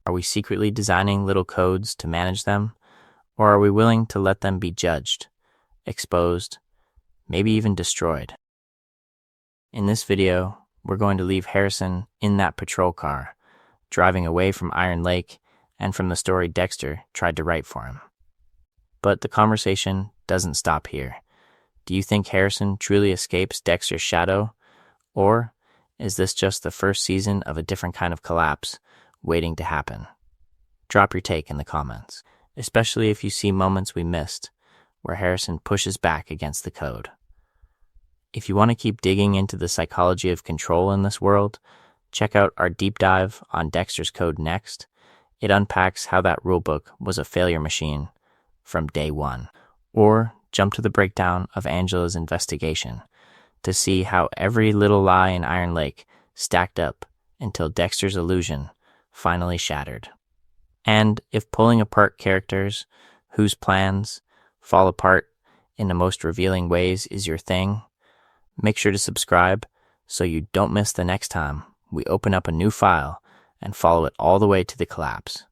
Are we secretly designing little codes to manage them, or are we willing to let them be judged, exposed, maybe even destroyed? In this video, we're going to leave Harrison in that patrol car, driving away from Iron Lake and from the story Dexter tried to write for him. But the conversation doesn't stop here. Do you think Harrison truly escapes Dexter's shadow? Or is this just the first season of a different kind of collapse waiting to happen? Drop your take in the comments, especially if you see moments we missed where Harrison pushes back against the code. If you want to keep digging into the psychology of control in this world, check out our deep dive on Dexter's Code next. It unpacks how that rulebook was a failure machine from day one. Or jump to the breakdown of Angela's investigation to see how every little lie in Iron Lake stacked up until Dexter's illusion finally shattered. And if pulling apart characters whose plans fall apart in the most revealing ways is your thing, make sure to subscribe so you don't miss the next time we open up a new file and follow it all the way to the collapse.